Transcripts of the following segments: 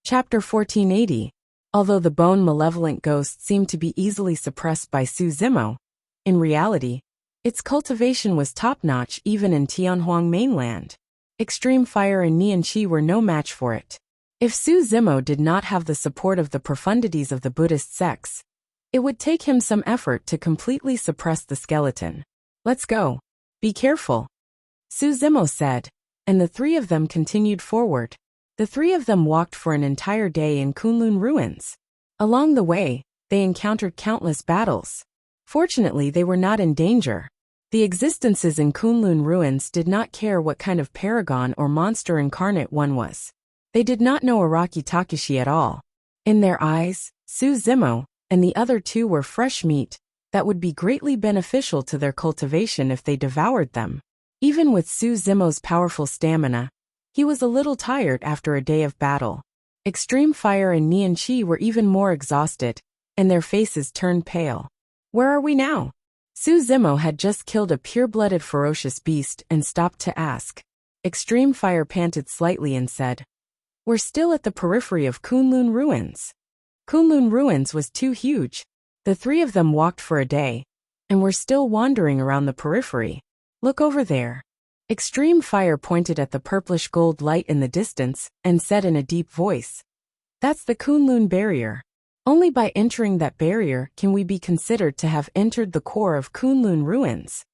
Chapter 1480. Although the bone malevolent ghost seemed to be easily suppressed by Su Zimo, in reality, its cultivation was top-notch even in Tianhuang mainland. Extreme fire and Nian Qi were no match for it. If Su Zimo did not have the support of the profundities of the Buddhist sects, it would take him some effort to completely suppress the skeleton. "Let's go. Be careful," Su Zimo said, and the three of them continued forward. The three of them walked for an entire day in Kunlun ruins. Along the way, they encountered countless battles. Fortunately, they were not in danger. The existences in Kunlun ruins did not care what kind of paragon or monster incarnate one was. They did not know Araki Takashi at all. In their eyes, Su Zimo and the other two were fresh meat that would be greatly beneficial to their cultivation if they devoured them. Even with Su Zimo's powerful stamina, he was a little tired after a day of battle. Extreme Fire and Nian Qi were even more exhausted, and their faces turned pale. "Where are we now?" Su Zimo had just killed a pure-blooded ferocious beast and stopped to ask. Extreme Fire panted slightly and said, "We're still at the periphery of Kunlun ruins." Kunlun ruins was too huge. The three of them walked for a day, and were still wandering around the periphery. "Look over there." Extreme Fire pointed at the purplish gold light in the distance and said in a deep voice, "That's the Kunlun barrier. Only by entering that barrier can we be considered to have entered the core of Kunlun ruins."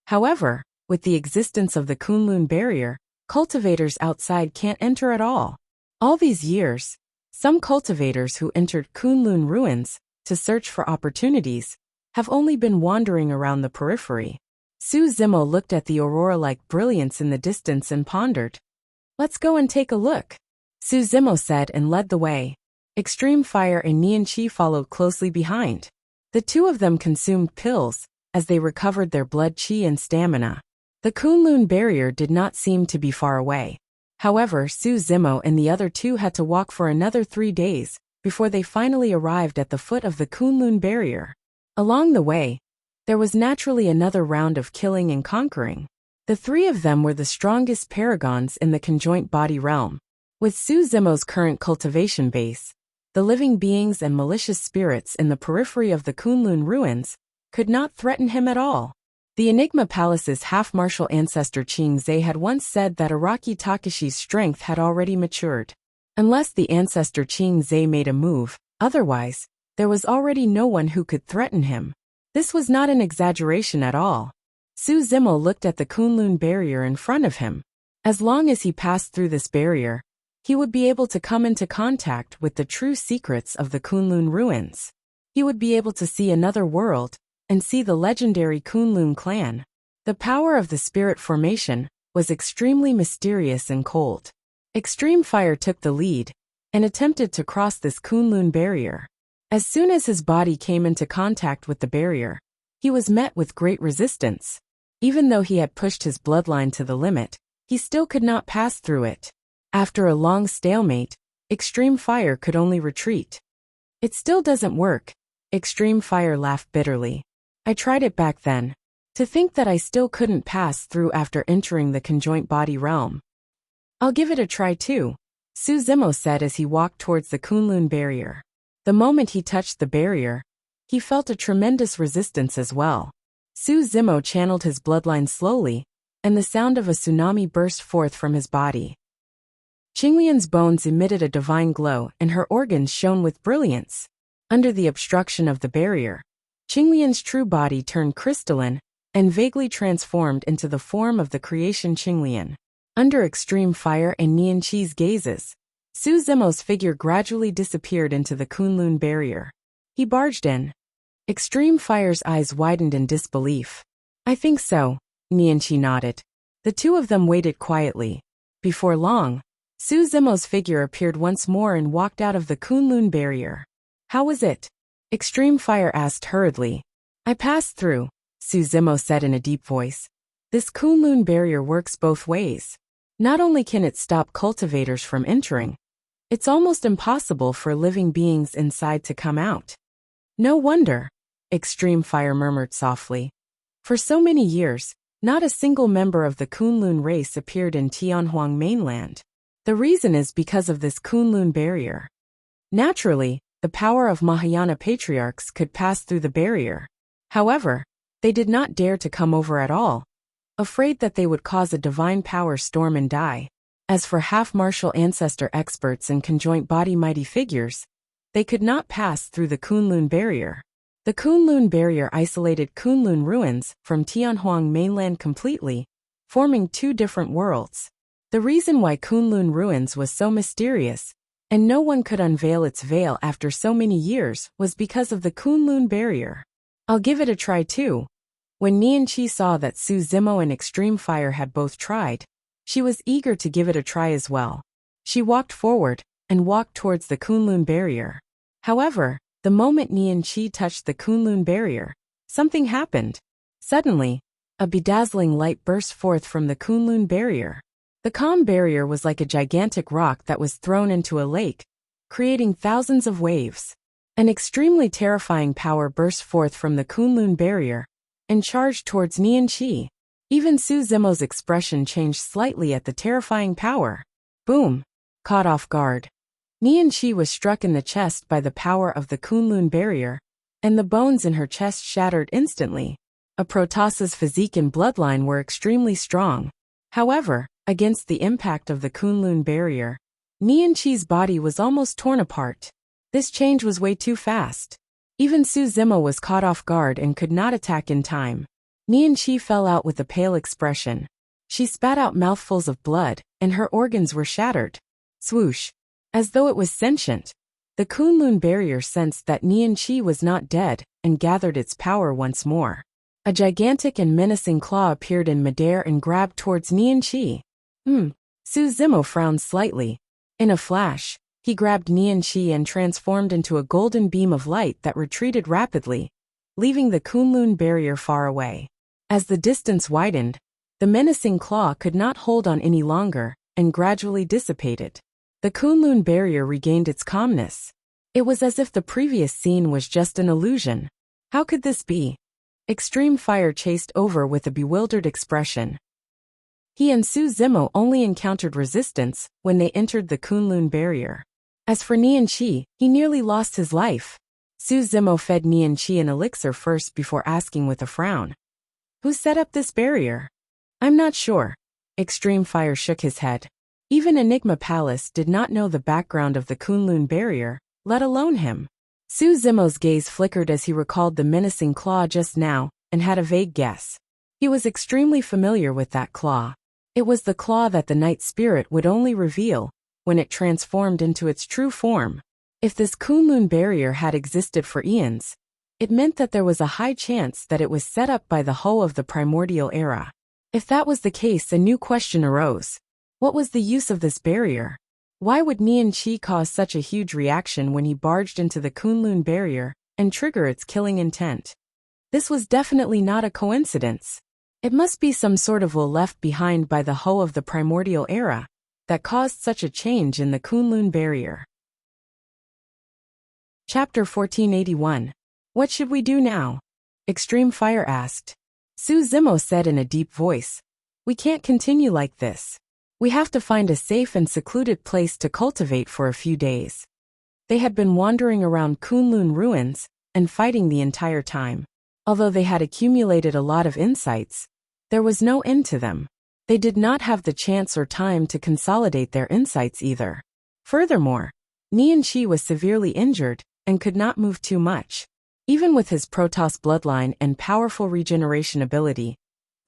However, with the existence of the Kunlun barrier, cultivators outside can't enter at all. All these years, some cultivators who entered Kunlun ruins to search for opportunities have only been wandering around the periphery. Su Zimo looked at the aurora-like brilliance in the distance and pondered. "Let's go and take a look," Su Zimo said and led the way. Extreme Fire and Nian Qi followed closely behind. The two of them consumed pills as they recovered their blood qi and stamina. The Kunlun barrier did not seem to be far away. However, Su Zimo and the other two had to walk for another 3 days before they finally arrived at the foot of the Kunlun barrier. Along the way, there was naturally another round of killing and conquering. The three of them were the strongest paragons in the conjoint body realm. With Su Zimo's current cultivation base, the living beings and malicious spirits in the periphery of the Kunlun ruins could not threaten him at all. The Enigma Palace's half-martial ancestor Qing Zhe had once said that Araki Takashi's strength had already matured. Unless the ancestor Qing Zhe made a move, otherwise, there was already no one who could threaten him. This was not an exaggeration at all. Su Zimo looked at the Kunlun barrier in front of him. As long as he passed through this barrier, he would be able to come into contact with the true secrets of the Kunlun ruins. He would be able to see another world and see the legendary Kunlun clan. The power of the spirit formation was extremely mysterious and cold. Extreme Fire took the lead and attempted to cross this Kunlun barrier. As soon as his body came into contact with the barrier, he was met with great resistance. Even though he had pushed his bloodline to the limit, he still could not pass through it. After a long stalemate, Extreme Fire could only retreat. "It still doesn't work," Extreme Fire laughed bitterly. "I tried it back then. To think that I still couldn't pass through after entering the conjoint body realm." "I'll give it a try too," Su Zimo said as he walked towards the Kunlun barrier. The moment he touched the barrier, he felt a tremendous resistance as well. Su Zimo channeled his bloodline slowly, and the sound of a tsunami burst forth from his body. Qinglian's bones emitted a divine glow and her organs shone with brilliance. Under the obstruction of the barrier, Qinglian's true body turned crystalline and vaguely transformed into the form of the creation Qinglian. Under Extreme Fire and Nian Qi's gazes, Su Zimo's figure gradually disappeared into the Kunlun barrier. He barged in. Extreme Fire's eyes widened in disbelief. "I think so," Nian Qi nodded. The two of them waited quietly. Before long, Su Zimo's figure appeared once more and walked out of the Kunlun barrier. "How was it?" Extreme Fire asked hurriedly. "I passed through," Su Zimo said in a deep voice. "This Kunlun barrier works both ways. Not only can it stop cultivators from entering, it's almost impossible for living beings inside to come out." "No wonder," Extreme Fire murmured softly. "For so many years, not a single member of the Kunlun race appeared in Tianhuang mainland. The reason is because of this Kunlun barrier. Naturally, the power of Mahayana patriarchs could pass through the barrier. However, they did not dare to come over at all, afraid that they would cause a divine power storm and die. As for half-martial ancestor experts and conjoint body mighty figures, they could not pass through the Kunlun barrier. The Kunlun barrier isolated Kunlun ruins from Tianhuang mainland completely, forming two different worlds. The reason why Kunlun ruins was so mysterious, and no one could unveil its veil after so many years, was because of the Kunlun barrier. I'll give it a try too. When Nianqi saw that Su Zimo and Extreme Fire had both tried, she was eager to give it a try as well. She walked forward and walked towards the Kunlun barrier. However, the moment Nianqi touched the Kunlun barrier, something happened. Suddenly, a bedazzling light burst forth from the Kunlun barrier. The calm barrier was like a gigantic rock that was thrown into a lake, creating thousands of waves. An extremely terrifying power burst forth from the Kunlun barrier and charged towards Nianqi. Even Su Zimo's expression changed slightly at the terrifying power. Boom! Caught off guard, Nianqi was struck in the chest by the power of the Kunlun barrier, and the bones in her chest shattered instantly. A Protoss's physique and bloodline were extremely strong. However, against the impact of the Kunlun barrier, Nianqi's body was almost torn apart. This change was way too fast. Even Su Zimo was caught off guard and could not attack in time. Nianqi fell out with a pale expression. She spat out mouthfuls of blood, and her organs were shattered. Swoosh! As though it was sentient, the Kunlun barrier sensed that Nianqi was not dead and gathered its power once more. A gigantic and menacing claw appeared in midair and grabbed towards Nianqi. Su Zimo frowned slightly. In a flash, he grabbed Nianqi and transformed into a golden beam of light that retreated rapidly, leaving the Kunlun barrier far away. As the distance widened, the menacing claw could not hold on any longer and gradually dissipated. The Kunlun barrier regained its calmness. It was as if the previous scene was just an illusion. How could this be? Extreme Fire chased over with a bewildered expression. He and Su Zimo only encountered resistance when they entered the Kunlun barrier. As for Nianqi, he nearly lost his life. Su Zimo fed Nianqi an elixir first before asking with a frown. Who set up this barrier? I'm not sure. Extreme Fire shook his head. Even Enigma Palace did not know the background of the Kunlun barrier, let alone him. Su Zimo's gaze flickered as he recalled the menacing claw just now, and had a vague guess. He was extremely familiar with that claw. It was the claw that the night spirit would only reveal when it transformed into its true form. If this Kunlun barrier had existed for eons, it meant that there was a high chance that it was set up by the Ho of the primordial era. If that was the case, a new question arose. What was the use of this barrier? Why would Nianqi cause such a huge reaction when he barged into the Kunlun barrier and trigger its killing intent? This was definitely not a coincidence. It must be some sort of will left behind by the Ho of the primordial era that caused such a change in the Kunlun barrier. Chapter 1481. What should we do now? Extreme Fire asked. Su Zimo said in a deep voice. We can't continue like this. We have to find a safe and secluded place to cultivate for a few days. They had been wandering around Kunlun ruins and fighting the entire time. Although they had accumulated a lot of insights, there was no end to them. They did not have the chance or time to consolidate their insights either. Furthermore, Nianqi was severely injured and could not move too much. Even with his Protoss bloodline and powerful regeneration ability,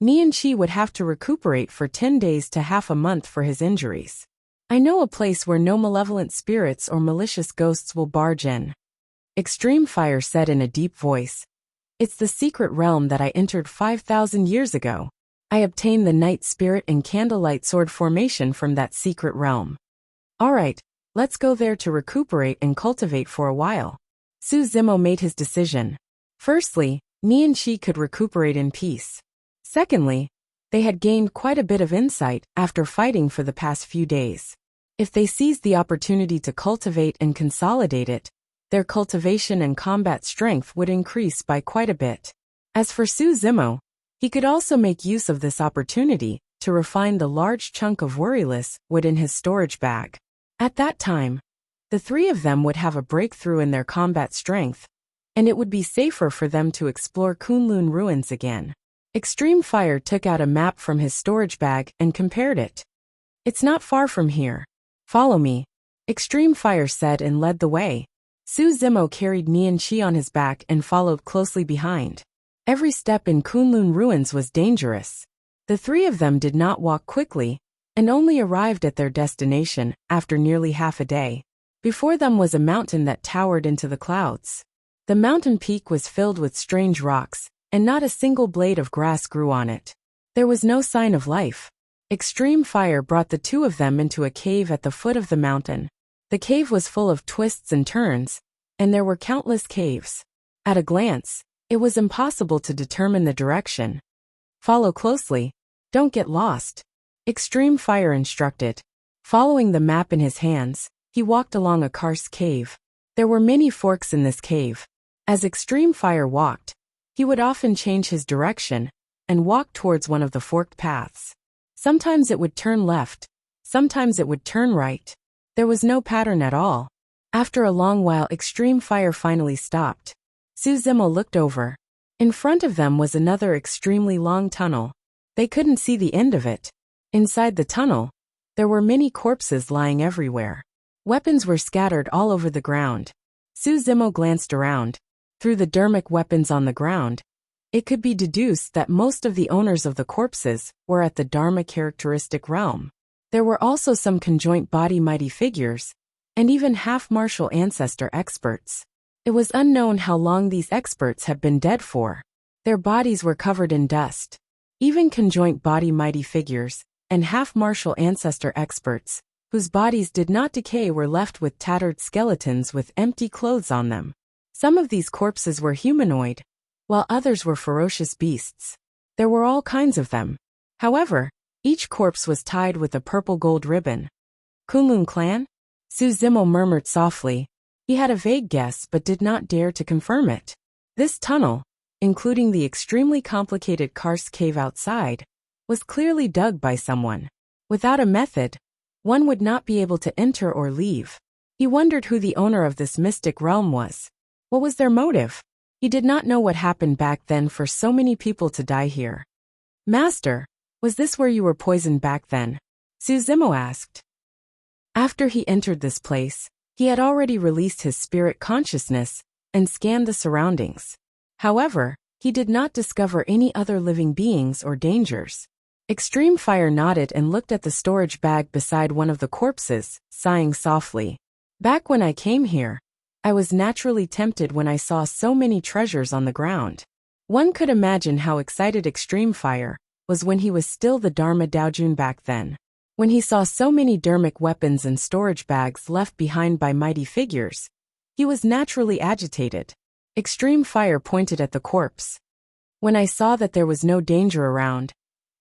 Nianqi would have to recuperate for 10 days to half a month for his injuries. I know a place where no malevolent spirits or malicious ghosts will barge in. Extreme Fire said in a deep voice. It's the secret realm that I entered 5,000 years ago. I obtained the Night Spirit and Candlelight Sword formation from that secret realm. Alright, let's go there to recuperate and cultivate for a while. Su Zimo made his decision. Firstly, Nianqi could recuperate in peace. Secondly, they had gained quite a bit of insight after fighting for the past few days. If they seized the opportunity to cultivate and consolidate it, their cultivation and combat strength would increase by quite a bit. As for Su Zimo, he could also make use of this opportunity to refine the large chunk of worryless wood in his storage bag. At that time, the three of them would have a breakthrough in their combat strength, and it would be safer for them to explore Kunlun ruins again. Extreme Fire took out a map from his storage bag and compared it. "It's not far from here. Follow me," Extreme Fire said and led the way. Su Zimo carried Nian Qi on his back and followed closely behind. Every step in Kunlun ruins was dangerous. The three of them did not walk quickly, and only arrived at their destination after nearly half a day. Before them was a mountain that towered into the clouds. The mountain peak was filled with strange rocks, and not a single blade of grass grew on it. There was no sign of life. Extreme Fire brought the two of them into a cave at the foot of the mountain. The cave was full of twists and turns, and there were countless caves. At a glance, it was impossible to determine the direction. "Follow closely. Don't get lost," Extreme Fire instructed. Following the map in his hands, he walked along a karst cave. There were many forks in this cave. As Extreme Fire walked, he would often change his direction and walk towards one of the forked paths. Sometimes it would turn left, sometimes it would turn right. There was no pattern at all. After a long while, Extreme Fire finally stopped. Su Zimo looked over. In front of them was another extremely long tunnel. They couldn't see the end of it. Inside the tunnel, there were many corpses lying everywhere. Weapons were scattered all over the ground. Su Zimo glanced around. Through the dermic weapons on the ground, it could be deduced that most of the owners of the corpses were at the Dharma characteristic realm. There were also some conjoint body mighty figures, and even half-martial ancestor experts. It was unknown how long these experts had been dead for. Their bodies were covered in dust. Even conjoint body mighty figures and half-martial ancestor experts, whose bodies did not decay, were left with tattered skeletons with empty clothes on them. Some of these corpses were humanoid, while others were ferocious beasts. There were all kinds of them. However, each corpse was tied with a purple gold ribbon. "Kunlun clan?" Su Zimo murmured softly. He had a vague guess but did not dare to confirm it. This tunnel, including the extremely complicated karst cave outside, was clearly dug by someone. Without a method, one would not be able to enter or leave. He wondered who the owner of this mystic realm was. What was their motive? He did not know what happened back then for so many people to die here. "Master, was this where you were poisoned back then?" Su Zimo asked. After he entered this place, he had already released his spirit consciousness and scanned the surroundings. However, he did not discover any other living beings or dangers. Extreme Fire nodded and looked at the storage bag beside one of the corpses, sighing softly. "Back when I came here, I was naturally tempted when I saw so many treasures on the ground." One could imagine how excited Extreme Fire was when he was still the Dharma Daojun back then. When he saw so many dermic weapons and storage bags left behind by mighty figures, he was naturally agitated. Extreme Fire pointed at the corpse. "When I saw that there was no danger around,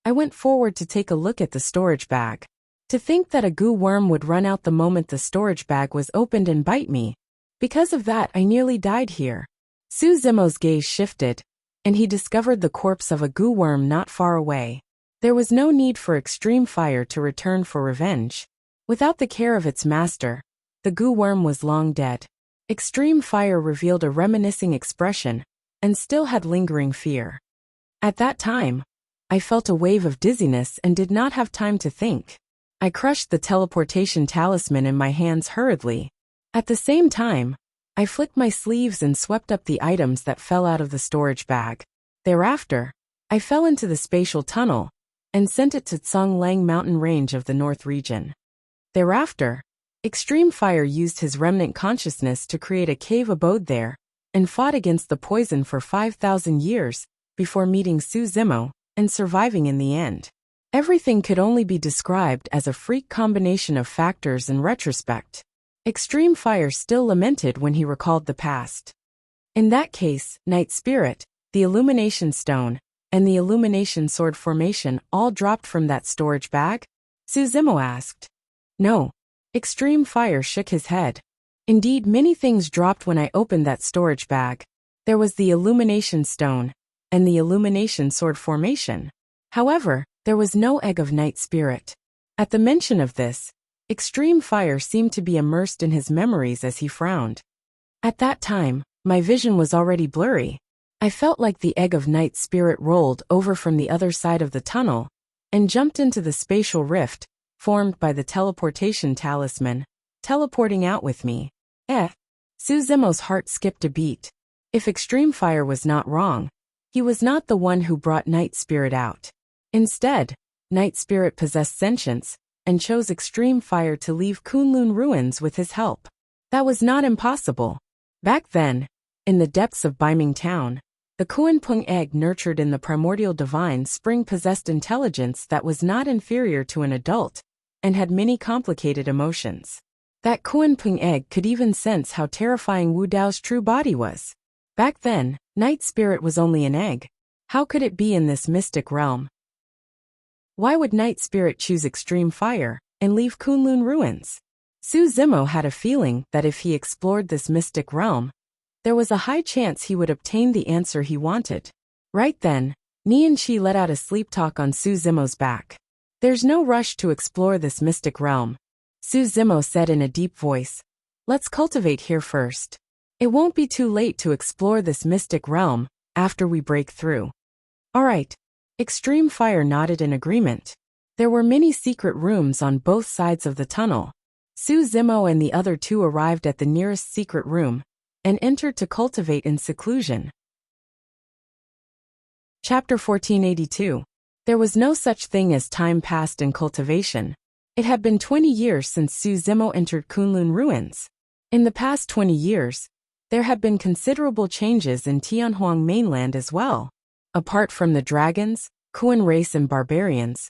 I went forward to take a look at the storage bag. To think that a goo worm would run out the moment the storage bag was opened and bite me. Because of that, I nearly died here." Su Zimo's gaze shifted, and he discovered the corpse of a goo worm not far away. There was no need for Extreme Fire to return for revenge. Without the care of its master, the goo worm was long dead. Extreme Fire revealed a reminiscing expression, and still had lingering fear. "At that time, I felt a wave of dizziness and did not have time to think. I crushed the teleportation talisman in my hands hurriedly. At the same time, I flicked my sleeves and swept up the items that fell out of the storage bag. Thereafter, I fell into the spatial tunnel and sent it to Tsonglang mountain range of the north region. Thereafter, Extreme Fire used his remnant consciousness to create a cave abode there and fought against the poison for 5,000 years before meeting Su Zimo and surviving in the end. Everything could only be described as a freak combination of factors in retrospect. Extreme Fire still lamented when he recalled the past. In that case, Night Spirit, the Illumination Stone, and the Illumination Sword formation all dropped from that storage bag? Su Zimo asked. No. Extreme Fire shook his head. Indeed, many things dropped when I opened that storage bag. There was the Illumination Stone and the Illumination Sword formation. However, There was no egg of night spirit. At the mention of this, extreme fire seemed to be immersed in his memories as he frowned. At that time, my vision was already blurry. I felt like the egg of night spirit rolled over from the other side of the tunnel and jumped into the spatial rift formed by the teleportation talisman, teleporting out with me. Suzumo's heart skipped a beat. If extreme fire was not wrong, he was not the one who brought night spirit out. Instead, night spirit possessed sentience and chose extreme fire to leave Kunlun ruins with his help. That was not impossible. Back then, in the depths of Baiming Town, the Kuanpung egg nurtured in the primordial divine spring possessed intelligence that was not inferior to an adult and had many complicated emotions. That Kuanpung egg could even sense how terrifying Wu Dao's true body was. Back then, night spirit was only an egg. How could it be in this mystic realm? Why would night spirit choose extreme fire and leave Kunlun ruins? Suzumo had a feeling that if he explored this mystic realm, there was a high chance he would obtain the answer he wanted. Right then, Nianqi let out a sleep talk on Suzumo's back. There's no rush to explore this mystic realm, Suzumo said in a deep voice. Let's cultivate here first. It won't be too late to explore this mystic realm after we break through. All right. Extreme fire nodded in agreement. There were many secret rooms on both sides of the tunnel. Suzumo and the other two arrived at the nearest secret room and entered to cultivate in seclusion. Chapter 1482. There was no such thing as time passed in cultivation. It had been 20 years since Suzumo entered Kunlun ruins. In the past 20 years, there had been considerable changes in Tianhuang mainland as well. Apart from the dragons, Kuan race and barbarians,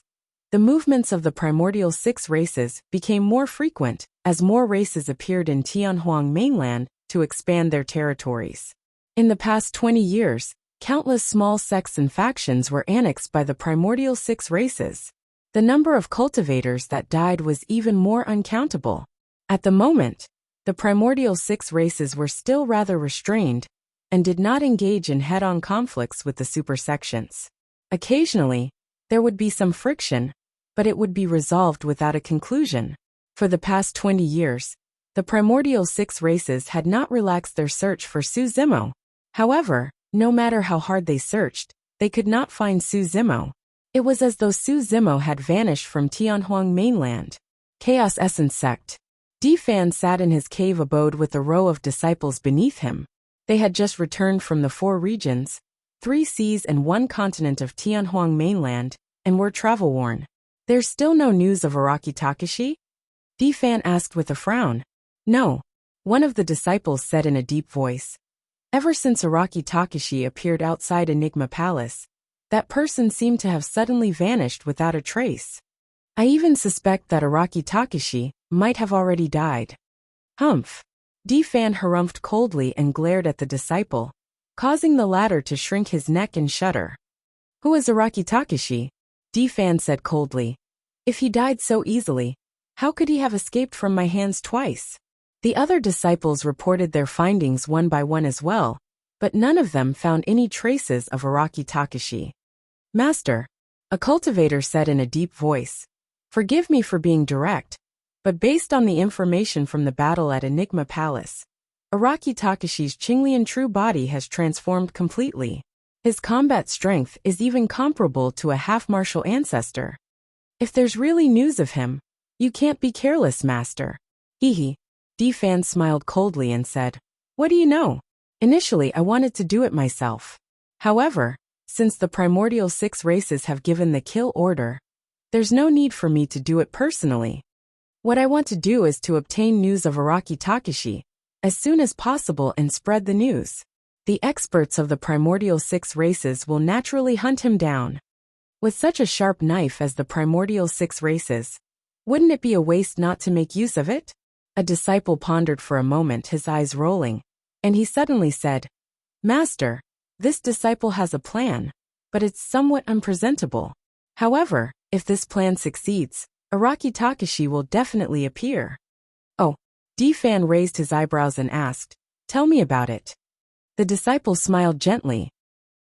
the movements of the primordial six races became more frequent as more races appeared in Tianhuang mainland to expand their territories. In the past 20 years, countless small sects and factions were annexed by the primordial six races. The number of cultivators that died was even more uncountable. At the moment, the primordial six races were still rather restrained and did not engage in head-on conflicts with the super sections. Occasionally, there would be some friction, but it would be resolved without a conclusion. For the past 20 years, the primordial six races had not relaxed their search for Suzumo. However, no matter how hard they searched, they could not find Suzumo. It was as though Suzumo had vanished from Tianhuang mainland. Chaos Essence Sect. Difan sat in his cave abode with a row of disciples beneath him. They had just returned from the 4 regions, 3 seas and 1 continent of Tianhuang mainland, and were travel-worn. There's still no news of Araki Takashi? Difan asked with a frown. No, one of the disciples said in a deep voice. Ever since Araki Takashi appeared outside Enigma Palace, that person seemed to have suddenly vanished without a trace. I even suspect that Araki Takashi might have already died. Humph. Difan harumphed coldly and glared at the disciple, causing the latter to shrink his neck and shudder. Who is Araki Takashi? Difan said coldly. If he died so easily, how could he have escaped from my hands twice? The other disciples reported their findings one by one as well, but none of them found any traces of Araki Takashi. Master, a cultivator said in a deep voice. Forgive me for being direct, but based on the information from the battle at Enigma Palace, Araki Takashi's Qinglian true body has transformed completely. His combat strength is even comparable to a half-martial ancestor. If there's really news of him, you can't be careless, Master. Hehe. Difan smiled coldly and said, What do you know? Initially I wanted to do it myself. However, since the primordial 6 races have given the kill order, there's no need for me to do it personally. What I want to do is to obtain news of Araki Takashi as soon as possible and spread the news. The experts of the primordial 6 races will naturally hunt him down. With such a sharp knife as the primordial 6 races, wouldn't it be a waste not to make use of it? A disciple pondered for a moment, his eyes rolling, and he suddenly said, Master, this disciple has a plan, but it's somewhat unpresentable. However, if this plan succeeds, Araki Takashi will definitely appear. Oh, Difan raised his eyebrows and asked, Tell me about it. The disciple smiled gently.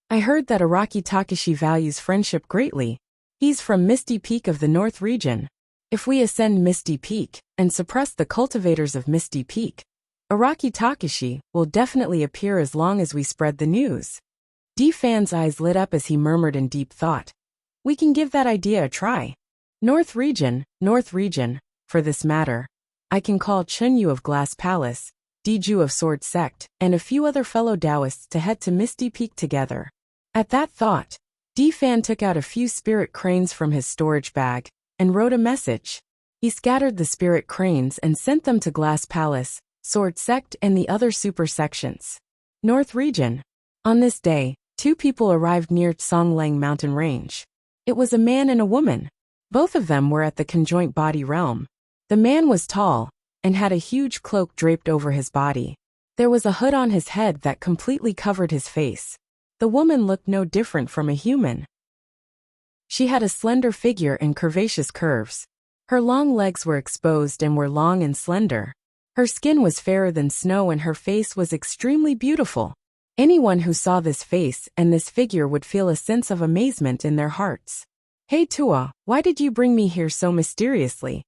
I heard that Araki Takashi values friendship greatly. He's from Misty Peak of the North region. If we ascend Misty Peak and suppress the cultivators of Misty Peak, Araki Takashi will definitely appear as long as we spread the news. D-Fan's eyes lit up as he murmured in deep thought. We can give that idea a try. North region, for this matter. I can call Chunyu of Glass Palace, Diju of Sword Sect, and a few other fellow Taoists to head to Misty Peak together. At that thought, D-Fan took out a few spirit cranes from his storage bag and wrote a message. He scattered the spirit cranes and sent them to Glass Palace, Sword Sect, and the other super sections. North region. On this day, 2 people arrived near Songlang mountain range. It was a man and a woman. Both of them were at the conjoint body realm. The man was tall and had a huge cloak draped over his body. There was a hood on his head that completely covered his face. The woman looked no different from a human. She had a slender figure and curvaceous curves. Her long legs were exposed and were long and slender. Her skin was fairer than snow and her face was extremely beautiful. Anyone who saw this face and this figure would feel a sense of amazement in their hearts. Hey Tua, why did you bring me here so mysteriously?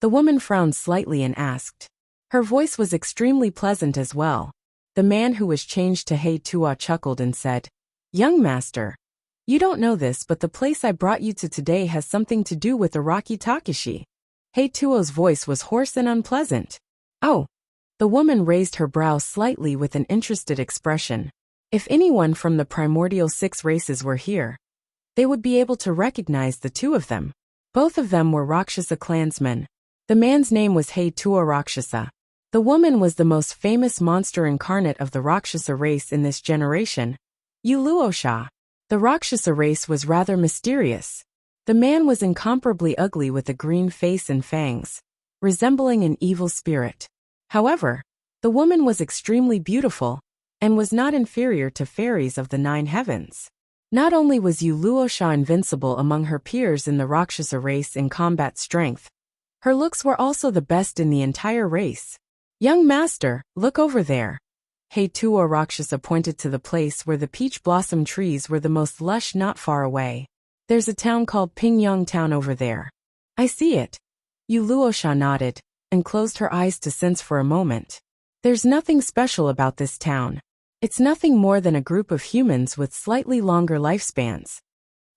The woman frowned slightly and asked. Her voice was extremely pleasant as well. The man who was changed to Hey Tua chuckled and said, Young master, you don't know this, but the place I brought you to today has something to do with Araki Takashi. Hey Tuo's voice was hoarse and unpleasant. Oh. The woman raised her brow slightly with an interested expression. If anyone from the primordial 6 races were here, they would be able to recognize the 2 of them. Both of them were Rakshasa clansmen. The man's name was Hey Tua Rakshasa. The woman was the most famous monster incarnate of the Rakshasa race in this generation, Yuluosha. The Rakshasa race was rather mysterious. The man was incomparably ugly with a green face and fangs, resembling an evil spirit. However, the woman was extremely beautiful and was not inferior to fairies of the 9 heavens. Not only was Yuluosha invincible among her peers in the Rakshasa race in combat strength, her looks were also the best in the entire race. Young master, look over there. Hey Tua Rakshasa pointed to the place where the peach blossom trees were the most lush not far away. There's a town called Pingyang Town over there. I see it. Yuluosha nodded and closed her eyes to sense for a moment. There's nothing special about this town. It's nothing more than a group of humans with slightly longer lifespans.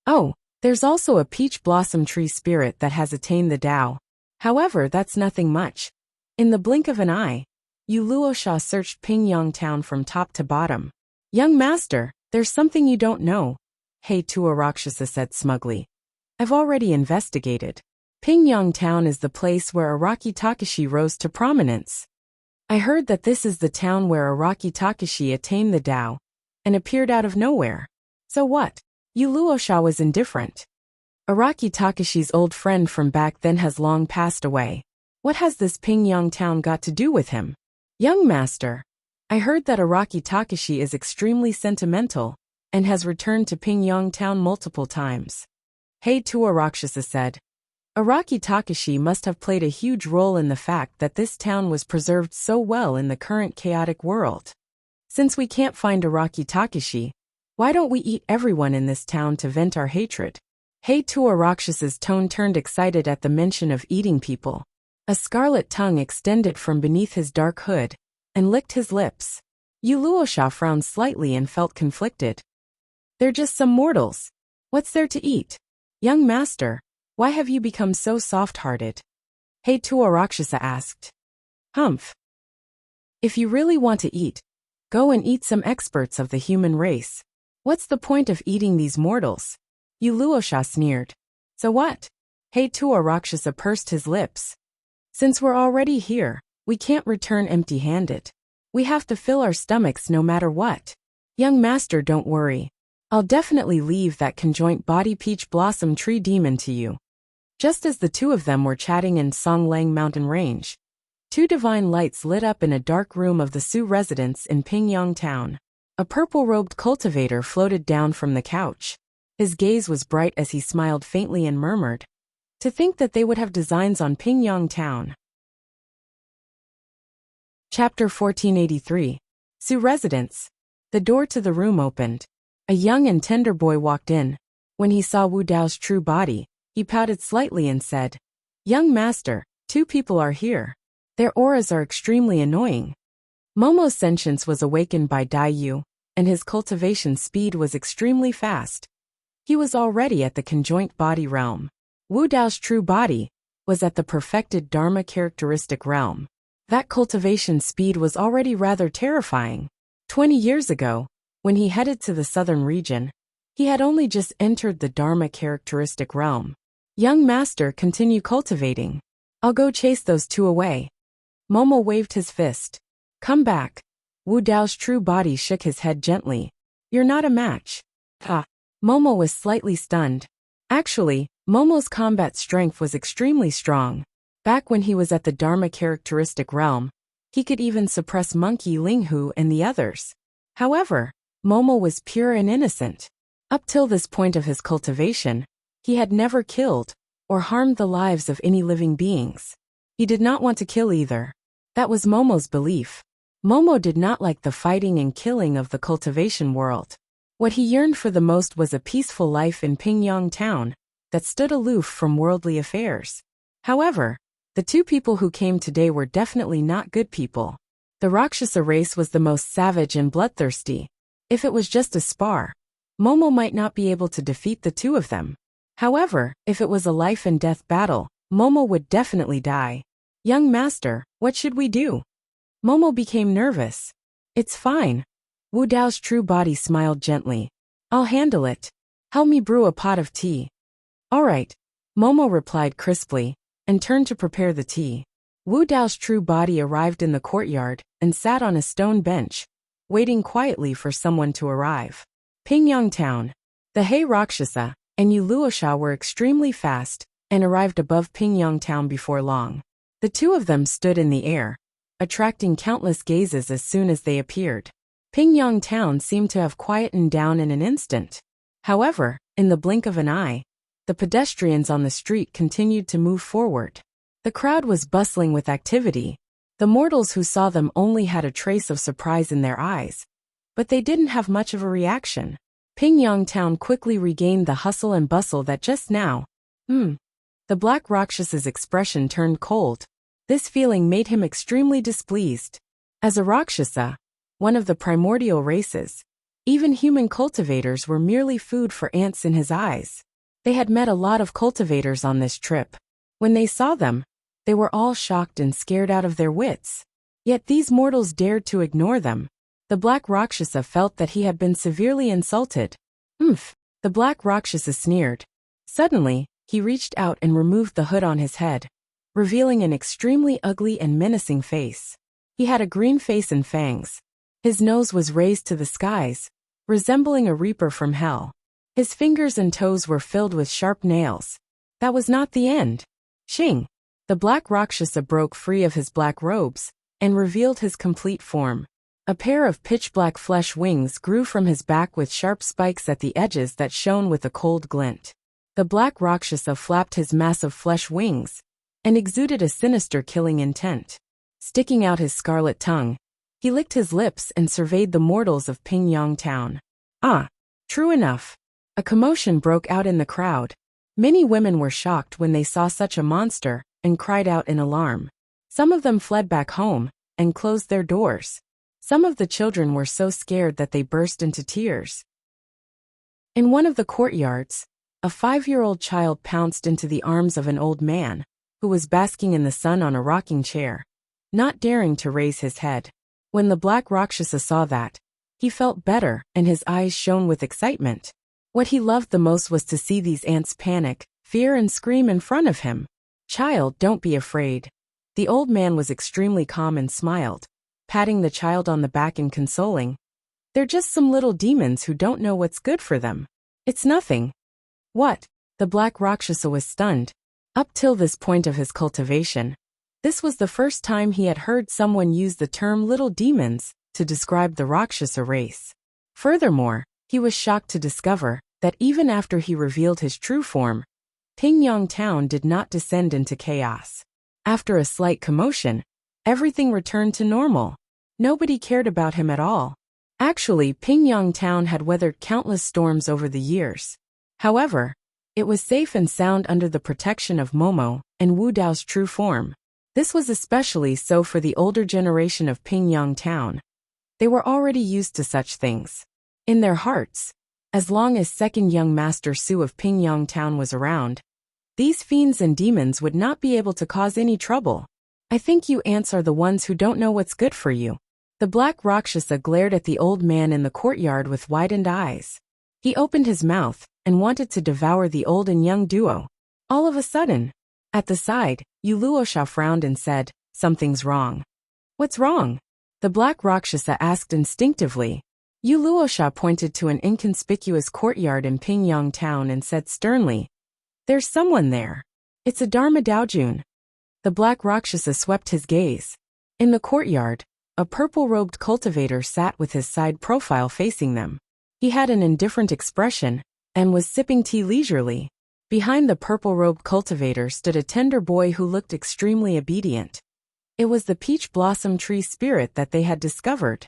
Oh, there's also a peach blossom tree spirit that has attained the Tao. However, that's nothing much. In the blink of an eye, Yuluosha searched Pingyang Town from top to bottom. Young master, there's something you don't know, Hey Tua Rakshasa said smugly. I've already investigated. Pingyang Town is the place where Araki Takashi rose to prominence. I heard that this is the town where Araki Takashi attained the Tao and appeared out of nowhere. So what? Yuluosha was indifferent. Araki Takashi's old friend from back then has long passed away. What has this Pingyang Town got to do with him? Young master, I heard that Araki Takashi is extremely sentimental and has returned to Pingyang Town multiple times. Hey Tua Rakshasa said. Araki Takashi must have played a huge role in the fact that this town was preserved so well in the current chaotic world. Since we can't find Araki Takashi, why don't we eat everyone in this town to vent our hatred? Hey Tua Rakshasa's tone turned excited at the mention of eating people. A scarlet tongue extended from beneath his dark hood and licked his lips. Yuluosha frowned slightly and felt conflicted. They're just some mortals. What's there to eat? Young master, why have you become so soft-hearted? Hey Tua Rakshasa asked. Humph. If you really want to eat, go and eat some experts of the human race. What's the point of eating these mortals? Yuluosha sneered. So what? Hey Tua Rakshasa pursed his lips. Since we're already here, we can't return empty-handed. We have to fill our stomachs no matter what. Young master, don't worry. I'll definitely leave that conjoint body peach blossom tree demon to you. Just as the 2 of them were chatting in Songlang mountain range, 2 divine lights lit up in a dark room of the Su residence in Pingyang Town. A purple-robed cultivator floated down from the couch. His gaze was bright as he smiled faintly and murmured, to think that they would have designs on Pingyang Town. Chapter 1483. Su Residence. The door to the room opened. A young and tender boy walked in. When he saw Wu Dao's true body, he pouted slightly and said, "Young master, 2 people are here. Their auras are extremely annoying." Momo's sentience was awakened by Dai Yu, and his cultivation speed was extremely fast. He was already at the conjoint body realm. Wu Dao's true body was at the perfected Dharma characteristic realm. That cultivation speed was already rather terrifying. 20 years ago, when he headed to the southern region, he had only just entered the Dharma characteristic realm. "Young master, continue cultivating. I'll go chase those 2 away." Momo waved his fist. "Come back." Wu Dao's true body shook his head gently. "You're not a match." Ha! Momo was slightly stunned. Actually, Momo's combat strength was extremely strong. Back when he was at the Dharma characteristic realm, he could even suppress Monkey Linghu and the others. However, Momo was pure and innocent. Up till this point of his cultivation, he had never killed or harmed the lives of any living beings. He did not want to kill either. That was Momo's belief. Momo did not like the fighting and killing of the cultivation world. What he yearned for the most was a peaceful life in Pingyang Town that stood aloof from worldly affairs. However, the 2 people who came today were definitely not good people. The Rakshasa race was the most savage and bloodthirsty. If it was just a spar, Momo might not be able to defeat the 2 of them. However, if it was a life and death battle, Momo would definitely die. "Young master, what should we do?" Momo became nervous. "It's fine." Wu Dao's true body smiled gently. "I'll handle it. Help me brew a pot of tea." "All right," Momo replied crisply, and turned to prepare the tea. Wu Dao's true body arrived in the courtyard and sat on a stone bench, waiting quietly for someone to arrive. Pingyang Town. The Hei Rakshasa and Yu Luosha were extremely fast and arrived above Pingyang Town before long. The 2 of them stood in the air, attracting countless gazes as soon as they appeared. Pingyang Town seemed to have quietened down in an instant. However, in the blink of an eye, the pedestrians on the street continued to move forward. The crowd was bustling with activity. The mortals who saw them only had a trace of surprise in their eyes, but they didn't have much of a reaction. Pingyang Town quickly regained the hustle and bustle that just now. The Black Rakshasa's expression turned cold. This feeling made him extremely displeased. As a Rakshasa, one of the primordial races, even human cultivators were merely food for ants in his eyes. They had met a lot of cultivators on this trip. When they saw them, they were all shocked and scared out of their wits. Yet these mortals dared to ignore them. The Black Rakshasa felt that he had been severely insulted. The Black Rakshasa sneered. Suddenly, he reached out and removed the hood on his head, revealing an extremely ugly and menacing face. He had a green face and fangs. His nose was raised to the skies, resembling a reaper from hell. His fingers and toes were filled with sharp nails. That was not the end. Shing! The Black Rakshasa broke free of his black robes and revealed his complete form. A pair of pitch-black flesh wings grew from his back with sharp spikes at the edges that shone with a cold glint. The Black Rakshasa flapped his massive flesh wings and exuded a sinister killing intent. Sticking out his scarlet tongue, he licked his lips and surveyed the mortals of Pingyang Town. True enough. A commotion broke out in the crowd. Many women were shocked when they saw such a monster and cried out in alarm. Some of them fled back home and closed their doors. Some of the children were so scared that they burst into tears. In one of the courtyards, a 5-year-old child pounced into the arms of an old man who was basking in the sun on a rocking chair, not daring to raise his head. When the Black Rakshasa saw that, he felt better and his eyes shone with excitement. What he loved the most was to see these ants panic, fear and scream in front of him. "Child, don't be afraid." The old man was extremely calm and smiled, patting the child on the back and consoling. "They're just some little demons who don't know what's good for them. It's nothing." "What?" The Black Rakshasa was stunned. Up till this point of his cultivation, this was the first time he had heard someone use the term little demons to describe the Rakshasa race. Furthermore, he was shocked to discover that even after he revealed his true form, Pingyang Town did not descend into chaos. After a slight commotion, everything returned to normal. Nobody cared about him at all. Actually, Pingyang Town had weathered countless storms over the years. However, it was safe and sound under the protection of Momo and Wu Dao's true form. This was especially so for the older generation of Pingyang Town. They were already used to such things. In their hearts, as long as second young Master Su of Pingyang Town was around, these fiends and demons would not be able to cause any trouble. I think you ants are the ones who don't know what's good for you. The black Rakshasa glared at the old man in the courtyard with widened eyes. He opened his mouth and wanted to devour the old and young duo. All of a sudden, at the side, Yu Luosha frowned and said, "Something's wrong." "What's wrong?" the black Rakshasa asked instinctively. Yu Luosha pointed to an inconspicuous courtyard in Pingyang Town and said sternly, "There's someone there. It's a Dharma Daojun." The black Rakshasa swept his gaze. In the courtyard, a purple-robed cultivator sat with his side profile facing them. He had an indifferent expression and was sipping tea leisurely. Behind the purple-robed cultivator stood a tender boy who looked extremely obedient. It was the peach blossom tree spirit that they had discovered.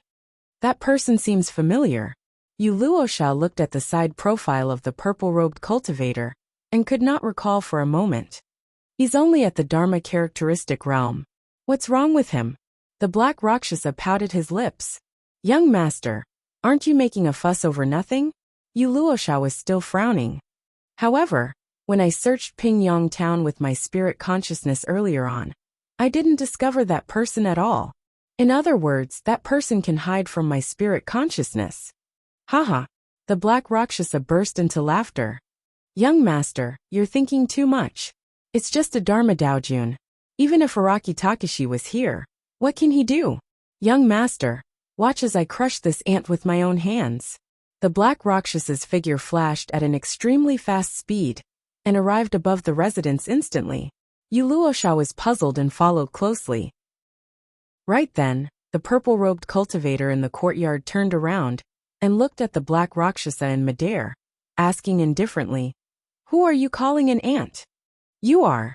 That person seems familiar. Yu Luosha looked at the side profile of the purple-robed cultivator and could not recall for a moment. He's only at the Dharma characteristic realm. What's wrong with him? The black Rakshasa pouted his lips. "Young master, aren't you making a fuss over nothing?" Yu Luosha was still frowning. "However, when I searched Pingyang Town with my spirit consciousness earlier on, I didn't discover that person at all. In other words, that person can hide from my spirit consciousness." "Haha." The black Rakshasa burst into laughter. "Young master, you're thinking too much. It's just a Dharma Daojun. Even if Araki Takashi was here, what can he do? Young master, watch as I crush this ant with my own hands." The black Rakshasa's figure flashed at an extremely fast speed and arrived above the residence instantly. Yu Luosha was puzzled and followed closely. Right then, the purple-robed cultivator in the courtyard turned around and looked at the black Rakshasa in midair, asking indifferently, "Who are you calling an ant?" "You are."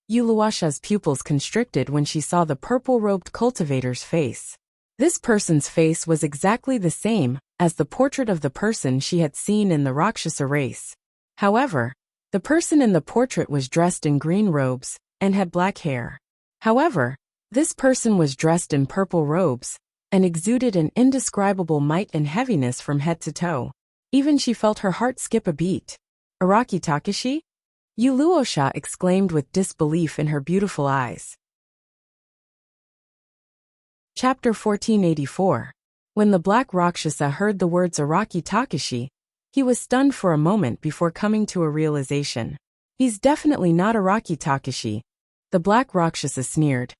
Yu Luosha's pupils constricted when she saw the purple-robed cultivator's face. This person's face was exactly the same as the portrait of the person she had seen in the Rakshasa race. However, the person in the portrait was dressed in green robes and had black hair. However, this person was dressed in purple robes and exuded an indescribable might and heaviness from head to toe. Even she felt her heart skip a beat. "Araki Takashi?" Yu Luosha exclaimed with disbelief in her beautiful eyes. Chapter 1484. When the black Rakshasa heard the words Araki Takashi, he was stunned for a moment before coming to a realization. "He's definitely not Araki Takashi." The black Rakshasa sneered.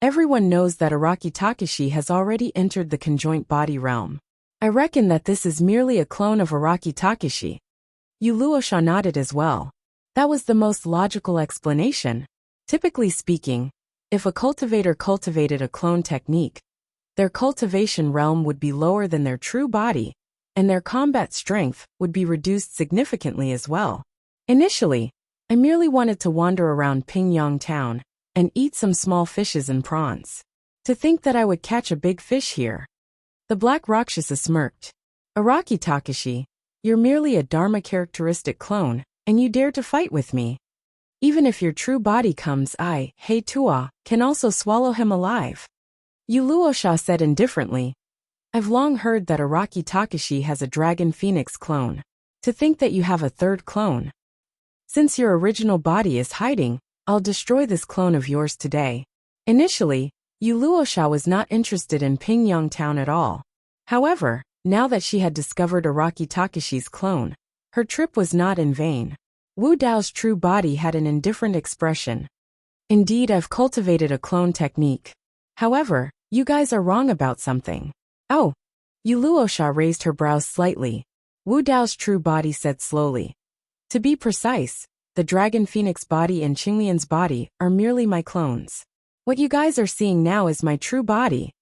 "Everyone knows that Araki Takashi has already entered the conjoint body realm. I reckon that this is merely a clone of Araki Takashi." Yu Luosha nodded as well. That was the most logical explanation. Typically speaking, if a cultivator cultivated a clone technique, their cultivation realm would be lower than their true body, and their combat strength would be reduced significantly as well. Initially, I merely wanted to wander around Pingyang Town and eat some small fishes and prawns. To think that I would catch a big fish here. The black Rakshasa smirked. "Araki Takashi, you're merely a Dharma characteristic clone, and you dare to fight with me. Even if your true body comes, I, Hei Tua, can also swallow him alive." Yu Luosha said indifferently. "I've long heard that Araki Takashi has a dragon phoenix clone. To think that you have a third clone. Since your original body is hiding, I'll destroy this clone of yours today." Initially, Yu Luosha was not interested in Pingyang Town at all. However, now that she had discovered Araki Takashi's clone, her trip was not in vain. Wu Dao's true body had an indifferent expression. "Indeed, I've cultivated a clone technique. However, you guys are wrong about something." "Oh." Yu Luosha raised her brows slightly. Wu Dao's true body said slowly. "To be precise, the Dragon Phoenix body and Qinglian's body are merely my clones. What you guys are seeing now is my true body."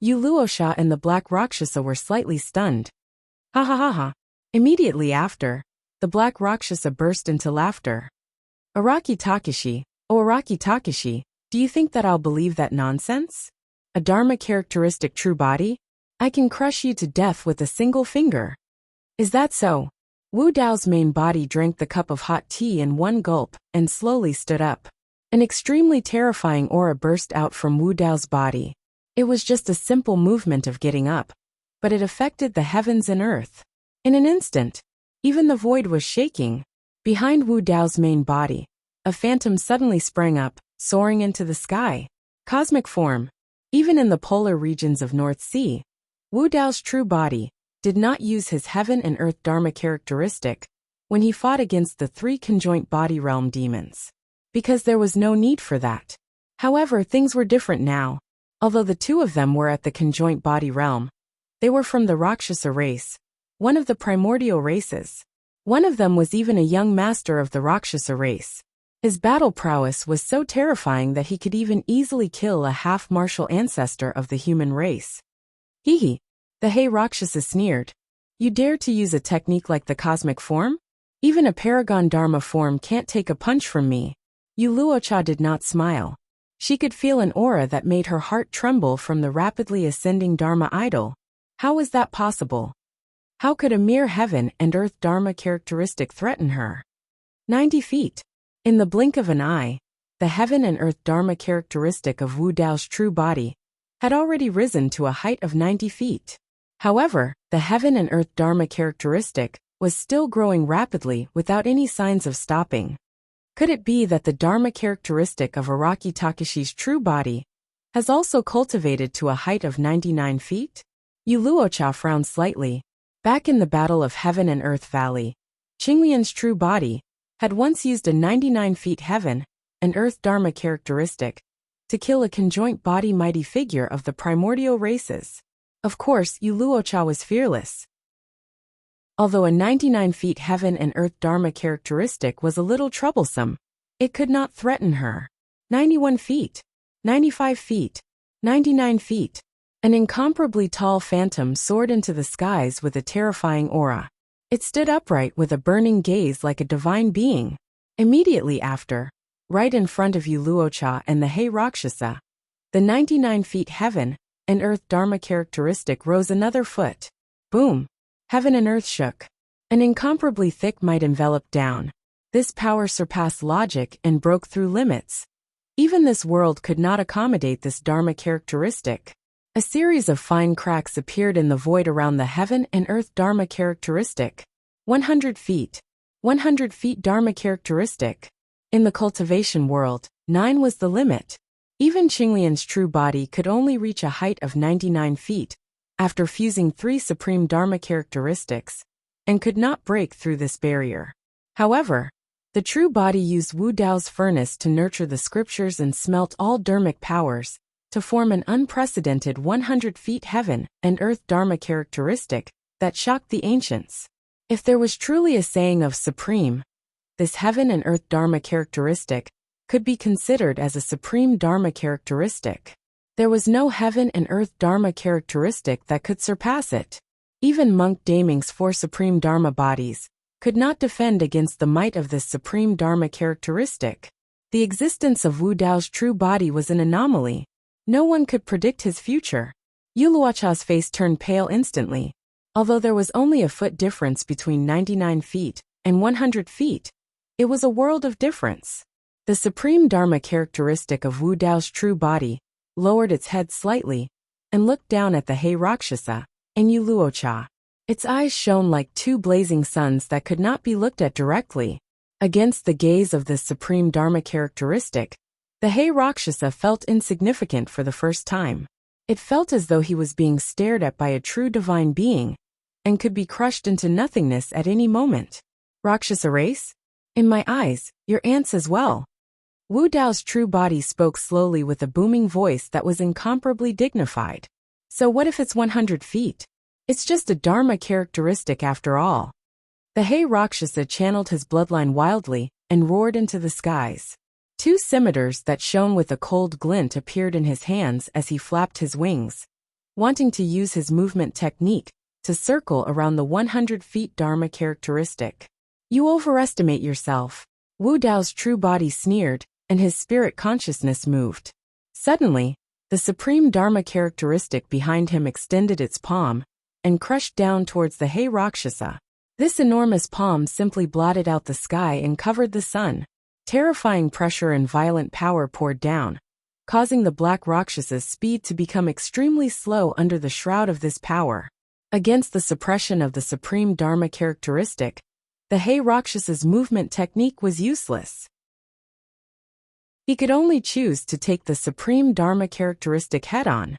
Yu Luosha and the Black Rakshasa were slightly stunned. "Ha ha ha ha." Immediately after, the Black Rakshasa burst into laughter. "Araki Takashi, oh Araki Takashi, do you think that I'll believe that nonsense? A Dharma characteristic true body? I can crush you to death with a single finger." "Is that so?" Wu Dao's main body drank the cup of hot tea in one gulp and slowly stood up. An extremely terrifying aura burst out from Wu Dao's body. It was just a simple movement of getting up, but it affected the heavens and earth. In an instant, even the void was shaking. Behind Wu Dao's main body, a phantom suddenly sprang up, soaring into the sky. Cosmic form. Even in the polar regions of North Sea, Wu Dao's true body did not use his heaven and earth dharma characteristic when he fought against the 3 conjoint body realm demons, because there was no need for that. However, things were different now. Although the 2 of them were at the conjoint body realm, they were from the Rakshasa race, one of the primordial races. One of them was even a young master of the Rakshasa race. His battle prowess was so terrifying that he could even easily kill a half-martial ancestor of the human race. Hee. The Hey Rakshasa sneered. You dare to use a technique like the cosmic form? Even a paragon dharma form can't take a punch from me. Yu Luocha did not smile. She could feel an aura that made her heart tremble from the rapidly ascending dharma idol. How was that possible? How could a mere heaven and earth dharma characteristic threaten her? 90 feet. In the blink of an eye, the heaven and earth dharma characteristic of Wu Dao's true body had already risen to a height of 90 feet. However, the heaven and earth dharma characteristic was still growing rapidly without any signs of stopping. Could it be that the dharma characteristic of Araki Takeshi's true body has also cultivated to a height of 99 feet? Yu Luocha frowned slightly. Back in the Battle of Heaven and Earth Valley, Qinglian's true body had once used a 99 feet heaven and earth dharma characteristic to kill a conjoint body mighty figure of the primordial races. Of course, Yu Luocha was fearless. Although a 99 feet heaven and earth dharma characteristic was a little troublesome, it could not threaten her. 91 feet, 95 feet, 99 feet. An incomparably tall phantom soared into the skies with a terrifying aura. It stood upright with a burning gaze like a divine being. Immediately after, right in front of Yu Luocha and the Hey Rakshasa, the 99 feet heaven and earth dharma characteristic rose another foot. Boom! Heaven and earth shook. An incomparably thick might enveloped down. This power surpassed logic and broke through limits. Even this world could not accommodate this dharma characteristic. A series of fine cracks appeared in the void around the heaven and earth dharma characteristic. 100 feet. 100 feet dharma characteristic. In the cultivation world, 9 was the limit. Even Qinglian's true body could only reach a height of 99 feet after fusing 3 supreme dharma characteristics, and could not break through this barrier. However, the true body used Wu Dao's furnace to nurture the scriptures and smelt all dharmic powers to form an unprecedented 100 feet heaven and earth dharma characteristic that shocked the ancients. If there was truly a saying of supreme, this heaven and earth dharma characteristic could be considered as a supreme dharma characteristic. There was no heaven and earth dharma characteristic that could surpass it. Even Monk Daming's 4 supreme dharma bodies could not defend against the might of this supreme dharma characteristic. The existence of Wu Dao's true body was an anomaly. No one could predict his future. Yu Luocha's face turned pale instantly. Although there was only a foot difference between 99 feet and 100 feet, it was a world of difference. The supreme dharma characteristic of Wu Dao's true body lowered its head slightly and looked down at the Hey Rakshasa and Yu Luocha. Its eyes shone like 2 blazing suns that could not be looked at directly. Against the gaze of this supreme dharma characteristic, the Hey Rakshasa felt insignificant for the first time. It felt as though he was being stared at by a true divine being and could be crushed into nothingness at any moment. Rakshasa race? In my eyes, you're ants as well. Wu Dao's true body spoke slowly with a booming voice that was incomparably dignified. So what if it's 100 feet? It's just a dharma characteristic after all. The Hey Rakshasa channeled his bloodline wildly and roared into the skies. 2 scimitars that shone with a cold glint appeared in his hands as he flapped his wings, wanting to use his movement technique to circle around the 100 feet dharma characteristic. You overestimate yourself. Wu Dao's true body sneered, and his spirit consciousness moved. Suddenly, the supreme dharma characteristic behind him extended its palm and crushed down towards the Hey Rakshasa. This enormous palm simply blotted out the sky and covered the sun. Terrifying pressure and violent power poured down, causing the Black Rakshasa's speed to become extremely slow under the shroud of this power. Against the suppression of the supreme Dharma characteristic, the Hay Rakshasa's movement technique was useless. He could only choose to take the supreme Dharma characteristic head-on.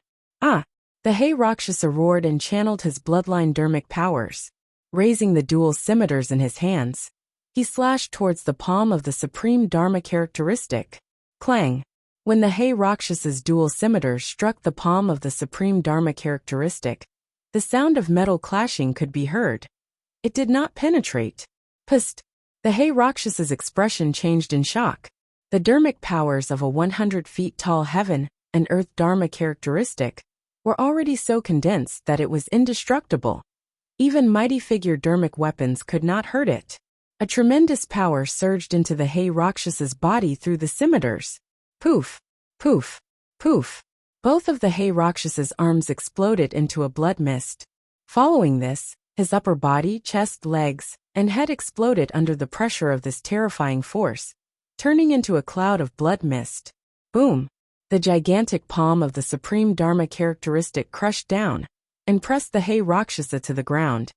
The Hay Rakshasa roared and channeled his bloodline dharmic powers. Raising the dual scimitars in his hands, he slashed towards the palm of the supreme Dharma characteristic. Clang! When the Hay Rakshasa's dual scimitars struck the palm of the supreme Dharma characteristic, the sound of metal clashing could be heard. It did not penetrate. Psst! The Hay Rakshasa's expression changed in shock. The dharmic powers of a 100 feet tall heaven and earth Dharma characteristic were already so condensed that it was indestructible. Even mighty figure dharmic weapons could not hurt it. A tremendous power surged into the Hay Rakshasa's body through the scimitars. Poof! Poof! Poof! Both of the Hay Rakshasa's arms exploded into a blood mist. Following this, his upper body, chest, legs, and head exploded under the pressure of this terrifying force, turning into a cloud of blood mist. Boom! The gigantic palm of the supreme Dharma characteristic crushed down and pressed the Hay Rakshasa to the ground,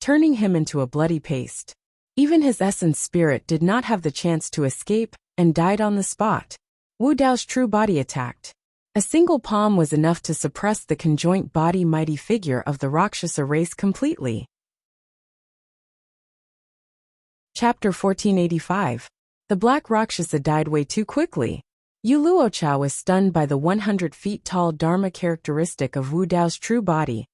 turning him into a bloody paste. Even his essence spirit did not have the chance to escape and died on the spot. Wu Dao's true body attacked. A single palm was enough to suppress the conjoint body mighty figure of the Rakshasa race completely. Chapter 1485. The Black Rakshasa died way too quickly. Yu Luocha was stunned by the 100 feet tall Dharma characteristic of Wu Dao's true body,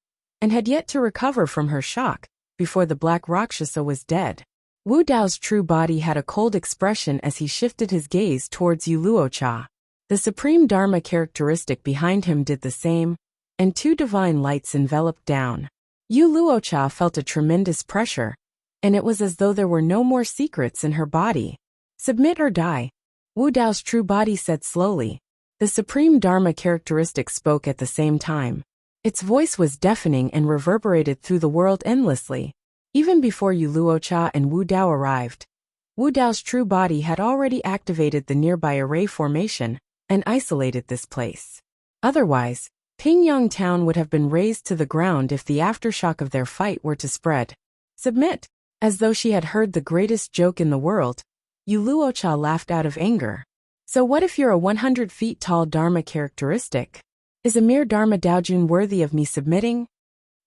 and had yet to recover from her shock before the Black Rakshasa was dead. Wu Dao's true body had a cold expression as he shifted his gaze towards Yu Luocha. The supreme Dharma characteristic behind him did the same, and two divine lights enveloped down. Yu Luocha felt a tremendous pressure, and it was as though there were no more secrets in her body. Submit or die, Wu Dao's true body said slowly. The supreme Dharma characteristic spoke at the same time. Its voice was deafening and reverberated through the world endlessly. Even before Yu Luocha and Wu Dao arrived, Wu Dao's true body had already activated the nearby array formation and isolated this place. Otherwise, Pingyang Town would have been razed to the ground if the aftershock of their fight were to spread. Submit! As though she had heard the greatest joke in the world, Yu Luocha laughed out of anger. So what if you're a 100 feet tall Dharma characteristic? Is a mere Dharma Daojun worthy of me submitting?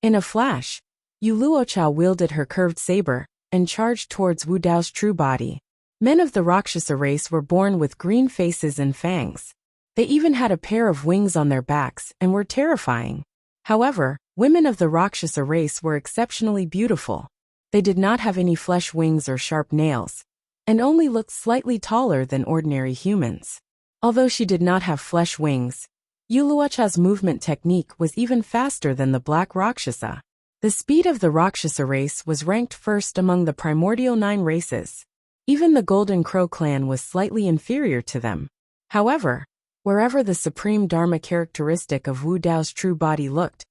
In a flash, Yu Luocha wielded her curved saber and charged towards Wu Dao's true body. Men of the Rakshasa race were born with green faces and fangs. They even had a pair of wings on their backs and were terrifying. However, women of the Rakshasa race were exceptionally beautiful. They did not have any flesh wings or sharp nails, and only looked slightly taller than ordinary humans. Although she did not have flesh wings, Yu Luocha's movement technique was even faster than the Black Rakshasa. The speed of the Rakshasa race was ranked first among the primordial 9 races. Even the Golden Crow clan was slightly inferior to them. However, wherever the supreme Dharma characteristic of Wu Dao's true body looked,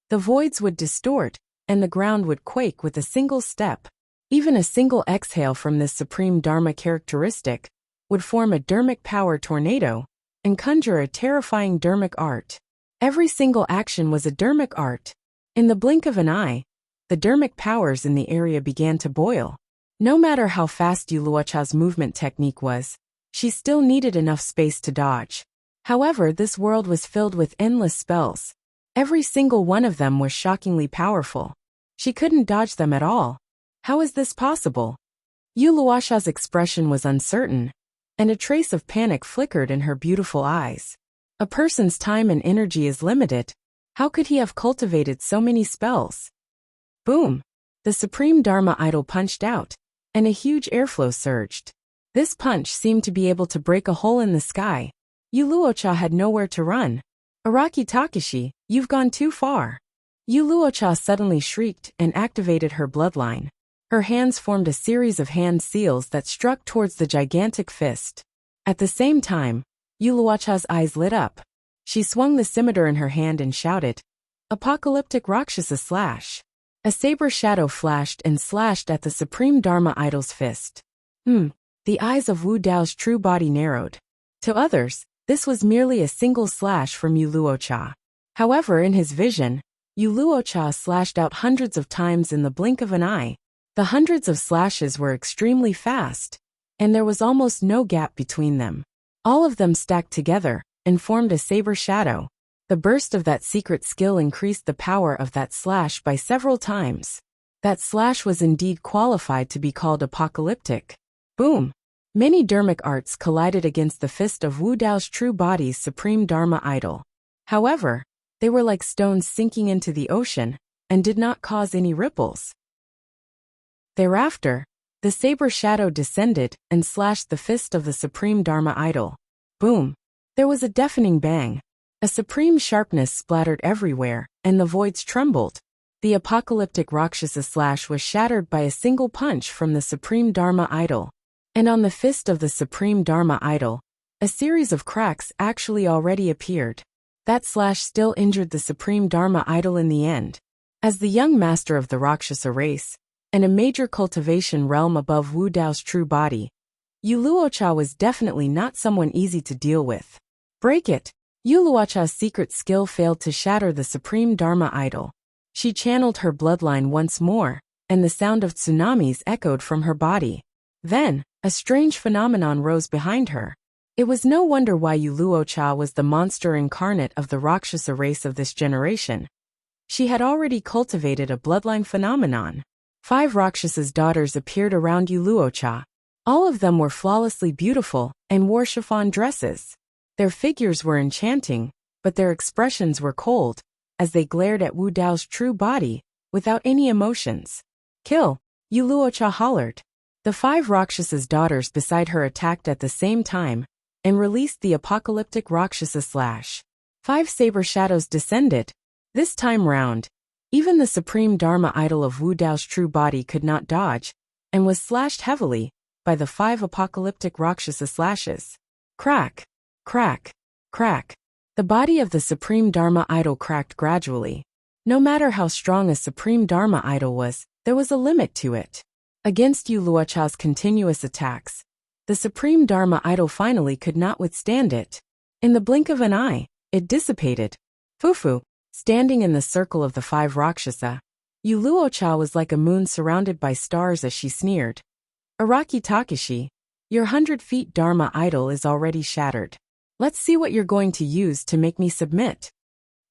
the voids would distort, and the ground would quake with a single step. Even a single exhale from this supreme Dharma characteristic would form a dharmic power tornado and conjure a terrifying dharmic art. Every single action was a dharmic art. In the blink of an eye, the dharmic powers in the area began to boil. No matter how fast Yu Luocha's movement technique was, she still needed enough space to dodge. However, this world was filled with endless spells. Every single one of them was shockingly powerful. She couldn't dodge them at all. How is this possible? Yu Luocha's expression was uncertain, and a trace of panic flickered in her beautiful eyes. A person's time and energy is limited. How could he have cultivated so many spells? Boom! The supreme Dharma idol punched out, and a huge airflow surged. This punch seemed to be able to break a hole in the sky. Yu Luocha had nowhere to run. Araki Takashi, you've gone too far. Yu Luocha suddenly shrieked and activated her bloodline. Her hands formed a series of hand seals that struck towards the gigantic fist. At the same time, Yu Luocha's eyes lit up. She swung the scimitar in her hand and shouted, "Apocalyptic Rakshasa slash!" A saber shadow flashed and slashed at the Supreme Dharma idol's fist. The eyes of Wu Dao's true body narrowed. To others, this was merely a single slash from Yu Luocha. However, in his vision, Yu Luocha slashed out hundreds of times in the blink of an eye. The hundreds of slashes were extremely fast, and there was almost no gap between them. All of them stacked together and formed a saber shadow. The burst of that secret skill increased the power of that slash by several times. That slash was indeed qualified to be called apocalyptic. Boom! Many dharmic arts collided against the fist of Wu Dao's true body's supreme Dharma idol. However, they were like stones sinking into the ocean and did not cause any ripples. Thereafter, the saber shadow descended and slashed the fist of the supreme Dharma idol. Boom! There was a deafening bang. A supreme sharpness splattered everywhere, and the voids trembled. The apocalyptic Rakshasa slash was shattered by a single punch from the supreme Dharma idol. And on the fist of the supreme Dharma idol, a series of cracks actually already appeared. That slash still injured the supreme Dharma idol in the end. As the young master of the Rakshasa race, and a major cultivation realm above Wu Dao's true body, Yu Luocha was definitely not someone easy to deal with. Break it! Yu Luocha's secret skill failed to shatter the supreme Dharma idol. She channeled her bloodline once more, and the sound of tsunamis echoed from her body. Then, a strange phenomenon rose behind her. It was no wonder why Yu Luocha was the monster incarnate of the Rakshasa race of this generation. She had already cultivated a bloodline phenomenon. 5 Rakshasas' daughters appeared around Yu Luocha. All of them were flawlessly beautiful and wore chiffon dresses. Their figures were enchanting, but their expressions were cold, as they glared at Wu Dao's true body, without any emotions. Kill! Yu Luocha hollered. The 5 Rakshasas' daughters beside her attacked at the same time, and released the apocalyptic Rakshasa slash. 5 saber shadows descended. This time round, even the supreme Dharma idol of Wu Dao's true body could not dodge, and was slashed heavily by the 5 apocalyptic Rakshasa slashes. Crack! Crack! Crack! The body of the supreme Dharma idol cracked gradually. No matter how strong a supreme Dharma idol was, there was a limit to it. Against Yu Luocha's continuous attacks, the supreme Dharma idol finally could not withstand it. In the blink of an eye, it dissipated. Fufu, standing in the circle of the 5 Rakshasa, Yu Luocha was like a moon surrounded by stars as she sneered. Araki Takashi, your 100 feet Dharma idol is already shattered. Let's see what you're going to use to make me submit.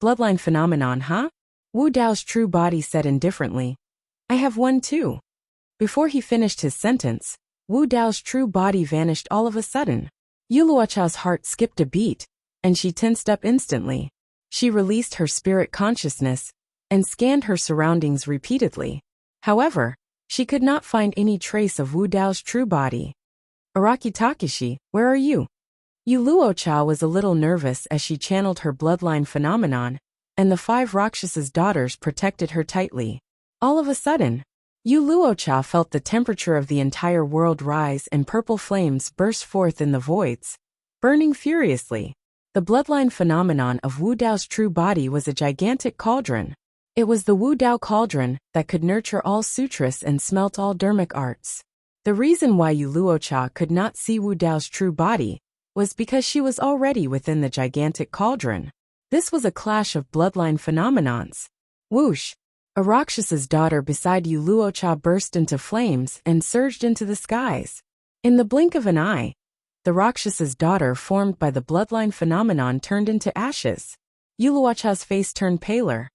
Bloodline phenomenon, huh? Wu Dao's true body said indifferently. I have one too. Before he finished his sentence, Wu Dao's true body vanished all of a sudden. Yu Luocha's heart skipped a beat, and she tensed up instantly. She released her spirit consciousness and scanned her surroundings repeatedly. However, she could not find any trace of Wu Dao's true body. Araki Takashi, where are you? Yu Luocha was a little nervous as she channeled her bloodline phenomenon, and the 5 Rakshasas' daughters protected her tightly. All of a sudden, Yu Luocha felt the temperature of the entire world rise and purple flames burst forth in the voids, burning furiously. The bloodline phenomenon of Wu Dao's true body was a gigantic cauldron. It was the Wu Dao cauldron that could nurture all sutras and smelt all dharmic arts. The reason why Yu Luocha could not see Wu Dao's true body was because she was already within the gigantic cauldron. This was a clash of bloodline phenomenons. Whoosh! A Rakshas's daughter beside Yu Luocha burst into flames and surged into the skies. In the blink of an eye, the Rakshas's daughter formed by the bloodline phenomenon turned into ashes. Yu Luocha's face turned paler.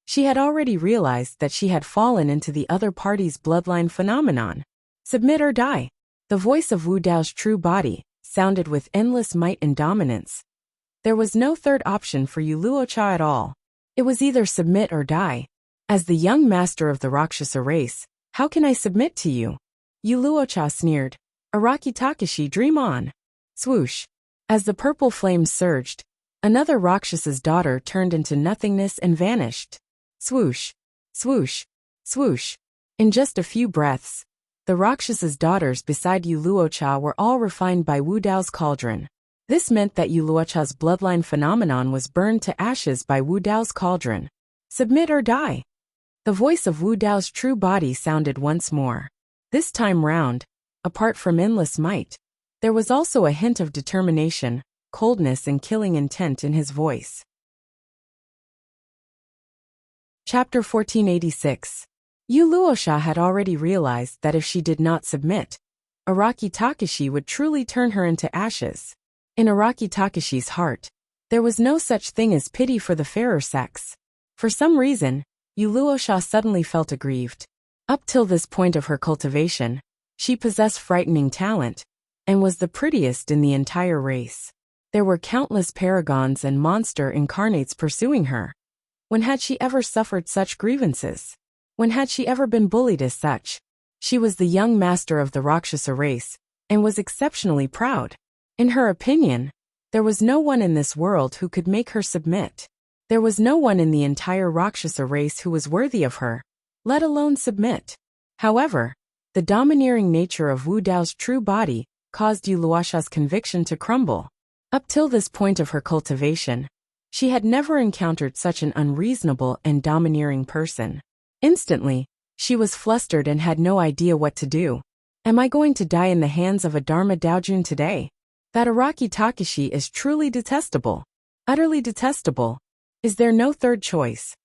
She had already realized that she had fallen into the other party's bloodline phenomenon. Submit or die. The voice of Wu Dao's true body sounded with endless might and dominance. There was no third option for Yu Luocha at all. It was either submit or die. As the young master of the Rakshasa race, how can I submit to you? Yu Luocha sneered. Araki Takashi, dream on. Swoosh. As the purple flames surged, another Rakshas's daughter turned into nothingness and vanished. Swoosh. Swoosh. Swoosh. In just a few breaths, the Rakshas's daughters beside Yu Luocha were all refined by Wu Dao's cauldron. This meant that Yu Luocha's bloodline phenomenon was burned to ashes by Wu Dao's cauldron. Submit or die. The voice of Wu Dao's true body sounded once more. This time round, apart from endless might, there was also a hint of determination, coldness and killing intent in his voice. Chapter 1486. Yu Luosha had already realized that if she did not submit, Araki Takashi would truly turn her into ashes. In Araki Takashi's heart, there was no such thing as pity for the fairer sex. For some reason, Yu Luosha suddenly felt aggrieved. Up till this point of her cultivation, she possessed frightening talent, and was the prettiest in the entire race. There were countless paragons and monster incarnates pursuing her. When had she ever suffered such grievances? When had she ever been bullied as such? She was the young master of the Rakshasa race, and was exceptionally proud. In her opinion, there was no one in this world who could make her submit. There was no one in the entire Rakshasa race who was worthy of her, let alone submit. However, the domineering nature of Wu Dao's true body caused Yu Luosha's conviction to crumble. Up till this point of her cultivation, she had never encountered such an unreasonable and domineering person. Instantly, she was flustered and had no idea what to do. Am I going to die in the hands of a Dharma Daojun today? That Araki Takashi is truly detestable. Utterly detestable. Is there no third choice?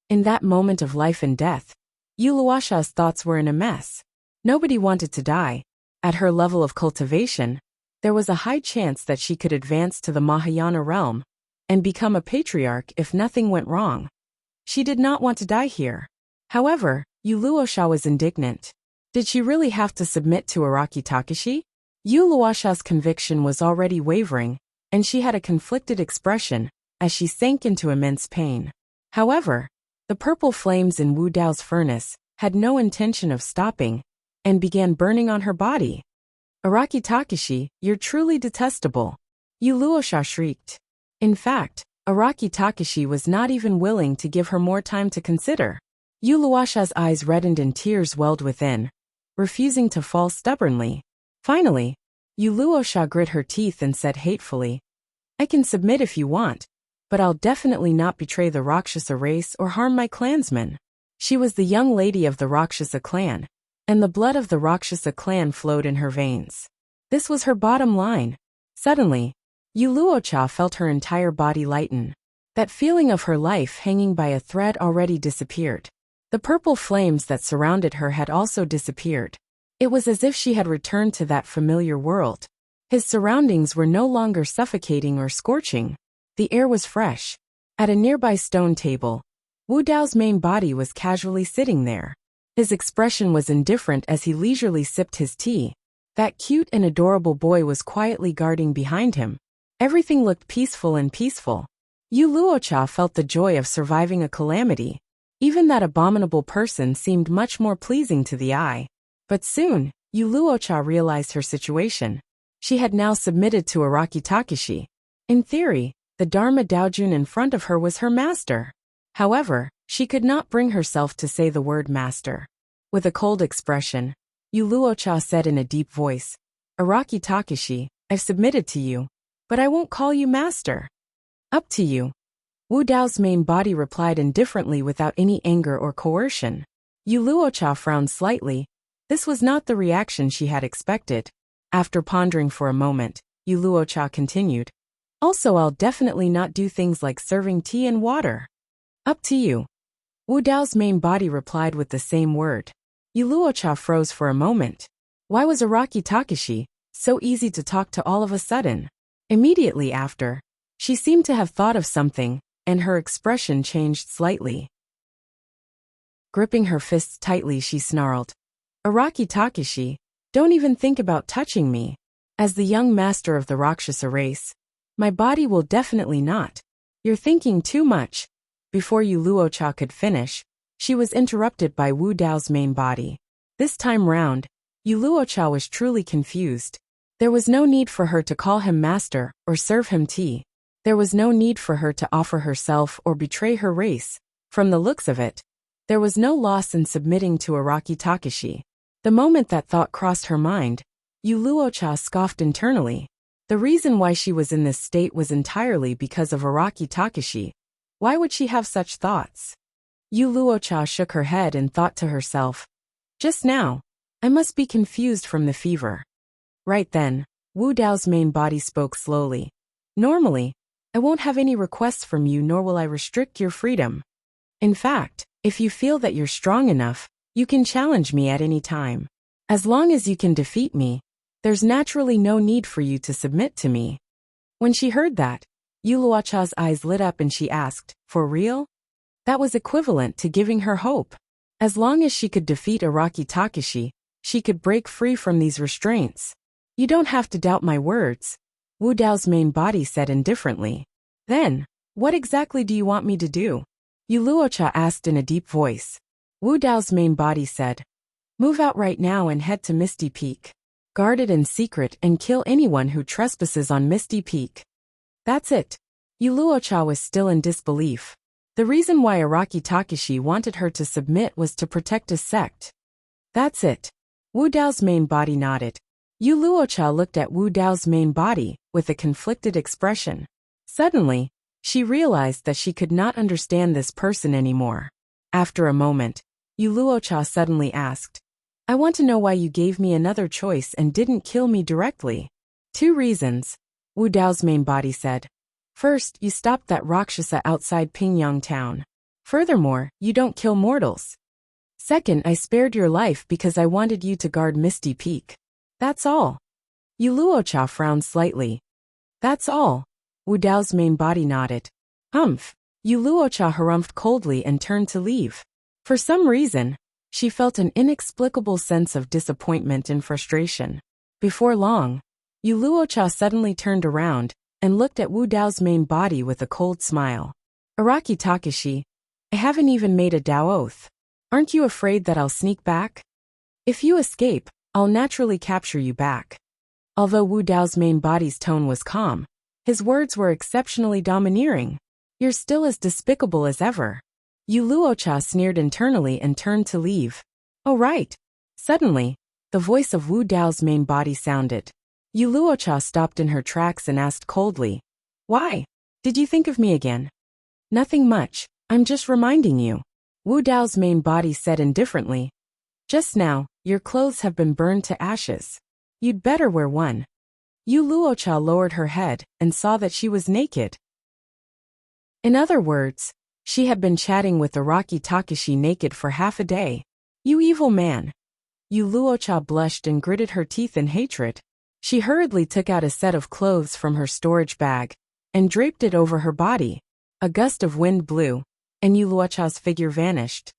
In that moment of life and death, Yu Luosha's thoughts were in a mess. Nobody wanted to die. At her level of cultivation, there was a high chance that she could advance to the Mahayana realm and become a patriarch if nothing went wrong. She did not want to die here. However, Yu Luosha was indignant. Did she really have to submit to Araki Takashi? Yu Luosha's conviction was already wavering, and she had a conflicted expression as she sank into immense pain. However, the purple flames in Wu Dao's furnace had no intention of stopping, and began burning on her body. Araki Takashi, you're truly detestable. Yu Luosha shrieked. In fact, Araki Takashi was not even willing to give her more time to consider. Yu Luosha's eyes reddened and tears welled within, refusing to fall stubbornly. Finally, Yu Luosha grit her teeth and said hatefully, I can submit if you want, but I'll definitely not betray the Rakshasa race or harm my clansmen. She was the young lady of the Rakshasa clan, and the blood of the Rakshasa clan flowed in her veins. This was her bottom line. Suddenly, Yu Luosha felt her entire body lighten. That feeling of her life hanging by a thread already disappeared. The purple flames that surrounded her had also disappeared. It was as if she had returned to that familiar world. His surroundings were no longer suffocating or scorching. The air was fresh. At a nearby stone table, Wu Dao's main body was casually sitting there. His expression was indifferent as he leisurely sipped his tea. That cute and adorable boy was quietly guarding behind him. Everything looked peaceful and peaceful. Yu Luosha felt the joy of surviving a calamity. Even that abominable person seemed much more pleasing to the eye. But soon, Yu Luosha realized her situation. She had now submitted to Araki Takashi. In theory, the Dharma Daojun in front of her was her master. However, she could not bring herself to say the word master. With a cold expression, Yu Luosha said in a deep voice, Araki Takashi, I've submitted to you, but I won't call you master. Up to you. Wu Dao's main body replied indifferently without any anger or coercion. Yu Luosha frowned slightly. This was not the reaction she had expected. After pondering for a moment, Yu Luosha continued, Also, I'll definitely not do things like serving tea and water. Up to you. Wu Dao's main body replied with the same word. Yu Luosha froze for a moment. Why was Araki Takashi so easy to talk to all of a sudden? Immediately after, she seemed to have thought of something, and her expression changed slightly. Gripping her fists tightly, she snarled, Araki Takashi, don't even think about touching me. As the young master of the Rakshasa race, my body will definitely not. You're thinking too much. Before Yu Luosha could finish, she was interrupted by Wu Dao's main body. This time round, Yu Luosha was truly confused. There was no need for her to call him master or serve him tea. There was no need for her to offer herself or betray her race. From the looks of it, there was no loss in submitting to Araki Takashi. The moment that thought crossed her mind, Yu Luosha scoffed internally. The reason why she was in this state was entirely because of Araki Takashi. Why would she have such thoughts? Yu Luocha shook her head and thought to herself, just now, I must be confused from the fever. Right then, Wu Dao's main body spoke slowly. Normally, I won't have any requests from you nor will I restrict your freedom. In fact, if you feel that you're strong enough, you can challenge me at any time. As long as you can defeat me, there's naturally no need for you to submit to me. When she heard that, Yu Luocha's eyes lit up and she asked, for real? That was equivalent to giving her hope. As long as she could defeat Araki Takashi, she could break free from these restraints. You don't have to doubt my words, Wu Dao's main body said indifferently. Then, what exactly do you want me to do? Yu Luocha asked in a deep voice. Wu Dao's main body said, move out right now and head to Misty Peak. Guard it in secret and kill anyone who trespasses on Misty Peak. That's it. Yu Luocha was still in disbelief. The reason why Araki Takashi wanted her to submit was to protect his sect. That's it. Wu Dao's main body nodded. Yu Luocha looked at Wu Dao's main body with a conflicted expression. Suddenly, she realized that she could not understand this person anymore. After a moment, Yu Luocha suddenly asked, I want to know why you gave me another choice and didn't kill me directly. 2 reasons, Wu Dao's main body said. First, you stopped that Rakshasa outside Pingyang town. Furthermore, you don't kill mortals. Second, I spared your life because I wanted you to guard Misty Peak. That's all. Yu Luocha frowned slightly. That's all. Wu Dao's main body nodded. Humph. Yu Luocha harumphed coldly and turned to leave. For some reason, she felt an inexplicable sense of disappointment and frustration. Before long, Yu Luocha suddenly turned around and looked at Wu Dao's main body with a cold smile. Araki Takashi, I haven't even made a Dao oath. Aren't you afraid that I'll sneak back? If you escape, I'll naturally capture you back. Although Wu Dao's main body's tone was calm, his words were exceptionally domineering. You're still as despicable as ever. Yu Luocha sneered internally and turned to leave. Oh right. Suddenly, the voice of Wu Dao's main body sounded. Yu Luocha stopped in her tracks and asked coldly, why? Did you think of me again? Nothing much, I'm just reminding you. Wu Dao's main body said indifferently. Just now, your clothes have been burned to ashes. You'd better wear one. Yu Luocha lowered her head and saw that she was naked. In other words, she had been chatting with Araki Takashi naked for half a day. You evil man. Yu Luocha blushed and gritted her teeth in hatred. She hurriedly took out a set of clothes from her storage bag and draped it over her body. A gust of wind blew, and Yu Luocha's figure vanished.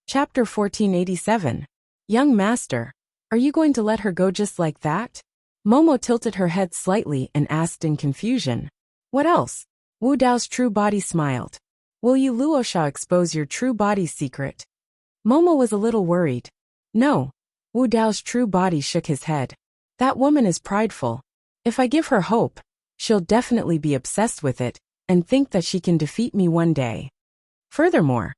Chapter 1487. Young Master, are you going to let her go just like that? Momo tilted her head slightly and asked in confusion. What else? Wu Dao's true body smiled. Will Yu Luocha expose your true body's secret? Momo was a little worried. No. Wu Dao's true body shook his head. That woman is prideful. If I give her hope, she'll definitely be obsessed with it and think that she can defeat me one day. Furthermore,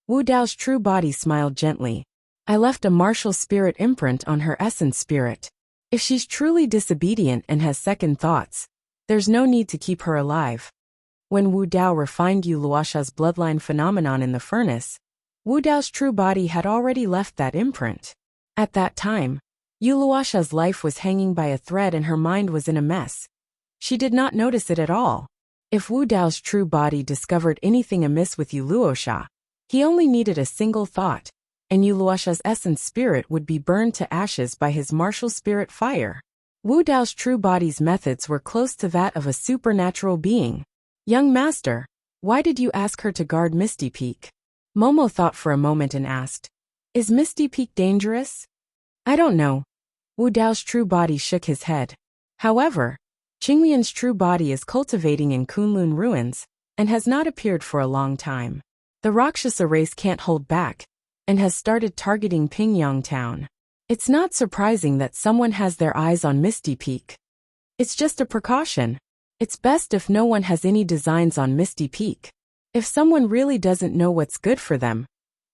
Wu Dao's true body smiled gently. I left a martial spirit imprint on her essence spirit. If she's truly disobedient and has second thoughts, there's no need to keep her alive. When Wu Dao refined Yu Luocha's bloodline phenomenon in the furnace, Wu Dao's true body had already left that imprint. At that time, Yu Luocha's life was hanging by a thread and her mind was in a mess. She did not notice it at all. If Wu Dao's true body discovered anything amiss with Yu Luocha, he only needed a single thought, and Yu Luocha's essence spirit would be burned to ashes by his martial spirit fire. Wu Dao's true body's methods were close to that of a supernatural being. Young Master, why did you ask her to guard Misty Peak? Momo thought for a moment and asked, is Misty Peak dangerous? I don't know. Wu Dao's true body shook his head. However, Qinglian's true body is cultivating in Kunlun ruins and has not appeared for a long time. The Rakshasa race can't hold back and has started targeting Pingyang town. It's not surprising that someone has their eyes on Misty Peak. It's just a precaution. It's best if no one has any designs on Misty Peak. If someone really doesn't know what's good for them,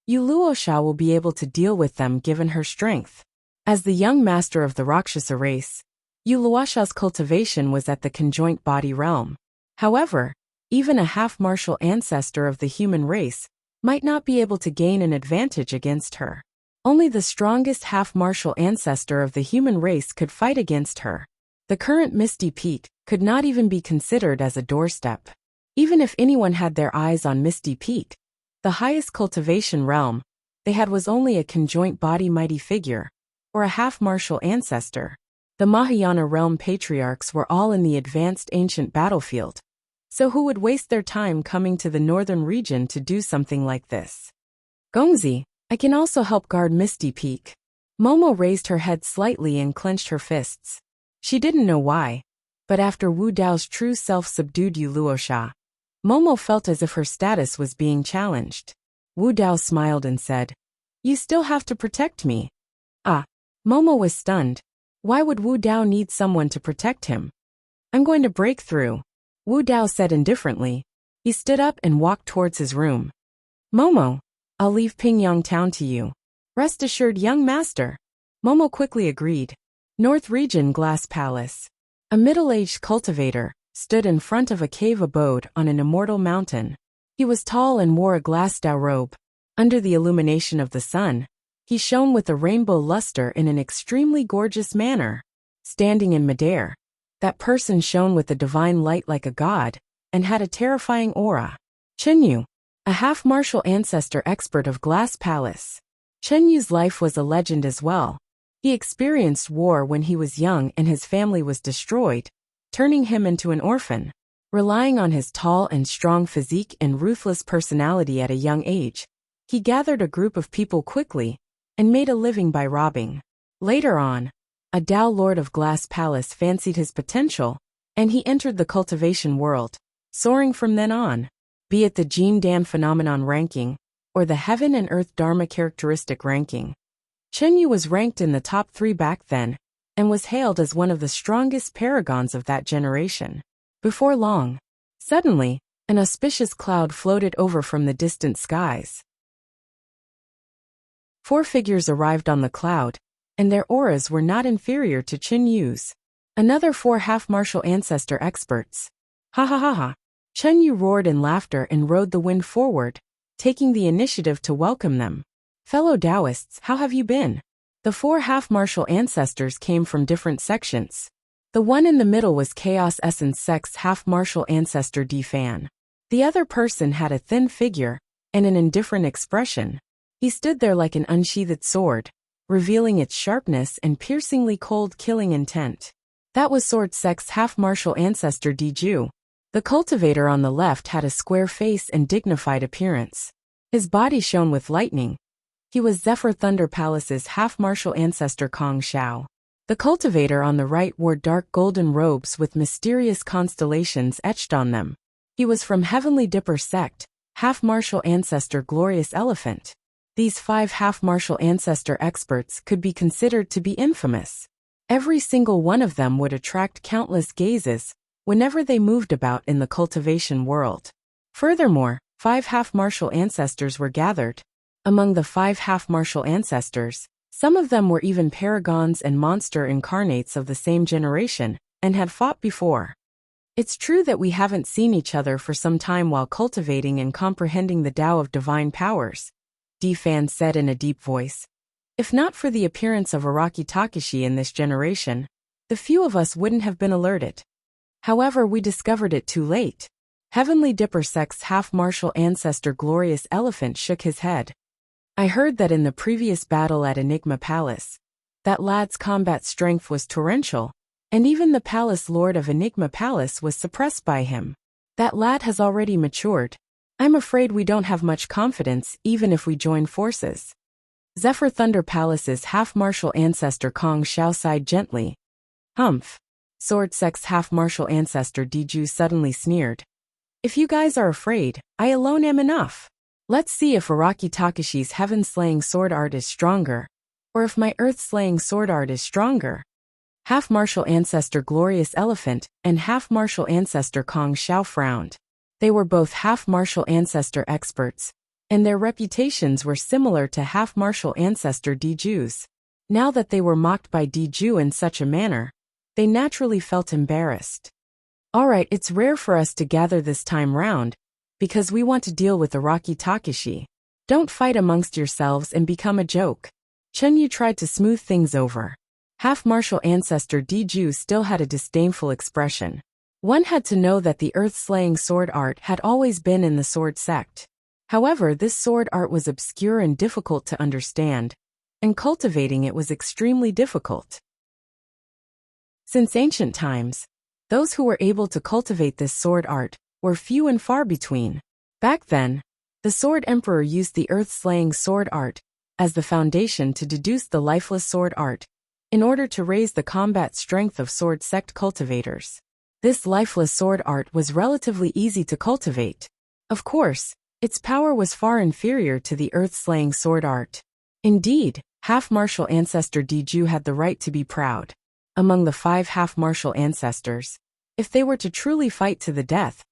Yu Luocha will be able to deal with them given her strength. As the young master of the Rakshasa race, Yu Luocha's cultivation was at the conjoint body realm. However, even a half-martial ancestor of the human race might not be able to gain an advantage against her. Only the strongest half-martial ancestor of the human race could fight against her. The current Misty Peak could not even be considered as a doorstep. Even if anyone had their eyes on Misty Peak, the highest cultivation realm they had was only a conjoint body mighty figure, or a half-martial ancestor. The Mahayana realm patriarchs were all in the advanced ancient battlefield, so who would waste their time coming to the northern region to do something like this? Gongzi, I can also help guard Misty Peak. Momo raised her head slightly and clenched her fists. She didn't know why, but after Wu Dao's true self subdued Yu Luosha, Momo felt as if her status was being challenged. Wu Dao smiled and said, "You still have to protect me." Ah. Momo was stunned. Why would Wu Dao need someone to protect him? "I'm going to break through," Wu Dao said indifferently. He stood up and walked towards his room. "Momo, I'll leave Pingyang Town to you. Rest assured, young master." Momo quickly agreed. North Region Glass Palace. A middle-aged cultivator stood in front of a cave abode on an immortal mountain. He was tall and wore a glass Dao robe. Under the illumination of the sun, he shone with a rainbow luster in an extremely gorgeous manner. Standing in midair, that person shone with a divine light like a god, and had a terrifying aura. Chenyu, a half-martial ancestor expert of Glass Palace. Chenyu's life was a legend as well. He experienced war when he was young and his family was destroyed, turning him into an orphan. Relying on his tall and strong physique and ruthless personality at a young age, he gathered a group of people quickly and made a living by robbing. Later on, a Dao Lord of Glass Palace fancied his potential, and he entered the cultivation world, soaring from then on. Be it the Jin Dan Phenomenon ranking, or the Heaven and Earth Dharma characteristic ranking, Chenyu was ranked in the top 3 back then, and was hailed as one of the strongest paragons of that generation. Before long, suddenly, an auspicious cloud floated over from the distant skies. 4 figures arrived on the cloud, and their auras were not inferior to Chenyu's. Another 4 half-martial ancestor experts. Ha ha ha ha. Chenyu roared in laughter and rode the wind forward, taking the initiative to welcome them. "Fellow Taoists, how have you been?" The 4 half-martial ancestors came from different sections. The one in the middle was Chaos Essence Sect's half-martial ancestor Di Fan. The other person had a thin figure and an indifferent expression. He stood there like an unsheathed sword, revealing its sharpness and piercingly cold killing intent. That was Sword Sect's half-martial ancestor Di Ju. The cultivator on the left had a square face and dignified appearance. His body shone with lightning. He was Zephyr Thunder Palace's half-martial ancestor Kong Xiao. The cultivator on the right wore dark golden robes with mysterious constellations etched on them. He was from Heavenly Dipper Sect, half-martial ancestor Glorious Elephant. These 5 half-martial ancestor experts could be considered to be infamous. Every single one of them would attract countless gazes whenever they moved about in the cultivation world. Furthermore, 5 half-martial ancestors were gathered. Among the 5 half-martial ancestors, some of them were even paragons and monster incarnates of the same generation, and had fought before. It's true that we haven't seen each other for some time while cultivating and comprehending the Tao of divine powers, Di Fan said in a deep voice. If not for the appearance of Araki Takashi in this generation, the few of us wouldn't have been alerted. However, we discovered it too late. Heavenly Dipper Sect's half-martial ancestor Glorious Elephant shook his head. I heard that in the previous battle at Enigma Palace, that lad's combat strength was torrential, and even the Palace Lord of Enigma Palace was suppressed by him. That lad has already matured. I'm afraid we don't have much confidence even if we join forces. Zephyr Thunder Palace's half-martial ancestor Kong Xiao sighed gently. Humph. Sword Sect's half-martial ancestor Di Ju suddenly sneered. If you guys are afraid, I alone am enough. Let's see if Araki Takashi's heaven-slaying sword art is stronger, or if my earth-slaying sword art is stronger. Half-martial ancestor Glorious Elephant and half-martial ancestor Kong Xiao frowned. They were both half-martial ancestor experts, and their reputations were similar to half-martial ancestor Di Ju's. Now that they were mocked by Di Ju in such a manner, they naturally felt embarrassed. Alright, it's rare for us to gather this time round, because we want to deal with Araki Takashi. Don't fight amongst yourselves and become a joke. Chunyu tried to smooth things over. Half-martial ancestor Diju still had a disdainful expression. One had to know that the earth-slaying sword art had always been in the sword sect. However, this sword art was obscure and difficult to understand, and cultivating it was extremely difficult. Since ancient times, those who were able to cultivate this sword art were few and far between. Back then, the Sword Emperor used the earth-slaying sword art as the foundation to deduce the lifeless sword art, in order to raise the combat strength of sword sect cultivators. This lifeless sword art was relatively easy to cultivate. Of course, its power was far inferior to the earth-slaying sword art. Indeed, half-martial ancestor Diju had the right to be proud. Among the 5 half-martial ancestors, if they were to truly fight to the death,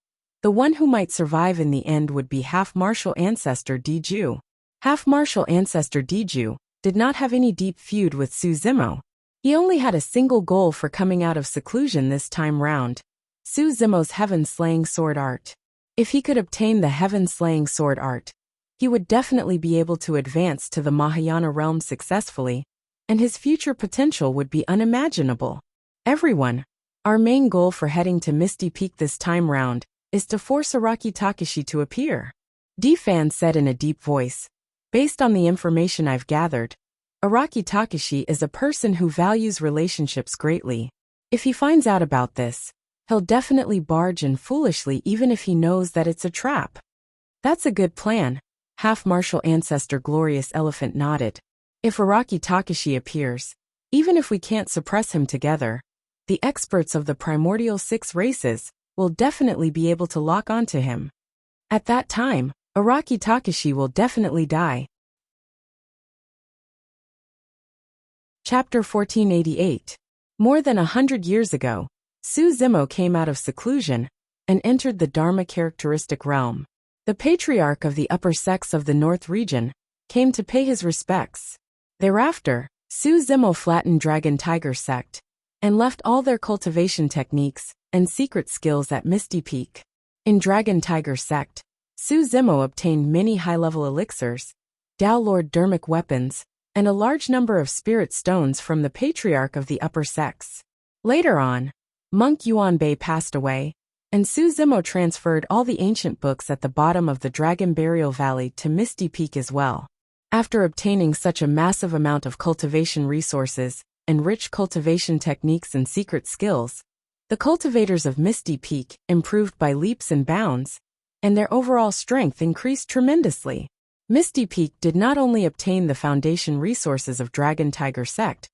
the one who might survive in the end would be half-martial ancestor Diju. Half-martial ancestor Diju did not have any deep feud with Suzimo. He only had a single goal for coming out of seclusion this time round: Suzimo's heaven-slaying sword art. If he could obtain the heaven-slaying sword art, he would definitely be able to advance to the Mahayana realm successfully, and his future potential would be unimaginable. Everyone, our main goal for heading to Misty Peak this time round is to force Araki Takashi to appear. D-Fan said in a deep voice. Based on the information I've gathered, Araki Takashi is a person who values relationships greatly. If he finds out about this, he'll definitely barge in foolishly even if he knows that it's a trap. That's a good plan. Half-martial ancestor Glorious Elephant nodded. If Araki Takashi appears, even if we can't suppress him together, the experts of the primordial 6 races will definitely be able to lock onto him. At that time, Araki Takashi will definitely die. Chapter 1488. More than 100 years ago, Suzimo came out of seclusion and entered the Dharma characteristic realm. The patriarch of the upper sects of the North region came to pay his respects. Thereafter, Suzimo flattened Dragon Tiger sect and left all their cultivation techniques and secret skills at Misty Peak. In Dragon Tiger sect, Suzimo obtained many high-level elixirs, Tao Lord dermic weapons, and a large number of spirit stones from the patriarch of the upper sects. Later on, Monk Yuanbei passed away, and Suzimo transferred all the ancient books at the bottom of the Dragon Burial Valley to Misty Peak as well. After obtaining such a massive amount of cultivation resources and rich cultivation techniques and secret skills, the cultivators of Misty Peak improved by leaps and bounds, and their overall strength increased tremendously. Misty Peak did not only obtain the foundation resources of Dragon Tiger sect,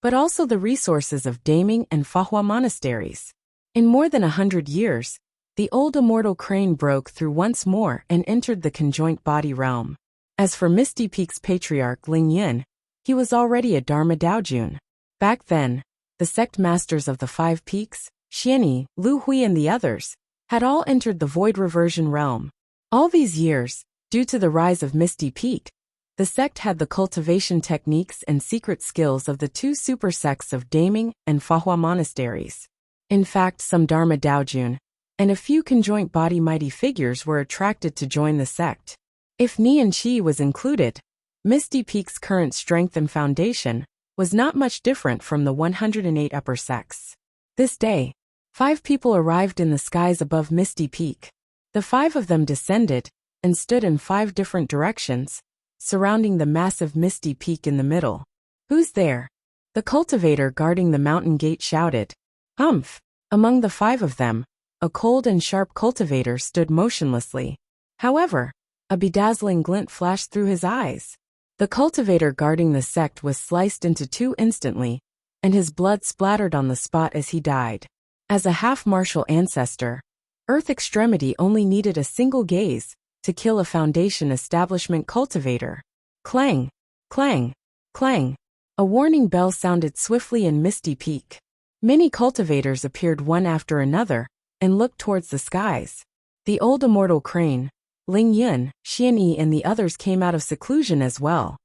but also the resources of Daming and Fahua monasteries. In more than 100 years, the old immortal crane broke through once more and entered the conjoint body realm. As for Misty Peak's patriarch Ling Yin, he was already a Dharma Daojun. Back then, the sect masters of the 5 peaks, Xianyi, Lu Hui and the others, had all entered the void reversion realm. All these years, due to the rise of Misty Peak, the sect had the cultivation techniques and secret skills of the 2 super sects of Daming and Fahua monasteries. In fact, some Dharma Daojun and a few conjoint body mighty figures were attracted to join the sect. If Ni and Qi was included, Misty Peak's current strength and foundation was not much different from the 108 upper sects. This day, 5 people arrived in the skies above Misty Peak. The 5 of them descended and stood in 5 different directions, surrounding the massive Misty Peak in the middle. "Who's there?" The cultivator guarding the mountain gate shouted. "Humph!" Among the 5 of them, a cold and sharp cultivator stood motionlessly. However, a bedazzling glint flashed through his eyes. The cultivator guarding the sect was sliced into 2 instantly, and his blood splattered on the spot as he died. As a half-martial ancestor, Earth Extremity only needed a single gaze to kill a Foundation Establishment cultivator. Clang! Clang! Clang! A warning bell sounded swiftly in Misty Peak. Many cultivators appeared one after another and looked towards the skies. The old immortal crane, Ling Yun, Xianyi and the others came out of seclusion as well.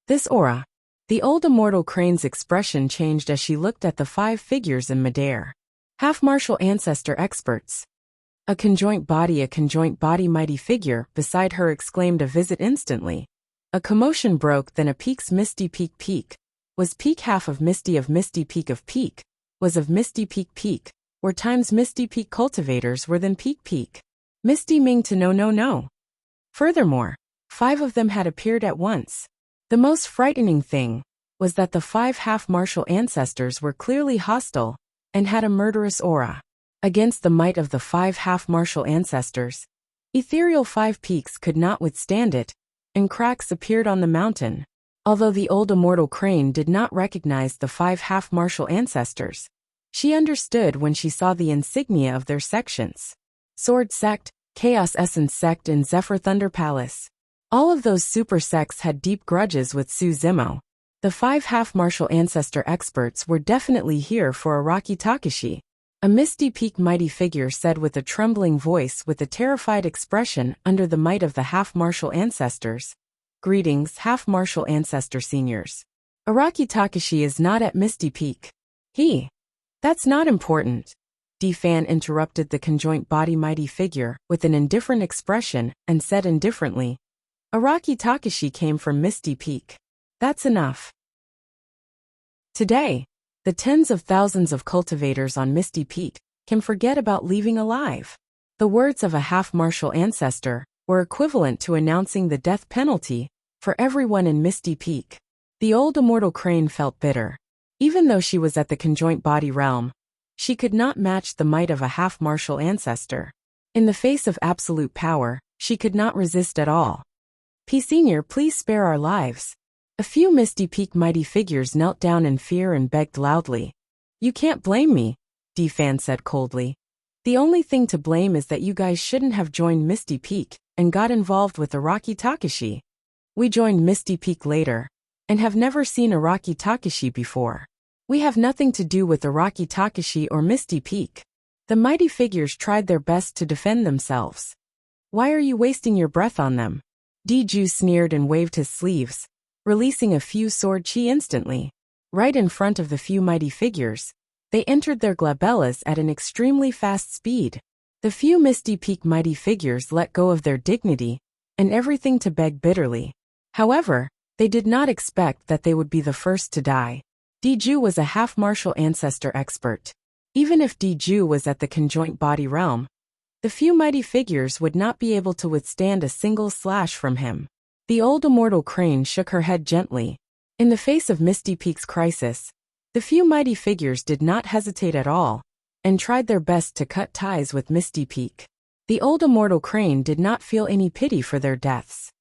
This aura. The old immortal crane's expression changed as she looked at the 5 figures in midair. Half-martial ancestor experts. A conjoint body mighty figure beside her exclaimed a visit instantly. A commotion broke, then a peak's misty peak. Was peak half of misty peak of peak? Was of misty peak? Were times misty peak cultivators were then peak? Misty Ming to no. Furthermore, 5 of them had appeared at once. The most frightening thing was that the 5 half-martial ancestors were clearly hostile and had a murderous aura. Against the might of the 5 half-martial ancestors, ethereal 5 peaks could not withstand it, and cracks appeared on the mountain. Although the old immortal crane did not recognize the 5 half-martial ancestors, she understood when she saw the insignia of their sections. Sword Sect, Chaos Essence Sect and Zephyr Thunder Palace. All of those super sects had deep grudges with Su Zimo. The 5 half-martial ancestor experts were definitely here for Araki Takashi. A misty peak mighty figure said with a trembling voice with a terrified expression under the might of the half-martial ancestors. Greetings, half-martial ancestor seniors. Araki Takashi is not at Misty Peak. That's not important. D-Fan interrupted the conjoint body mighty figure with an indifferent expression and said indifferently, Araki Takashi came from Misty Peak. That's enough. Today, the tens of thousands of cultivators on Misty Peak can forget about leaving alive. The words of a half-martial ancestor were equivalent to announcing the death penalty for everyone in Misty Peak. The old immortal crane felt bitter. Even though she was at the conjoint body realm, she could not match the might of a half-martial ancestor. In the face of absolute power, she could not resist at all. Senior, please spare our lives. A few Misty Peak mighty figures knelt down in fear and begged loudly. You can't blame me, D-Fan said coldly. The only thing to blame is that you guys shouldn't have joined Misty Peak and got involved with Araki Takashi. We joined Misty Peak later, and have never seen Araki Takashi before. We have nothing to do with Araki Takashi or Misty Peak. The mighty figures tried their best to defend themselves. Why are you wasting your breath on them? Diju sneered and waved his sleeves, releasing a few sword chi instantly. Right in front of the few mighty figures, they entered their glabellas at an extremely fast speed. The few Misty Peak mighty figures let go of their dignity and everything to beg bitterly. However, they did not expect that they would be the first to die. Diju was a half-martial ancestor expert. Even if Diju was at the conjoint body realm, the few mighty figures would not be able to withstand a single slash from him. The old immortal crane shook her head gently. In the face of Misty Peak's crisis, the few mighty figures did not hesitate at all, and tried their best to cut ties with Misty Peak. The old immortal crane did not feel any pity for their deaths.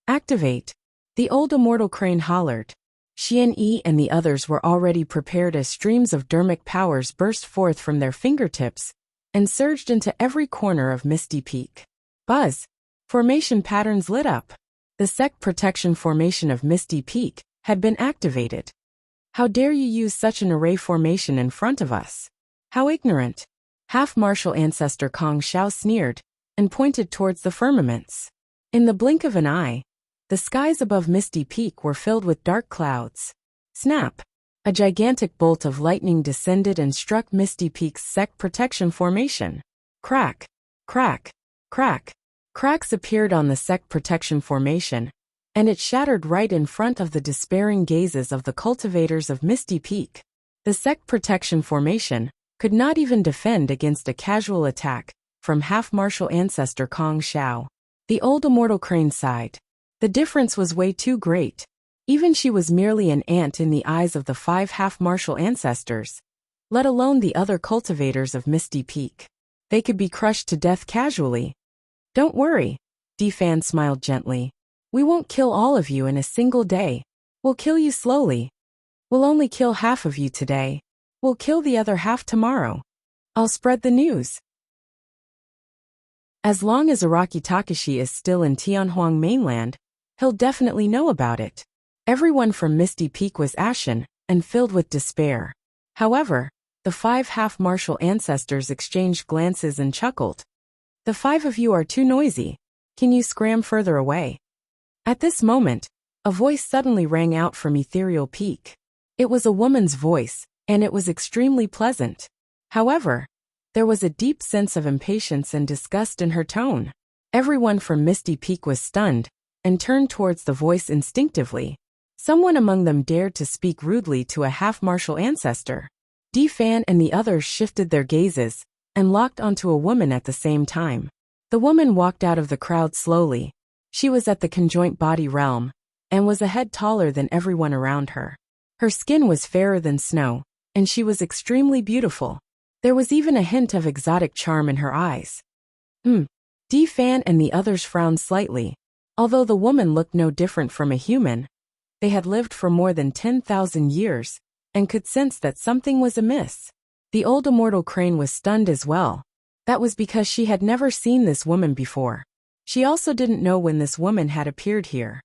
Activate! The old immortal crane hollered. Xian Yi and the others were already prepared as streams of dermic powers burst forth from their fingertips and surged into every corner of Misty Peak. Buzz! Formation patterns lit up. The sect protection formation of Misty Peak had been activated. How dare you use such an array formation in front of us? How ignorant! Half-martial ancestor Kong Xiao sneered and pointed towards the firmaments. In the blink of an eye, the skies above Misty Peak were filled with dark clouds. Snap! A gigantic bolt of lightning descended and struck Misty Peak's sect protection formation. Crack! Crack! Crack! Cracks appeared on the sect protection formation, and it shattered right in front of the despairing gazes of the cultivators of Misty Peak. The sect protection formation could not even defend against a casual attack from half-martial ancestor Kong Xiao. The old immortal crane sighed. The difference was way too great. Even she was merely an ant in the eyes of the 5 half-martial ancestors, let alone the other cultivators of Misty Peak. They could be crushed to death casually. Don't worry, D-Fan smiled gently. We won't kill all of you in a single day. We'll kill you slowly. We'll only kill half of you today. We'll kill the other half tomorrow. I'll spread the news. As long as Araki Takashi is still in Tianhuang mainland, he'll definitely know about it. Everyone from Misty Peak was ashen and filled with despair. However, the 5 half-martial ancestors exchanged glances and chuckled. The 5 of you are too noisy. Can you scram further away? At this moment, a voice suddenly rang out from Ethereal Peak. It was a woman's voice, and it was extremely pleasant. However, there was a deep sense of impatience and disgust in her tone. Everyone from Misty Peak was stunned and turned towards the voice instinctively. Someone among them dared to speak rudely to a half-martial ancestor. Fan and the others shifted their gazes and locked onto a woman at the same time. The woman walked out of the crowd slowly. She was at the conjoint body realm and was a head taller than everyone around her. Her skin was fairer than snow, and she was extremely beautiful. There was even a hint of exotic charm in her eyes. Fan and the others frowned slightly. Although the woman looked no different from a human, they had lived for more than 10,000 years and could sense that something was amiss. The old immortal crane was stunned as well. That was because she had never seen this woman before. She also didn't know when this woman had appeared here.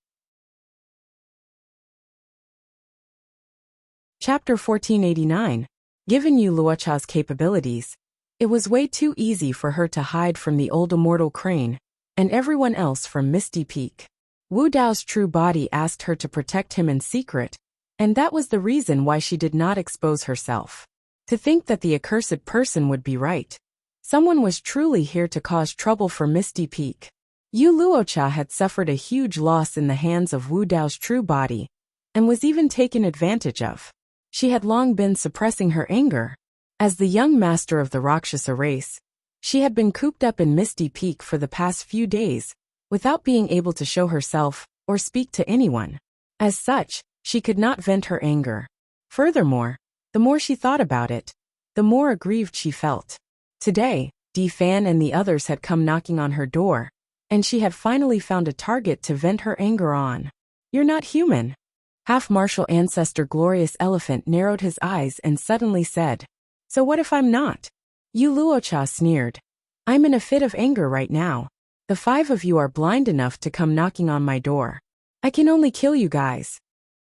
Chapter 1489. Given Yu Luocha's capabilities, it was way too easy for her to hide from the old immortal crane and everyone else from Misty Peak. Wu Dao's true body asked her to protect him in secret, and that was the reason why she did not expose herself. To think that the accursed person would be right. Someone was truly here to cause trouble for Misty Peak. Yu Luocha had suffered a huge loss in the hands of Wu Dao's true body, and was even taken advantage of. She had long been suppressing her anger. As the young master of the Rakshasa race, she had been cooped up in Misty Peak for the past few days, without being able to show herself or speak to anyone. As such, she could not vent her anger. Furthermore, the more she thought about it, the more aggrieved she felt. Today, Fan and the others had come knocking on her door, and she had finally found a target to vent her anger on. "You're not human." Half-martial ancestor Glorious Elephant narrowed his eyes and suddenly said, "So what if I'm not?" Yu Luocha sneered. "I'm in a fit of anger right now. The 5 of you are blind enough to come knocking on my door. I can only kill you guys."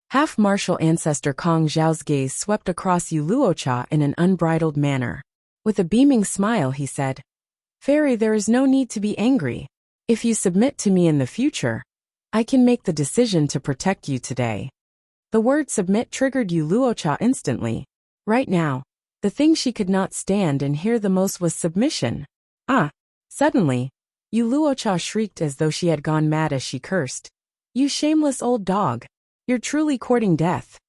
Half-martial ancestor Kong Zhao's gaze swept across Yu Luocha in an unbridled manner. With a beaming smile he said, "Fairy, there is no need to be angry. If you submit to me in the future, I can make the decision to protect you today." The word submit triggered Yu Luocha instantly. Right now, the thing she could not stand and hear the most was submission. Suddenly, Yu Luocha shrieked as though she had gone mad as she cursed. "You shameless old dog. You're truly courting death."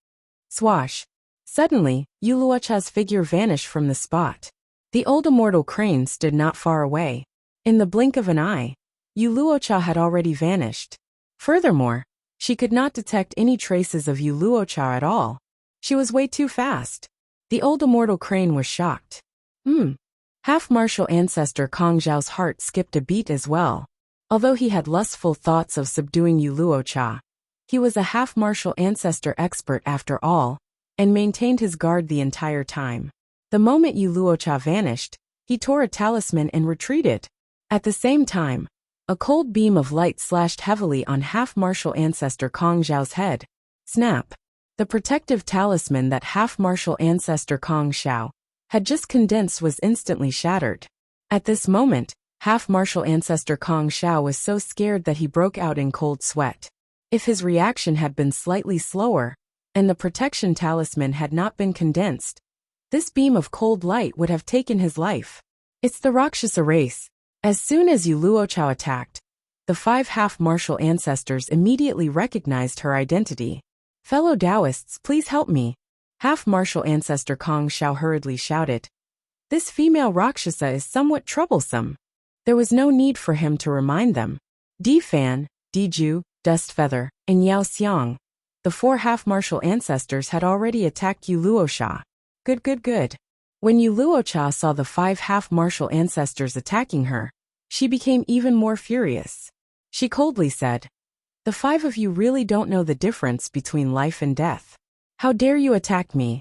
Swash. Suddenly, Yu Luocha's figure vanished from the spot. The old immortal crane stood not far away. In the blink of an eye, Yu Luocha had already vanished. Furthermore, she could not detect any traces of Yu Luocha at all. She was way too fast. The old immortal crane was shocked. Half-martial ancestor Kong Zhao's heart skipped a beat as well. Although he had lustful thoughts of subduing Yu Luocha, he was a half-martial ancestor expert after all, and maintained his guard the entire time. The moment Yu Luocha vanished, he tore a talisman and retreated. At the same time, a cold beam of light slashed heavily on half-martial ancestor Kong Zhao's head. Snap! The protective talisman that half-martial ancestor Kong Zhao had just condensed was instantly shattered. At this moment, half-martial ancestor Kong Zhao was so scared that he broke out in cold sweat. If his reaction had been slightly slower, and the protection talisman had not been condensed, this beam of cold light would have taken his life. It's the Rakshasa race. As soon as Yu Luocha attacked, the 5 half-martial ancestors immediately recognized her identity. "Fellow Taoists, please help me," half-martial ancestor Kong Zhao hurriedly shouted. This female Rakshasa is somewhat troublesome. There was no need for him to remind them. Fan, Ju, Dustfeather, and Yao Xiang, the 4 half-martial ancestors, had already attacked Yu Luocha. Good. When Yu Luocha saw the 5 half-martial ancestors attacking her, she became even more furious. She coldly said, "The 5 of you really don't know the difference between life and death. How dare you attack me?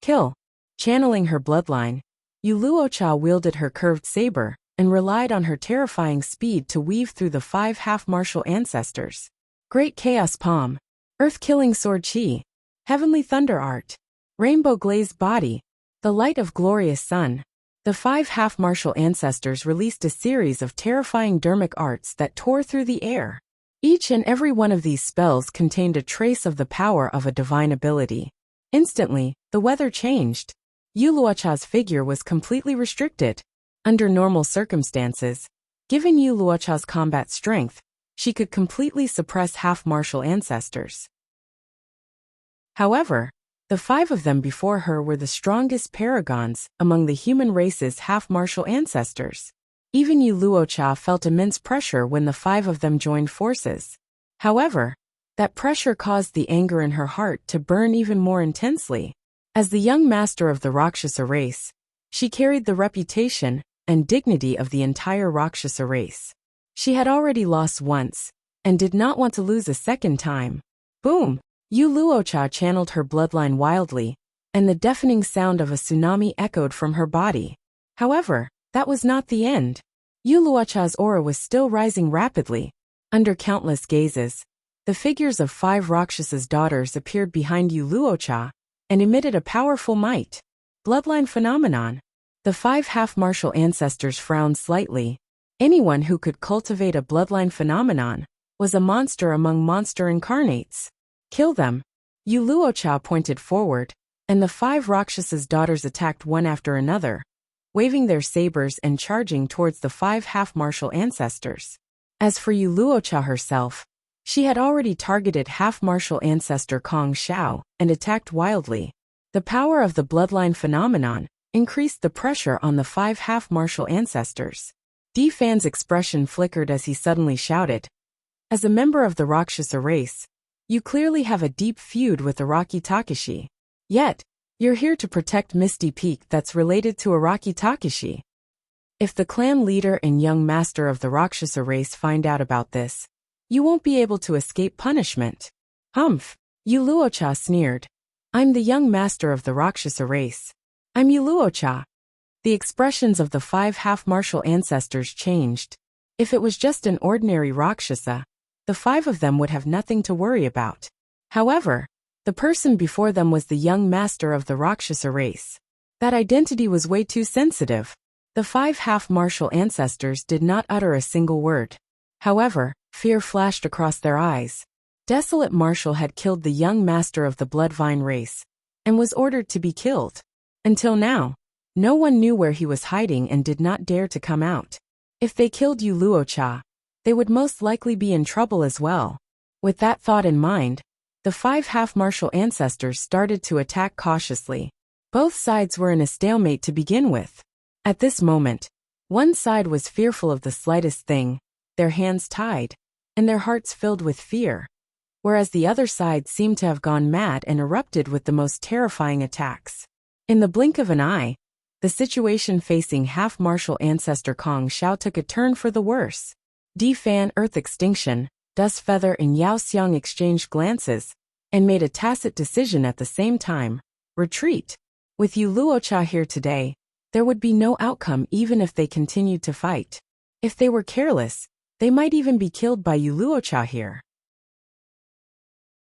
Kill." Channeling her bloodline, Yu Luocha wielded her curved saber and relied on her terrifying speed to weave through the 5 half-martial ancestors. Great Chaos Palm, Earth-Killing Sword Chi, Heavenly Thunder Art, Rainbow Glazed Body, the Light of Glorious Sun. The 5 half-martial ancestors released a series of terrifying dermic arts that tore through the air. Each and every one of these spells contained a trace of the power of a divine ability. Instantly, the weather changed. Yu Luocha's figure was completely restricted. Under normal circumstances, given Yu Luocha's combat strength, she could completely suppress half-martial ancestors. However, the 5 of them before her were the strongest paragons among the human race's half-martial ancestors. Even Yu Luocha felt immense pressure when the 5 of them joined forces. However, that pressure caused the anger in her heart to burn even more intensely. As the young master of the Rakshasa race, she carried the reputation and dignity of the entire Rakshasa race. She had already lost once, and did not want to lose a second time. Boom! Yu Luocha channeled her bloodline wildly, and the deafening sound of a tsunami echoed from her body. However, that was not the end. Yu Luocha's aura was still rising rapidly. Under countless gazes, the figures of 5 Rakshas's daughters appeared behind Yu Luocha, and emitted a powerful might. Bloodline phenomenon. The 5 half-martial ancestors frowned slightly. Anyone who could cultivate a bloodline phenomenon was a monster among monster incarnates. Kill them. Yu Luocha pointed forward, and the 5 Rakshas's daughters attacked one after another, waving their sabers and charging towards the 5 half-martial ancestors. As for Yu Luocha herself, she had already targeted half-martial ancestor Kong Xiao and attacked wildly. The power of the bloodline phenomenon increased the pressure on the 5 half-martial ancestors. Di Fan's expression flickered as he suddenly shouted, "As a member of the Rakshasa race, you clearly have a deep feud with Araki Takashi. Yet, you're here to protect Misty Peak that's related to Araki Takashi. If the clan leader and young master of the Rakshasa race find out about this, you won't be able to escape punishment." Humph! Yu Luocha sneered. "I'm the young master of the Rakshasa race. I'm Yu Luocha." The expressions of the 5 half-martial ancestors changed. If it was just an ordinary Rakshasa, the 5 of them would have nothing to worry about. However, the person before them was the young master of the Rakshasa race. That identity was way too sensitive. The 5 half-martial ancestors did not utter a single word. However, fear flashed across their eyes. Desolate Marshall had killed the young master of the Bloodvine race, and was ordered to be killed. Until now, no one knew where he was hiding and did not dare to come out. If they killed Yu Luocha, they would most likely be in trouble as well. With that thought in mind, the 5 half-martial ancestors started to attack cautiously. Both sides were in a stalemate to begin with. At this moment, one side was fearful of the slightest thing, their hands tied, and their hearts filled with fear, whereas the other side seemed to have gone mad and erupted with the most terrifying attacks. In the blink of an eye, the situation facing half-martial ancestor Kong Xiao took a turn for the worse. Di Fan, Earth Extinction, Dust Feather and Yao Xiang exchanged glances, and made a tacit decision at the same time: retreat. With Yu Luocha here today, there would be no outcome even if they continued to fight. If they were careless, they might even be killed by Yu Luocha here.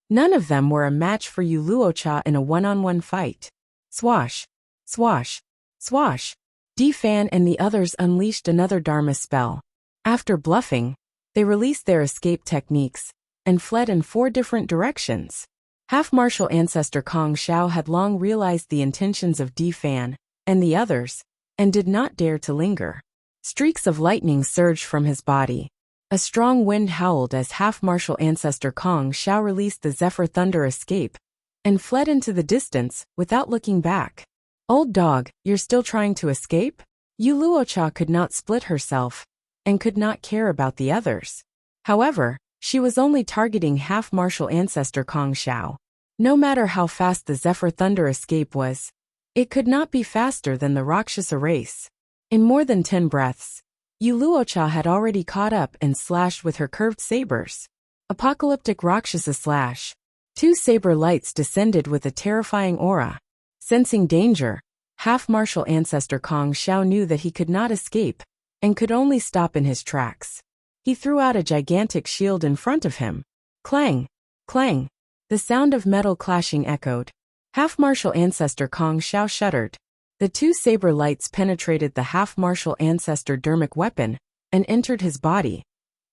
None of them were a match for Yu Luocha in a one-on-one fight. Swash, swash, swash. Di Fan and the others unleashed another Dharma spell. After bluffing, they released their escape techniques and fled in 4 different directions. Half-martial ancestor Kong Xiao had long realized the intentions of Di Fan and the others, and did not dare to linger. Streaks of lightning surged from his body. A strong wind howled as half-martial ancestor Kong Xiao released the Zephyr Thunder escape, and fled into the distance without looking back. "Old dog, you're still trying to escape?" Yu Luocha could not split herself, and could not care about the others. However, she was only targeting half-martial ancestor Kong Xiao. No matter how fast the Zephyr Thunder escape was, it could not be faster than the Rakshasa race. In more than 10 breaths, Yu Luocha had already caught up and slashed with her curved sabers. Apocalyptic Rakshasa slash. 2 saber lights descended with a terrifying aura. Sensing danger, half-martial ancestor Kong Xiao knew that he could not escape, and could only stop in his tracks. He threw out a gigantic shield in front of him. Clang! Clang! The sound of metal clashing echoed. Half-martial ancestor Kong Xiao shuddered. The 2 saber lights penetrated the half-martial ancestor dermic weapon, and entered his body,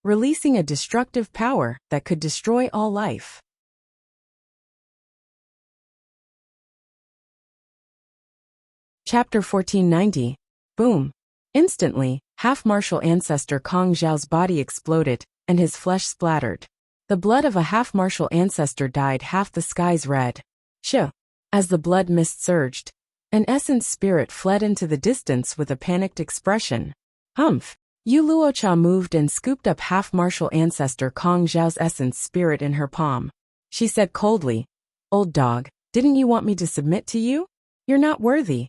releasing a destructive power that could destroy all life. Chapter 1490. Boom. Instantly, half-martial ancestor Kong Xiao's body exploded, and his flesh splattered. The blood of a half-martial ancestor dyed half the skies red. Shh. As the blood mist surged, an essence spirit fled into the distance with a panicked expression. Humph. Yu Luocha moved and scooped up half-martial ancestor Kong Xiao's essence spirit in her palm. She said coldly, "Old dog, didn't you want me to submit to you? You're not worthy."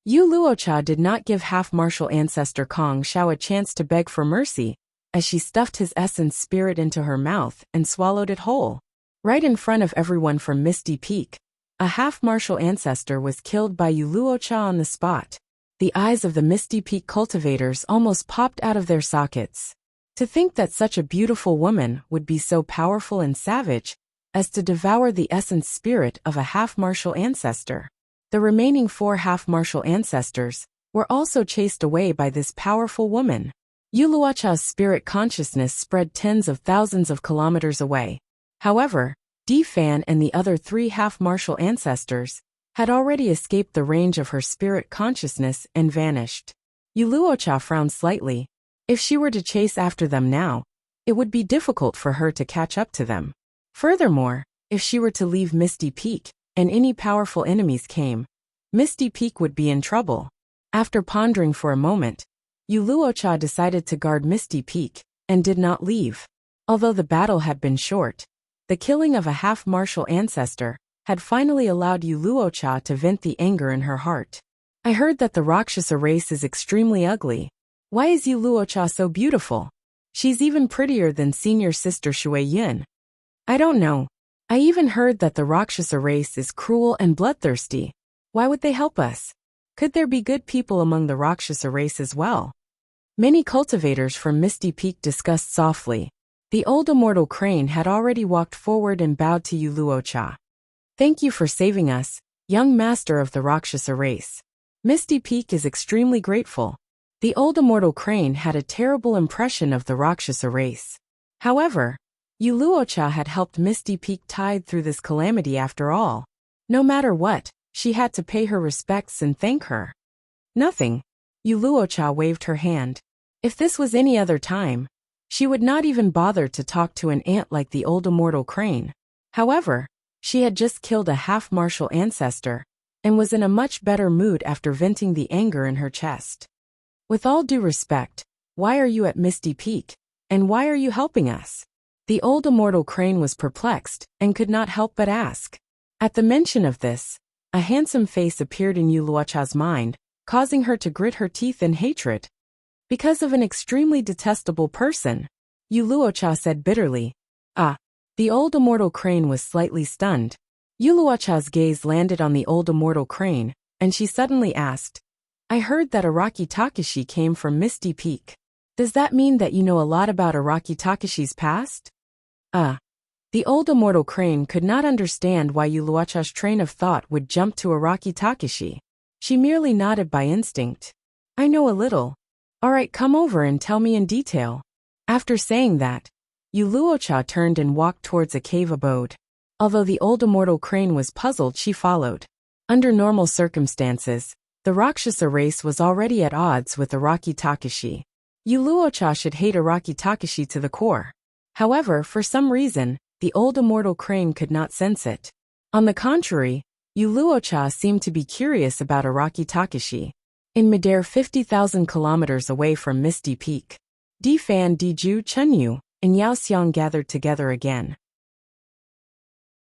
Yu Luocha did not give half-martial ancestor Kong Xiao a chance to beg for mercy, as she stuffed his essence spirit into her mouth and swallowed it whole. Right in front of everyone from Misty Peak, a half-martial ancestor was killed by Yu Luocha on the spot. The eyes of the Misty Peak cultivators almost popped out of their sockets. To think that such a beautiful woman would be so powerful and savage as to devour the essence spirit of a half-martial ancestor. The remaining 4 half-martial ancestors were also chased away by this powerful woman. Yu Luocha's spirit consciousness spread tens of thousands of kilometers away. However, Di Fan and the other 3 half-martial ancestors had already escaped the range of her spirit consciousness and vanished. Yu Luocha frowned slightly. If she were to chase after them now, it would be difficult for her to catch up to them. Furthermore, if she were to leave Misty Peak, and any powerful enemies came, Misty Peak would be in trouble. After pondering for a moment, Yu Luocha decided to guard Misty Peak, and did not leave. Although the battle had been short, the killing of a half-martial ancestor had finally allowed Yu Luocha to vent the anger in her heart. "I heard that the Rakshasa race is extremely ugly. Why is Yu Luocha so beautiful? She's even prettier than senior sister Shui Yun. I don't know. I even heard that the Rakshasa race is cruel and bloodthirsty. Why would they help us? Could there be good people among the Rakshasa race as well?" Many cultivators from Misty Peak discussed softly. The old immortal crane had already walked forward and bowed to Yu Luocha. "Thank you for saving us, young master of the Rakshasa race. Misty Peak is extremely grateful." The old immortal crane had a terrible impression of the Rakshasa race. However, Yu Luocha had helped Misty Peak tide through this calamity after all. No matter what, she had to pay her respects and thank her. "Nothing." Yu Luocha waved her hand. If this was any other time, she would not even bother to talk to an ant like the old immortal crane. However, she had just killed a half-martial ancestor, and was in a much better mood after venting the anger in her chest. "With all due respect, why are you at Misty Peak, and why are you helping us?" The old immortal crane was perplexed, and could not help but ask. At the mention of this, a handsome face appeared in Yu Luocha's mind, causing her to grit her teeth in hatred. "Because of an extremely detestable person," Yu Luocha said bitterly. "Ah." The old immortal crane was slightly stunned. Yu Luocha's gaze landed on the old immortal crane, and she suddenly asked, "I heard that Araki Takashi came from Misty Peak. Does that mean that you know a lot about Araki Takashi's past?" The old immortal crane could not understand why Yu Luocha's train of thought would jump to Araki Takashi. She merely nodded by instinct. "I know a little. Alright, come over and tell me in detail." After saying that, Yu Luocha turned and walked towards a cave abode. Although the old immortal crane was puzzled, she followed. Under normal circumstances, the Rakshasa race was already at odds with Araki Takashi. Yu Luocha should hate Araki Takashi to the core. However, for some reason, the old immortal crane could not sense it. On the contrary, Yu Luocha seemed to be curious about Araki Takashi. In midair 50,000 kilometers away from Misty Peak, Di Fan, Diju, Chunyu, and Yao Xiang gathered together again.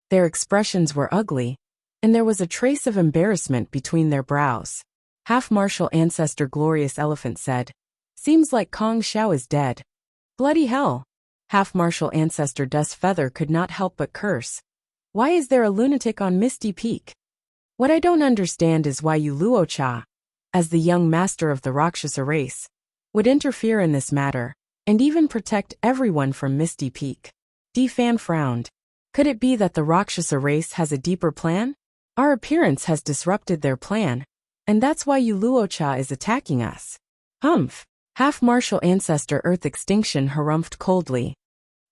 Their expressions were ugly, and there was a trace of embarrassment between their brows. Half-martial ancestor Glorious Elephant said, "Seems like Kong Xiao is dead." "Bloody hell." Half-martial ancestor Dust Feather could not help but curse. "Why is there a lunatic on Misty Peak? What I don't understand is why Yu Luocha, as the young master of the Rakshasa race, would interfere in this matter, and even protect everyone from Misty Peak." Di Fan frowned. Could it be that the Rakshasa race has a deeper plan? Our appearance has disrupted their plan, and that's why Yu Luocha is attacking us. Humph. Half-martial ancestor Earth Extinction harumphed coldly.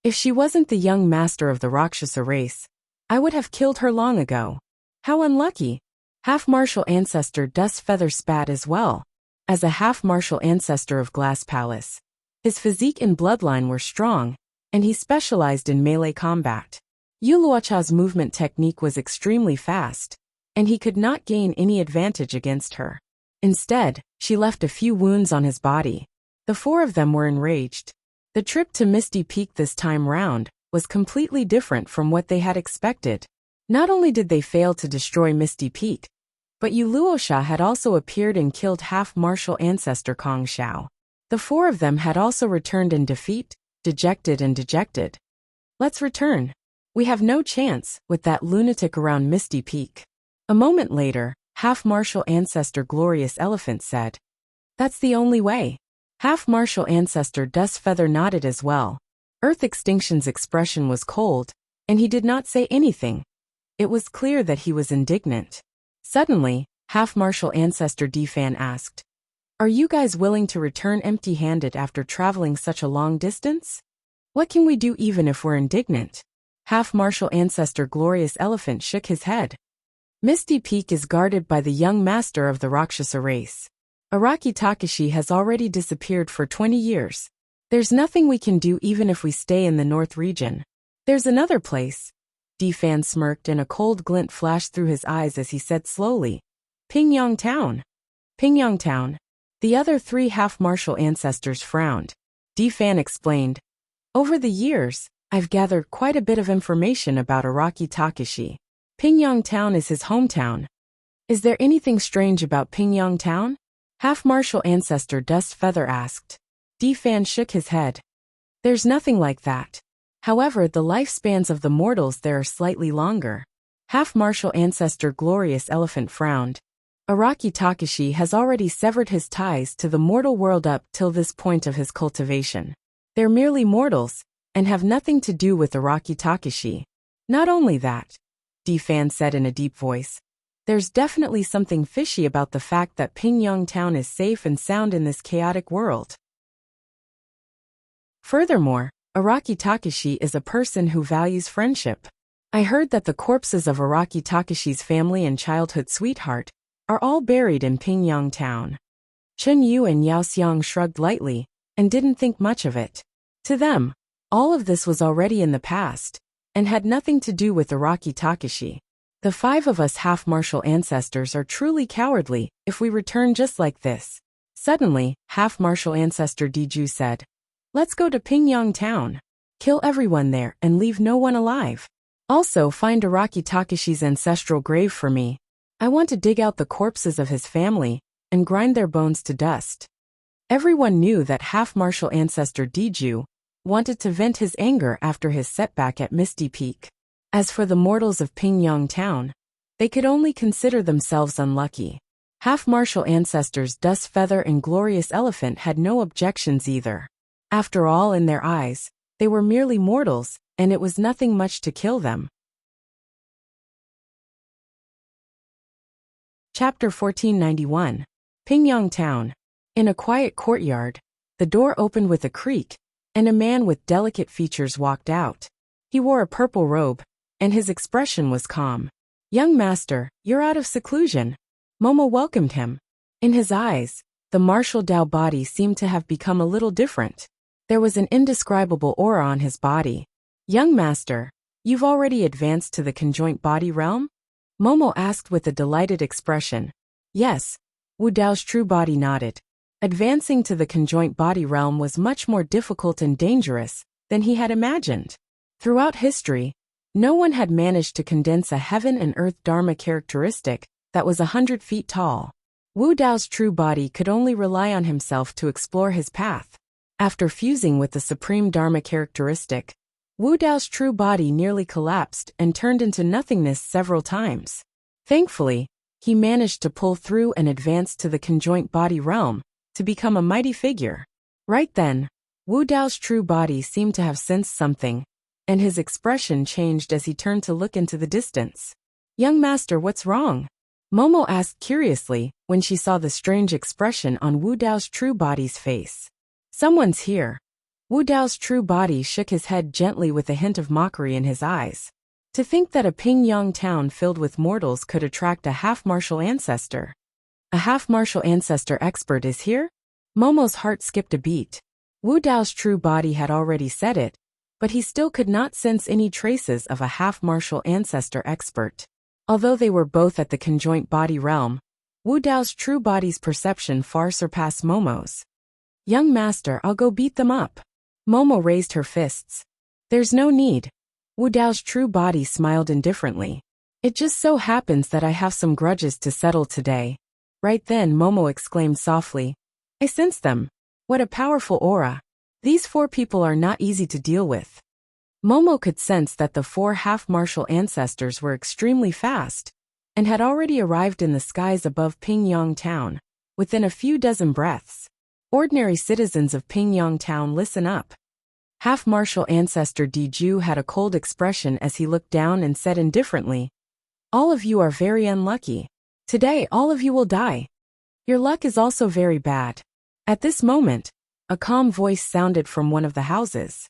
"If she wasn't the young master of the Rakshasa race, I would have killed her long ago. How unlucky." Half-martial ancestor Dustfeather spat as well. As a half-martial ancestor of Glass Palace, his physique and bloodline were strong, and he specialized in melee combat. Yuluocha's movement technique was extremely fast, and he could not gain any advantage against her. Instead, she left a few wounds on his body. The four of them were enraged. The trip to Misty Peak this time round was completely different from what they had expected. Not only did they fail to destroy Misty Peak, but Yuluosha had also appeared and killed half-martial ancestor Kong Xiao. The four of them had also returned in defeat, dejected. Let's return. We have no chance with that lunatic around Misty Peak. A moment later, half-martial ancestor Glorious Elephant said. That's the only way. Half-martial ancestor Dustfeather nodded as well. Earth Extinction's expression was cold, and he did not say anything. It was clear that he was indignant. Suddenly, half-martial ancestor Defan asked, "Are you guys willing to return empty-handed after traveling such a long distance? What can we do even if we're indignant?" Half-martial ancestor Glorious Elephant shook his head. Misty Peak is guarded by the young master of the Rakshasa race. Araki Takashi has already disappeared for 20 years. There's nothing we can do even if we stay in the north region. There's another place. Defan smirked and a cold glint flashed through his eyes as he said slowly, Pingyang Town. Pingyang Town. The other three half-martial ancestors frowned. Defan explained, "Over the years, I've gathered quite a bit of information about Araki Takashi. Pingyang Town is his hometown. Is there anything strange about Pingyang Town?" Half-martial ancestor Dustfeather asked. Defan shook his head. "There's nothing like that. However, the lifespans of the mortals there are slightly longer." Half-martial ancestor Glorious Elephant frowned. Araki Takashi has already severed his ties to the mortal world up till this point of his cultivation. They're merely mortals, and have nothing to do with Araki Takashi. Not only that, Defan said in a deep voice, there's definitely something fishy about the fact that Pingyang Town is safe and sound in this chaotic world. Furthermore, Araki Takashi is a person who values friendship. I heard that the corpses of Araki Takashi's family and childhood sweetheart are all buried in Pingyang Town. Chen Yu and Yao Xiang shrugged lightly and didn't think much of it. To them, all of this was already in the past and had nothing to do with Araki Takashi. The five of us half-martial ancestors are truly cowardly if we return just like this. Suddenly, half-martial ancestor Diju said, "Let's go to Pingyang Town. Kill everyone there and leave no one alive. Also find Araki Takashi's ancestral grave for me. I want to dig out the corpses of his family and grind their bones to dust." Everyone knew that half-martial ancestor Diju wanted to vent his anger after his setback at Misty Peak. As for the mortals of Pingyang Town, they could only consider themselves unlucky. Half-martial ancestors Dustfeather and Glorious Elephant had no objections either. After all, in their eyes, they were merely mortals, and it was nothing much to kill them. Chapter 1491. Pingyang Town. In a quiet courtyard, the door opened with a creak, and a man with delicate features walked out. He wore a purple robe, and his expression was calm. "Young master, you're out of seclusion." Momo welcomed him. In his eyes, the martial Dao body seemed to have become a little different. There was an indescribable aura on his body. "Young master, you've already advanced to the conjoint body realm?" Momo asked with a delighted expression. "Yes." Wu Dao's true body nodded. Advancing to the conjoint body realm was much more difficult and dangerous than he had imagined. Throughout history, no one had managed to condense a heaven and earth dharma characteristic that was 100 feet tall. Wu Dao's true body could only rely on himself to explore his path. After fusing with the supreme dharma characteristic, Wu Dao's true body nearly collapsed and turned into nothingness several times. Thankfully, he managed to pull through and advance to the conjoint body realm to become a mighty figure. Right then, Wu Dao's true body seemed to have sensed something, and his expression changed as he turned to look into the distance. "Young master, what's wrong?" Momo asked curiously when she saw the strange expression on Wu Dao's true body's face. "Someone's here." Wu Dao's true body shook his head gently with a hint of mockery in his eyes. To think that a Pingyang town filled with mortals could attract a half-martial ancestor. A half-martial ancestor expert is here? Momo's heart skipped a beat. Wu Dao's true body had already said it, but he still could not sense any traces of a half-martial ancestor expert. Although they were both at the conjoint body realm, Wu Dao's true body's perception far surpassed Momo's. Young master, I'll go beat them up. Momo raised her fists. There's no need. Wu Dao's true body smiled indifferently. It just so happens that I have some grudges to settle today. Right then Momo exclaimed softly. I sense them. What a powerful aura. These 4 people are not easy to deal with. Momo could sense that the 4 half-martial ancestors were extremely fast, and had already arrived in the skies above Pingyang town, within a few dozen breaths. Ordinary citizens of Pingyang town, listen up. Half-martial ancestor Diju had a cold expression as he looked down and said indifferently, all of you are very unlucky. Today all of you will die. Your luck is also very bad. At this moment, a calm voice sounded from one of the houses.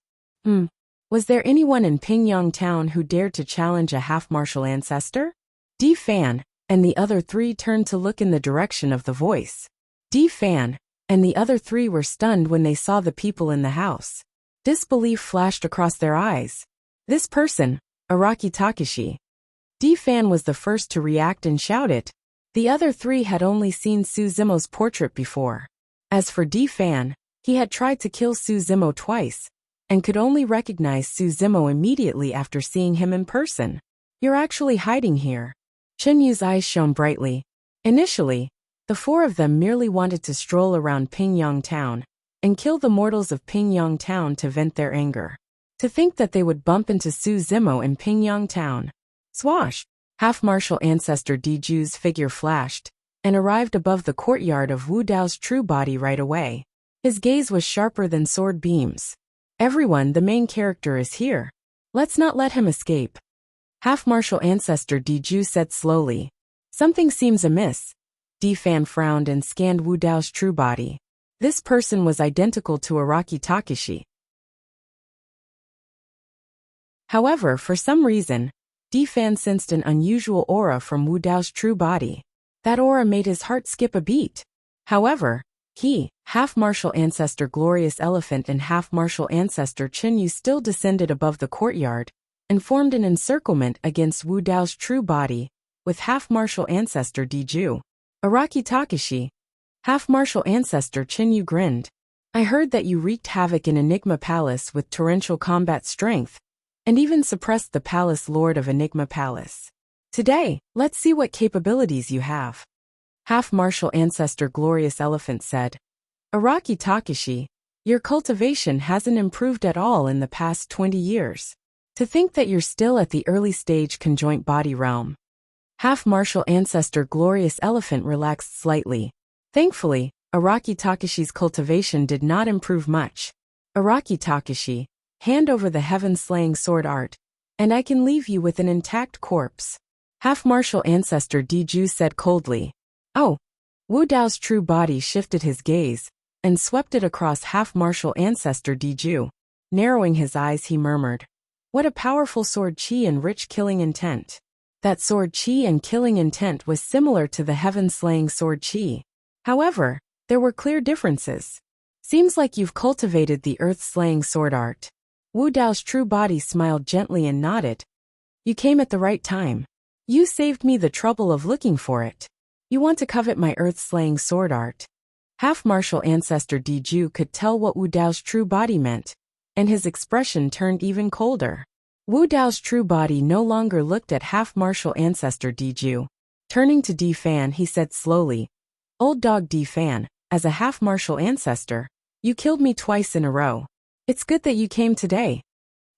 Was there anyone in Pingyang town who dared to challenge a half-martial ancestor? Di Fan and the other 3 turned to look in the direction of the voice. Di Fan and the other 3 were stunned when they saw the people in the house. Disbelief flashed across their eyes. This person, Araki Takashi. Di Fan was the first to react and shout it. The other 3 had only seen Suzumo's portrait before. As for Di Fan, he had tried to kill Suzumo twice, and could only recognize Suzumo immediately after seeing him in person. You're actually hiding here. Chen-Yu's eyes shone brightly. Initially, the 4 of them merely wanted to stroll around Pingyang town, and kill the mortals of Pingyang town to vent their anger. To think that they would bump into Suzumo in Pingyang town. Swash! Half-martial ancestor Diju's figure flashed, and arrived above the courtyard of Wu Dao's true body right away. His gaze was sharper than sword beams. Everyone, the main character is here. Let's not let him escape. Half-martial ancestor Diju said slowly. Something seems amiss. Di Fan frowned and scanned Wu Dao's true body. This person was identical to Araki Takashi. However, for some reason, Di Fan sensed an unusual aura from Wu Dao's true body. That aura made his heart skip a beat. However, he, half-martial ancestor Glorious Elephant and half-martial ancestor Chen-Yu still descended above the courtyard, and formed an encirclement against Wu Dao's true body, with half-martial ancestor Diju. Araki Takashi. Half-martial ancestor Chen-Yu grinned. I heard that you wreaked havoc in Enigma Palace with torrential combat strength, and even suppressed the Palace Lord of Enigma Palace. Today, let's see what capabilities you have. Half-martial ancestor Glorious Elephant said. Araki Takashi, your cultivation hasn't improved at all in the past 20 years. To think that you're still at the early stage conjoint body realm. Half-martial ancestor Glorious Elephant relaxed slightly. Thankfully, Araki Takashi's cultivation did not improve much. Araki Takashi, hand over the heaven-slaying sword art, and I can leave you with an intact corpse. Half-martial ancestor Diju said coldly. Oh. Wu Dao's true body shifted his gaze, and swept it across half-martial ancestor Diju. Narrowing his eyes he murmured. What a powerful sword chi and rich killing intent. That sword chi and killing intent was similar to the heaven-slaying sword chi. However, there were clear differences. Seems like you've cultivated the earth-slaying sword art. Wu Dao's true body smiled gently and nodded. You came at the right time. You saved me the trouble of looking for it. You want to covet my earth-slaying sword art. Half-martial ancestor Diju could tell what Wu Dao's true body meant, and his expression turned even colder. Wu Dao's true body no longer looked at half-martial ancestor Diju. Turning to Di Fan he said slowly, Old dog Di Fan, as a half-martial ancestor, you killed me twice in a row. It's good that you came today.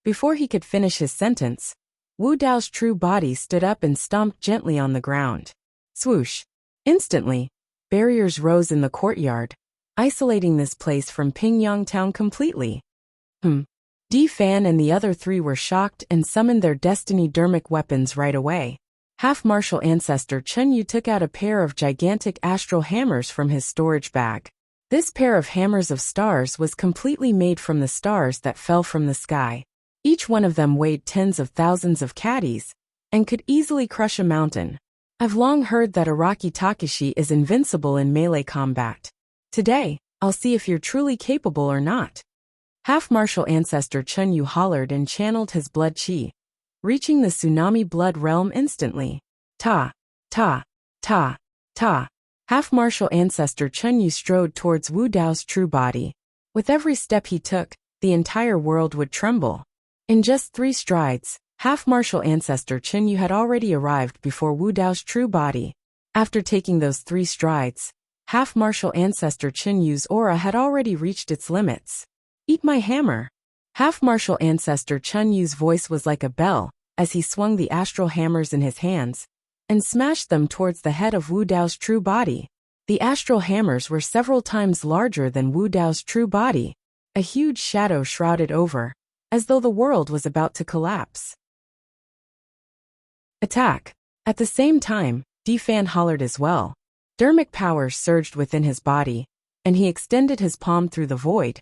Before he could finish his sentence, Wu Dao's true body stood up and stomped gently on the ground. Swoosh. Instantly, barriers rose in the courtyard, isolating this place from Pingyang town completely. Di Fan and the other 3 were shocked and summoned their destiny dermic weapons right away. Half-martial ancestor Chen-Yu took out a pair of gigantic astral hammers from his storage bag. This pair of hammers of stars was completely made from the stars that fell from the sky. Each one of them weighed tens of thousands of caddies and could easily crush a mountain. I've long heard that Araki Takashi is invincible in melee combat. Today, I'll see if you're truly capable or not. Half-martial ancestor Chunyu hollered and channeled his blood chi, reaching the tsunami blood realm instantly. Ta, ta, ta, ta. Half-martial ancestor Chunyu strode towards Wu Dao's true body. With every step he took, the entire world would tremble. In just 3 strides, half-martial ancestor Chunyu had already arrived before Wu Dao's true body. After taking those 3 strides, half-martial ancestor Chunyu's aura had already reached its limits. Eat my hammer. Half-martial ancestor Chunyu's voice was like a bell as he swung the astral hammers in his hands and smashed them towards the head of Wu Dao's true body. The astral hammers were several times larger than Wu Dao's true body. A huge shadow shrouded over, as though the world was about to collapse. Attack! At the same time, Defan hollered as well. Dermic power surged within his body, and he extended his palm through the void,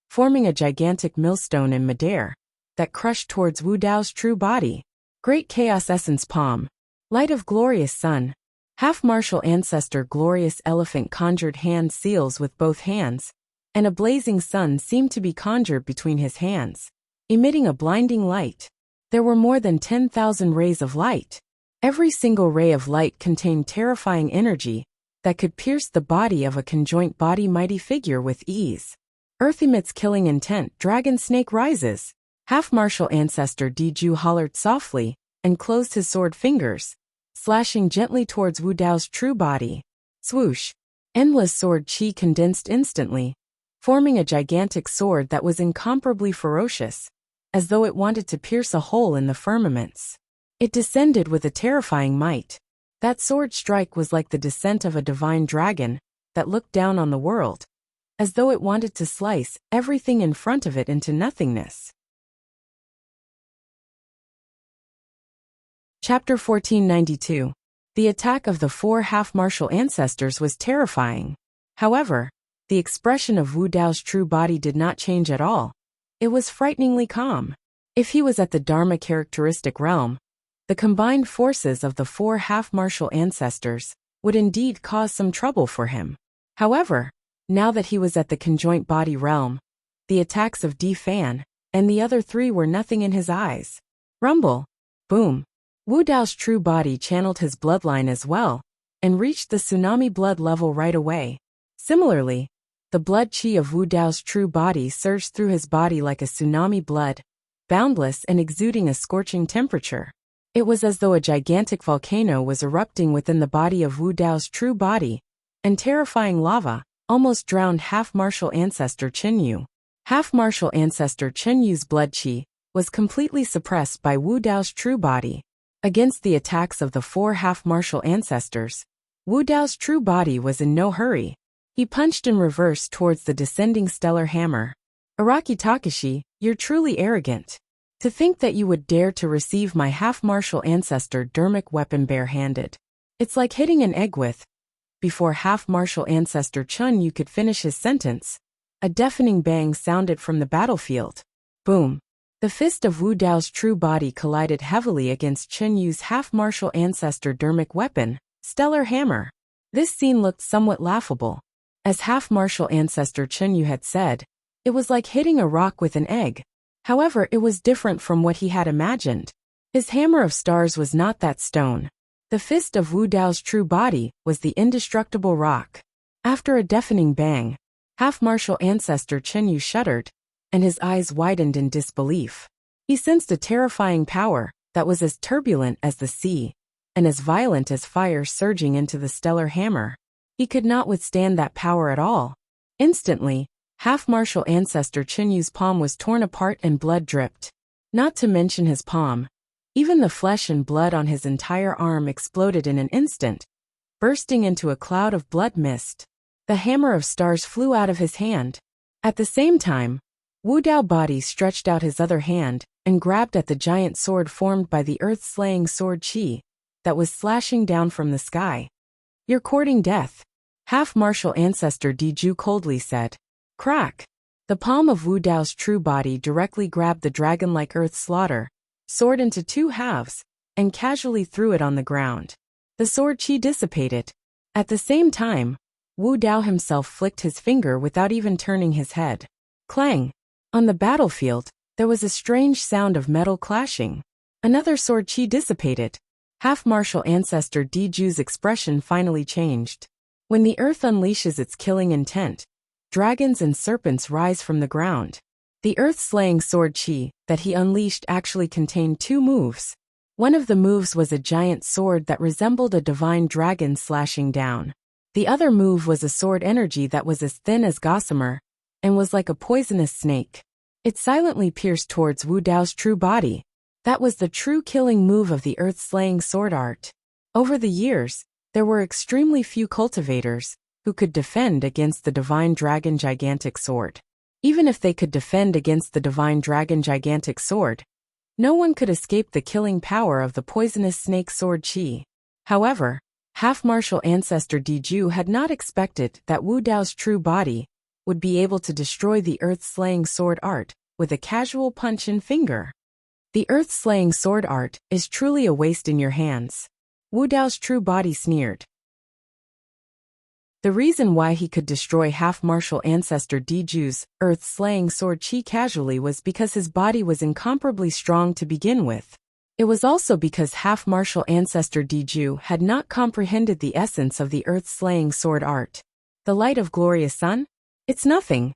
forming a gigantic millstone in midair that crushed towards Wu Dao's true body. Great Chaos Essence Palm. Light of Glorious Sun. Half-martial ancestor Glorious Elephant conjured hand seals with both hands, and a blazing sun seemed to be conjured between his hands, emitting a blinding light. There were more than 10,000 rays of light. Every single ray of light contained terrifying energy that could pierce the body of a conjoint body mighty figure with ease. Earth emits killing intent. Dragon Snake rises. Half-martial ancestor Diju hollered softly and closed his sword fingers, slashing gently towards Wu Dao's true body. Swoosh! Endless sword chi condensed instantly, forming a gigantic sword that was incomparably ferocious, as though it wanted to pierce a hole in the firmaments. It descended with a terrifying might. That sword strike was like the descent of a divine dragon that looked down on the world, as though it wanted to slice everything in front of it into nothingness. Chapter 1492. The attack of the 4 half-martial ancestors was terrifying. However, the expression of Wu Dao's true body did not change at all. It was frighteningly calm. If he was at the Dharma characteristic realm, the combined forces of the 4 half-martial ancestors would indeed cause some trouble for him. However, now that he was at the conjoint body realm, the attacks of Defan and the other 3 were nothing in his eyes. Rumble. Boom. Wu Dao's true body channeled his bloodline as well, and reached the tsunami blood level right away. Similarly, the blood chi of Wu Dao's true body surged through his body like a tsunami blood, boundless and exuding a scorching temperature. It was as though a gigantic volcano was erupting within the body of Wu Dao's true body, and terrifying lava almost drowned half-martial ancestor Chunyu. Half-martial ancestor Chunyu's blood chi was completely suppressed by Wu Dao's true body. Against the attacks of the 4 half-martial ancestors, Wu Dao's true body was in no hurry. He punched in reverse towards the descending stellar hammer. Araki Takashi, you're truly arrogant. To think that you would dare to receive my half-martial ancestor dermic weapon bare-handed. It's like hitting an egg with. Before half-martial ancestor Chunyu could finish his sentence, a deafening bang sounded from the battlefield. Boom. The fist of Wu Dao's true body collided heavily against Chunyu's half-martial ancestor dermic weapon, stellar hammer. This scene looked somewhat laughable. As half-martial ancestor Chunyu had said, it was like hitting a rock with an egg. However, it was different from what he had imagined. His hammer of stars was not that stone. The fist of Wu Dao's true body was the indestructible rock. After a deafening bang, half-martial ancestor Chunyu shuddered, and his eyes widened in disbelief. He sensed a terrifying power that was as turbulent as the sea, and as violent as fire surging into the stellar hammer. He could not withstand that power at all. Instantly, half-martial ancestor Chunyu's palm was torn apart and blood dripped. Not to mention his palm. Even the flesh and blood on his entire arm exploded in an instant, bursting into a cloud of blood mist. The hammer of stars flew out of his hand. At the same time, Wu Dao body stretched out his other hand and grabbed at the giant sword formed by the earth-slaying sword chi that was slashing down from the sky. You're courting death, half-martial ancestor Diju coldly said. Crack! The palm of Wu Dao's true body directly grabbed the dragon-like earth slaughter, sword into two halves, and casually threw it on the ground. The sword chi dissipated. At the same time, Wu Dao himself flicked his finger without even turning his head. Clang! On the battlefield, there was a strange sound of metal clashing. Another sword chi dissipated. Half-martial ancestor Diju's expression finally changed. When the earth unleashes its killing intent, dragons and serpents rise from the ground. The earth-slaying sword chi that he unleashed actually contained two moves. One of the moves was a giant sword that resembled a divine dragon slashing down. The other move was a sword energy that was as thin as gossamer and was like a poisonous snake. It silently pierced towards Wu Dao's true body. That was the true killing move of the earth-slaying sword art. Over the years, there were extremely few cultivators who could defend against the divine dragon gigantic sword. Even if they could defend against the divine dragon gigantic sword, no one could escape the killing power of the poisonous snake sword chi. However, half-martial ancestor Diju had not expected that Wu Dao's true body would be able to destroy the earth-slaying sword art with a casual punch and finger. The earth-slaying sword art is truly a waste in your hands. Wu Dao's true body sneered. The reason why he could destroy half-martial ancestor Diju's earth-slaying sword chi casually was because his body was incomparably strong to begin with. It was also because half-martial ancestor Diju had not comprehended the essence of the earth-slaying sword art. The light of glorious sun? It's nothing.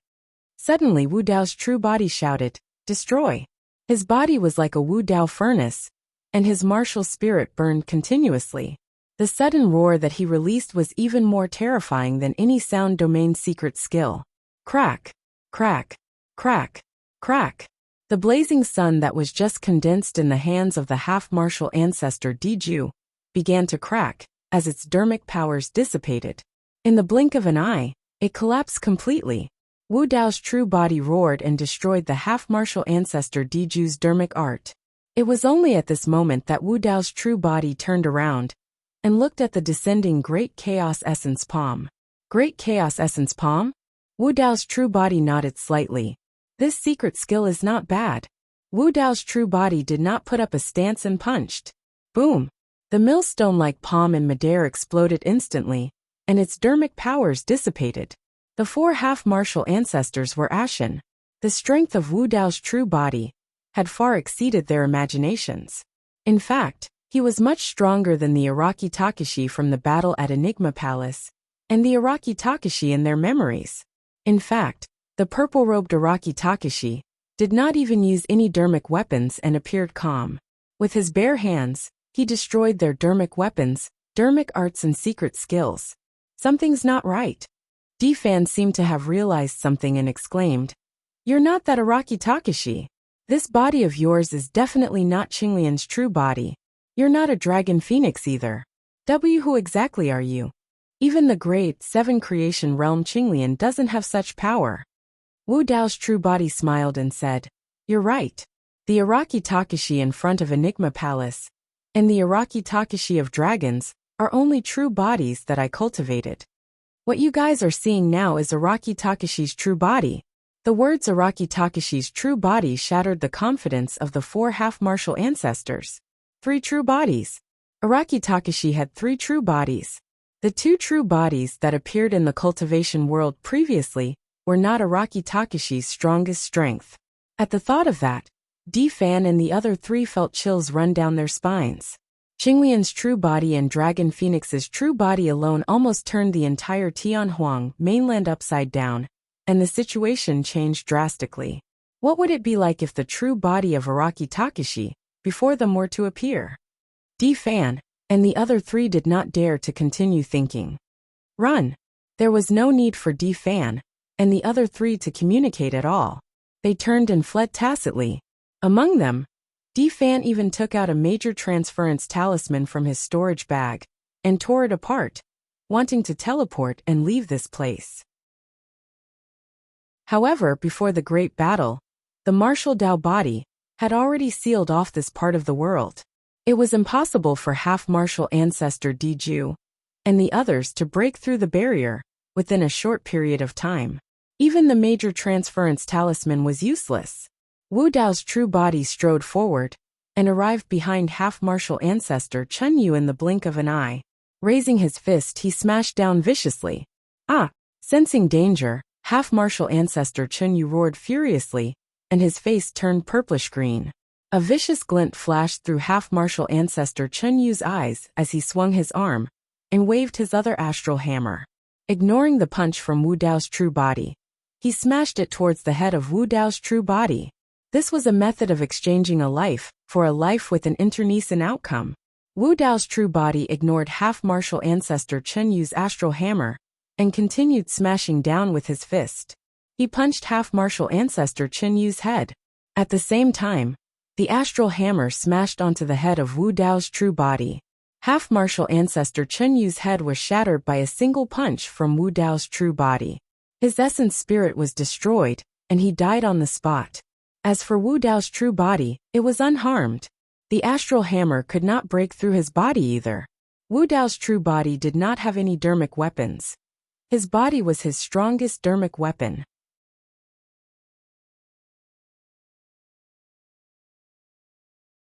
Suddenly Wu Dao's true body shouted, "Destroy!" His body was like a Wu Dao furnace, and his martial spirit burned continuously. The sudden roar that he released was even more terrifying than any sound domain secret skill. Crack! Crack! Crack! Crack! The blazing sun that was just condensed in the hands of the half-martial ancestor Diju began to crack as its dermic powers dissipated. In the blink of an eye, it collapsed completely. Wu Dao's true body roared and destroyed the half-martial ancestor Diju's dermic art. It was only at this moment that Wu Dao's true body turned around and looked at the descending Great Chaos Essence Palm. Great Chaos Essence Palm? Wu Dao's true body nodded slightly. This secret skill is not bad. Wu Dao's true body did not put up a stance and punched. Boom! The millstone-like palm in midair exploded instantly, and its dermic powers dissipated. The four half-martial ancestors were ashen. The strength of Wu Dao's true body had far exceeded their imaginations. In fact, he was much stronger than the Araki Takashi from the battle at Enigma Palace, and the Araki Takashi in their memories. In fact, the purple-robed Araki Takashi did not even use any dermic weapons and appeared calm. With his bare hands, he destroyed their dermic weapons, dermic arts and secret skills. Something's not right. D-Fan seemed to have realized something and exclaimed, "You're not that Araki Takashi. This body of yours is definitely not Qinglian's true body. You're not a dragon phoenix either. Who exactly are you? Even the Grade 7 creation realm Qinglian doesn't have such power." Wu Dao's true body smiled and said, "You're right. The Araki Takashi in front of Enigma Palace and the Araki Takashi of dragons are only true bodies that I cultivated. What you guys are seeing now is Araki Takashi's true body." The words Araki Takashi's true body shattered the confidence of the four half-martial ancestors. 3 true bodies. Araki Takashi had 3 true bodies. The 2 true bodies that appeared in the cultivation world previously were not Araki Takashi's strongest strength. At the thought of that, D-Fan and the other 3 felt chills run down their spines. Qinglian's true body and Dragon Phoenix's true body alone almost turned the entire Tianhuang mainland upside down, and the situation changed drastically. What would it be like if the true body of Araki Takashi before them were to appear? D-Fan and the other 3 did not dare to continue thinking. Run! There was no need for D-Fan and the other 3 to communicate at all. They turned and fled tacitly. Among them, D-Fan even took out a major transference talisman from his storage bag and tore it apart, wanting to teleport and leave this place. However, before the great battle, the martial Dao body had already sealed off this part of the world. It was impossible for half-martial ancestor Diju and the others to break through the barrier within a short period of time. Even the major transference talisman was useless. Wu Dao's true body strode forward and arrived behind half-martial ancestor Chen Yu in the blink of an eye. Raising his fist, he smashed down viciously. Ah! Sensing danger, half-martial ancestor Chen Yu roared furiously, and his face turned purplish-green. A vicious glint flashed through half-martial ancestor Chen Yu's eyes as he swung his arm and waved his other astral hammer. Ignoring the punch from Wu Dao's true body, he smashed it towards the head of Wu Dao's true body. This was a method of exchanging a life for a life with an internecine outcome. Wu Dao's true body ignored half-martial ancestor Chen Yu's astral hammer and continued smashing down with his fist. He punched half-martial ancestor Chen Yu's head. At the same time, the astral hammer smashed onto the head of Wu Dao's true body. Half-martial ancestor Chen Yu's head was shattered by a single punch from Wu Dao's true body. His essence spirit was destroyed, and he died on the spot. As for Wu Dao's true body, it was unharmed. The astral hammer could not break through his body either. Wu Dao's true body did not have any dermic weapons. His body was his strongest dermic weapon.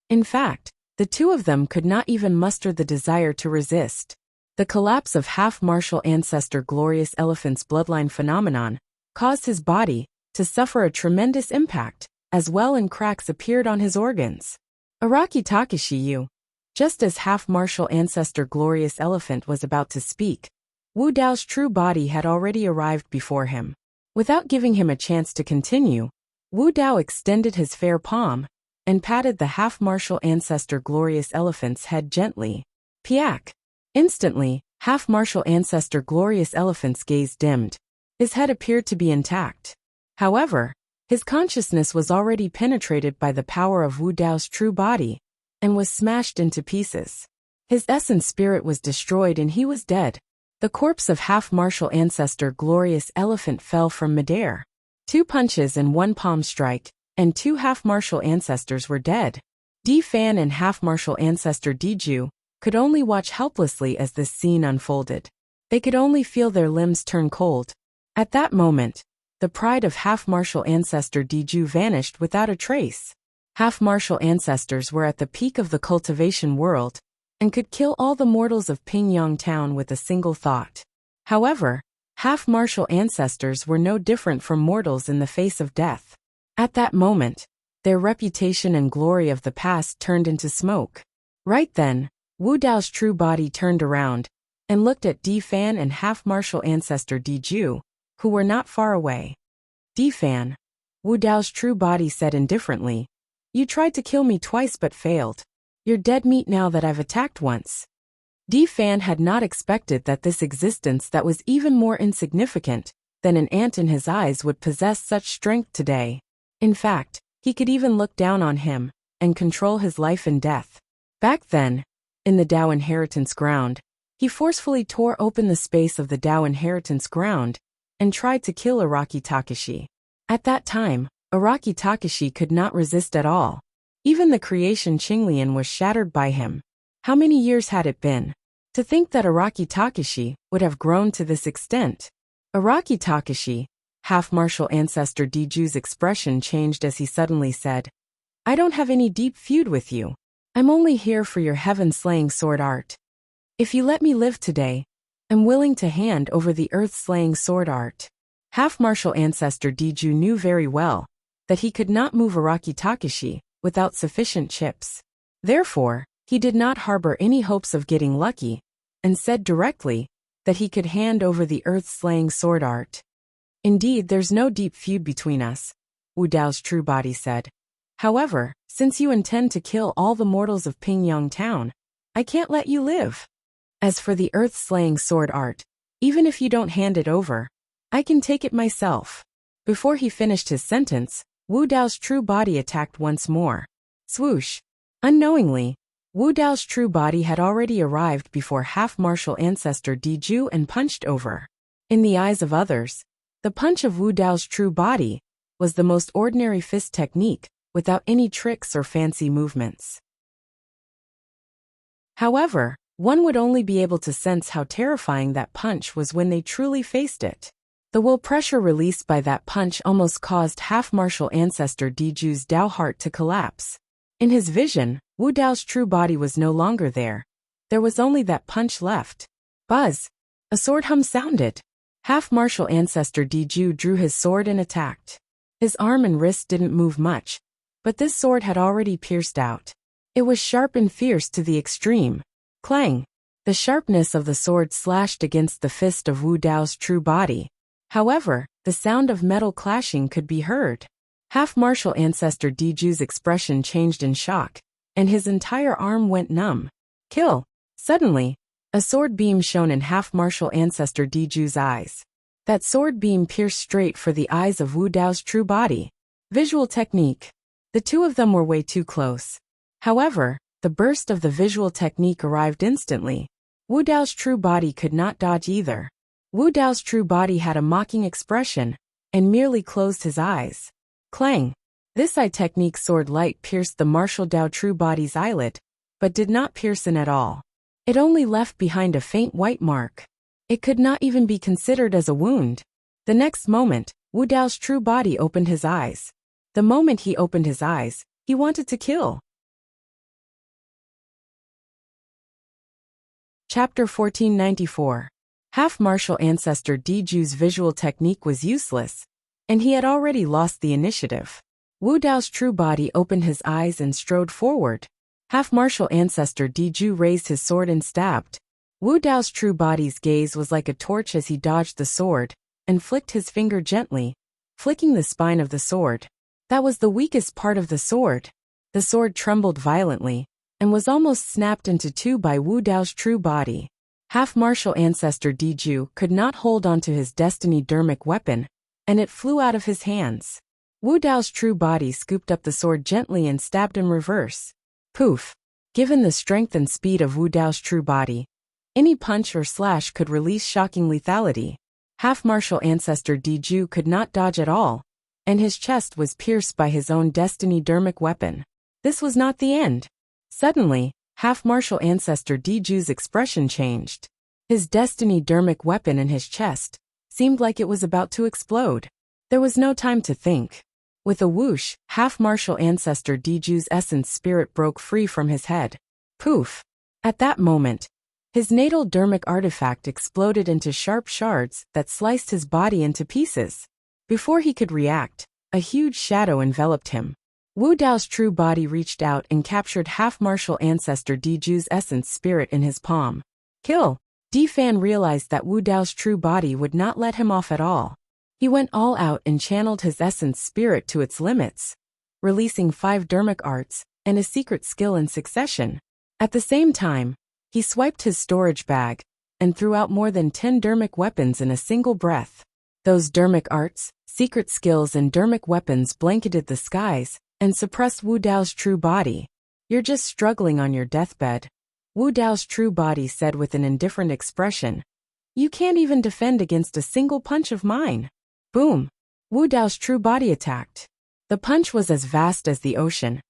In fact, the two of them could not even muster the desire to resist. The collapse of half-martial ancestor Glorious Elephant's bloodline phenomenon caused his body to suffer a tremendous impact, as well, and cracks appeared on his organs. Araki Takashi Yu. Just as half-martial ancestor Glorious Elephant was about to speak, Wu Dao's true body had already arrived before him. Without giving him a chance to continue, Wu Dao extended his fair palm and patted the half-martial ancestor Glorious Elephant's head gently. Piak! Instantly, half-martial ancestor Glorious Elephant's gaze dimmed. His head appeared to be intact. However, his consciousness was already penetrated by the power of Wu Dao's true body and was smashed into pieces. His essence spirit was destroyed and he was dead. The corpse of half-martial ancestor Glorious Elephant fell from midair. 2 punches and 1 palm strike, and 2 half-martial ancestors were dead. Di Fan and half-martial ancestor Di Ju could only watch helplessly as this scene unfolded. They could only feel their limbs turn cold. At that moment, the pride of half-martial ancestor Di Ju vanished without a trace. Half-martial ancestors were at the peak of the cultivation world and could kill all the mortals of Pingyang Town with a single thought. However, half-martial ancestors were no different from mortals in the face of death. At that moment, their reputation and glory of the past turned into smoke. Right then, Wu Dao's true body turned around and looked at Di Fan and half-martial ancestor Di Ju, who were not far away. Di Fan, Wu Dao's true body said indifferently, "You tried to kill me twice but failed. You're dead meat now that I've attacked once." Di Fan had not expected that this existence that was even more insignificant than an ant in his eyes would possess such strength today. In fact, he could even look down on him and control his life and death. Back then, in the Dao inheritance ground, he forcefully tore open the space of the Dao inheritance ground and tried to kill Araki Takashi. At that time, Araki Takashi could not resist at all. Even the creation Qinglian was shattered by him. How many years had it been? To think that Araki Takashi would have grown to this extent. Araki Takashi, half-martial ancestor Di Ju's expression changed as he suddenly said, "I don't have any deep feud with you. I'm only here for your heaven-slaying sword art. If you let me live today, I'm willing to hand over the earth-slaying sword art." Half-martial ancestor Di Ju knew very well that he could not move Araki Takashi without sufficient chips. Therefore, he did not harbor any hopes of getting lucky, and said directly that he could hand over the earth-slaying sword art. "Indeed, there's no deep feud between us," Wu Dao's true body said. "However, since you intend to kill all the mortals of Pingyang Town, I can't let you live. As for the earth-slaying sword art, even if you don't hand it over, I can take it myself." Before he finished his sentence, Wu Dao's true body attacked once more. Swoosh! Unknowingly, Wu Dao's true body had already arrived before half-martial ancestor Di Ju and punched over. In the eyes of others, the punch of Wu Dao's true body was the most ordinary fist technique, without any tricks or fancy movements. However, one would only be able to sense how terrifying that punch was when they truly faced it. The will pressure released by that punch almost caused half-martial ancestor Diju's Dao heart to collapse. In his vision, Wu Dao's true body was no longer there. There was only that punch left. Buzz! A sword hum sounded. Half-martial ancestor Diju drew his sword and attacked. His arm and wrist didn't move much, but this sword had already pierced out. It was sharp and fierce to the extreme. Clang! The sharpness of the sword slashed against the fist of Wu Dao's true body. However, the sound of metal clashing could be heard. Half-martial ancestor Diju's expression changed in shock, and his entire arm went numb. Kill! Suddenly, a sword beam shone in half-martial ancestor Diju's eyes. That sword beam pierced straight for the eyes of Wu Dao's true body. Visual technique. The two of them were way too close. However, the burst of the visual technique arrived instantly. Wu Dao's true body could not dodge either. Wu Dao's true body had a mocking expression, and merely closed his eyes. Clang! This eye technique sword light pierced the martial Dao true body's eyelid, but did not pierce in at all. It only left behind a faint white mark. It could not even be considered as a wound. The next moment, Wu Dao's true body opened his eyes. The moment he opened his eyes, he wanted to kill. Chapter 1494. Half-martial ancestor Diju's visual technique was useless, and he had already lost the initiative. Wu Dao's true body opened his eyes and strode forward. Half-martial ancestor Diju raised his sword and stabbed. Wu Dao's true body's gaze was like a torch as he dodged the sword, and flicked his finger gently, flicking the spine of the sword. That was the weakest part of the sword. The sword trembled violently, and was almost snapped into two by Wu Dao's true body. Half-martial ancestor Diju could not hold on to his destiny dermic weapon, and it flew out of his hands. Wu Dao's true body scooped up the sword gently and stabbed in reverse. Poof! Given the strength and speed of Wu Dao's true body, any punch or slash could release shocking lethality. Half-martial ancestor Diju could not dodge at all, and his chest was pierced by his own destiny dermic weapon. This was not the end. Suddenly, half-martial ancestor Diju's expression changed. His destiny dermic weapon in his chest seemed like it was about to explode. There was no time to think. With a whoosh, half-martial ancestor Diju's essence spirit broke free from his head. Poof! At that moment, his natal dermic artifact exploded into sharp shards that sliced his body into pieces. Before he could react, a huge shadow enveloped him. Wu Dao's true body reached out and captured half-martial ancestor Diju's essence spirit in his palm. Kill! Di Fan realized that Wu Dao's true body would not let him off at all. He went all out and channeled his essence spirit to its limits, releasing 5 dermic arts and a secret skill in succession. At the same time, he swiped his storage bag and threw out more than 10 dermic weapons in a single breath. Those dermic arts, secret skills and dermic weapons blanketed the skies and suppressed Wu Dao's true body. You're just struggling on your deathbed, Wu Dao's true body said with an indifferent expression. You can't even defend against a single punch of mine. Boom! Wu Dao's true body attacked. The punch was as vast as the ocean,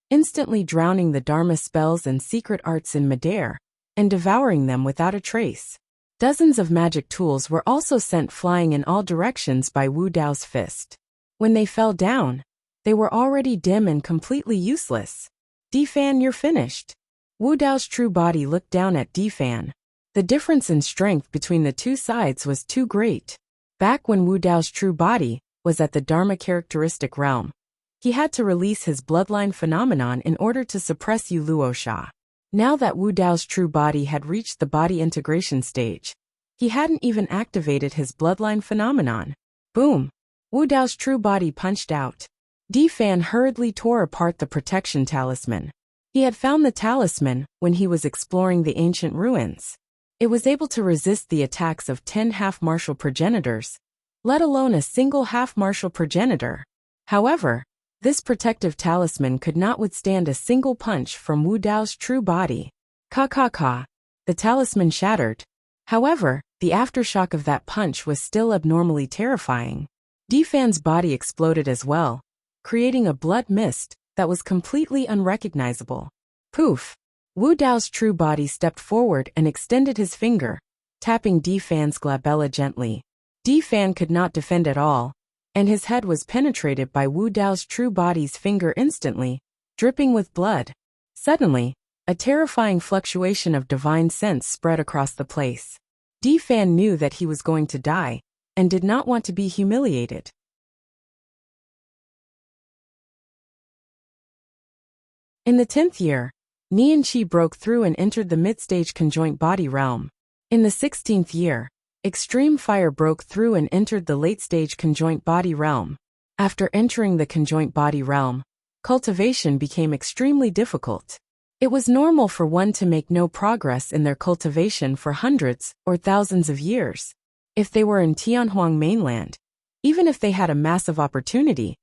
instantly drowning the Dharma spells and secret arts in midair, and devouring them without a trace. Dozens of magic tools were also sent flying in all directions by Wu Dao's fist. When they fell down, they were already dim and completely useless. Di Fan, you're finished. Wu Dao's true body looked down at Di Fan. The difference in strength between the two sides was too great. Back when Wu Dao's true body was at the Dharma characteristic realm, he had to release his bloodline phenomenon in order to suppress Yu Luosha. Now that Wu Dao's true body had reached the body integration stage, he hadn't even activated his bloodline phenomenon. Boom! Wu Dao's true body punched out. Di Fan hurriedly tore apart the protection talisman. He had found the talisman when he was exploring the ancient ruins. It was able to resist the attacks of 10 half-martial progenitors, let alone a single half-martial progenitor. However, this protective talisman could not withstand a single punch from Wu Dao's true body. Ka. The talisman shattered. However, the aftershock of that punch was still abnormally terrifying. Di Fan's body exploded as well, creating a blood mist that was completely unrecognizable. Poof! Wu Dao's true body stepped forward and extended his finger, tapping Di Fan's glabella gently. Di Fan could not defend at all, and his head was penetrated by Wu Dao's true body's finger instantly, dripping with blood. Suddenly, a terrifying fluctuation of divine sense spread across the place. Di Fan knew that he was going to die, and did not want to be humiliated. In the 10th year, Nian Qi broke through and entered the mid-stage conjoint body realm. In the 16th year, extreme fire broke through and entered the late-stage conjoint body realm. After entering the conjoint body realm, cultivation became extremely difficult. It was normal for one to make no progress in their cultivation for hundreds or thousands of years. If they were in Tianhuang mainland, even if they had a massive opportunity,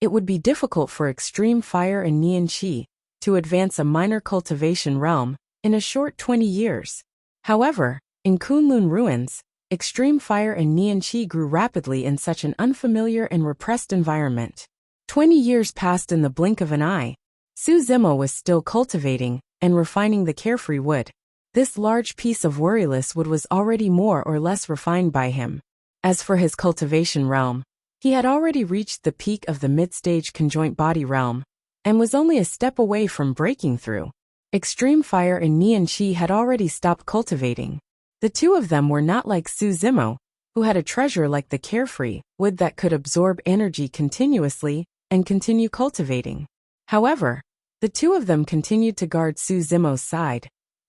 it would be difficult for extreme fire and Nian Qi to advance a minor cultivation realm in a short 20 years. However, in Kunlun ruins, extreme fire and Nian Qi grew rapidly in such an unfamiliar and repressed environment. 20 years passed in the blink of an eye. Su Zimo was still cultivating and refining the carefree wood. This large piece of worryless wood was already more or less refined by him. As for his cultivation realm, he had already reached the peak of the mid-stage conjoint body realm, and was only a step away from breaking through. Extreme fire and Nian Qi had already stopped cultivating. The two of them were not like Su Zimo, who had a treasure like the carefree wood that could absorb energy continuously and continue cultivating. However, the two of them continued to guard Su Zimo's side,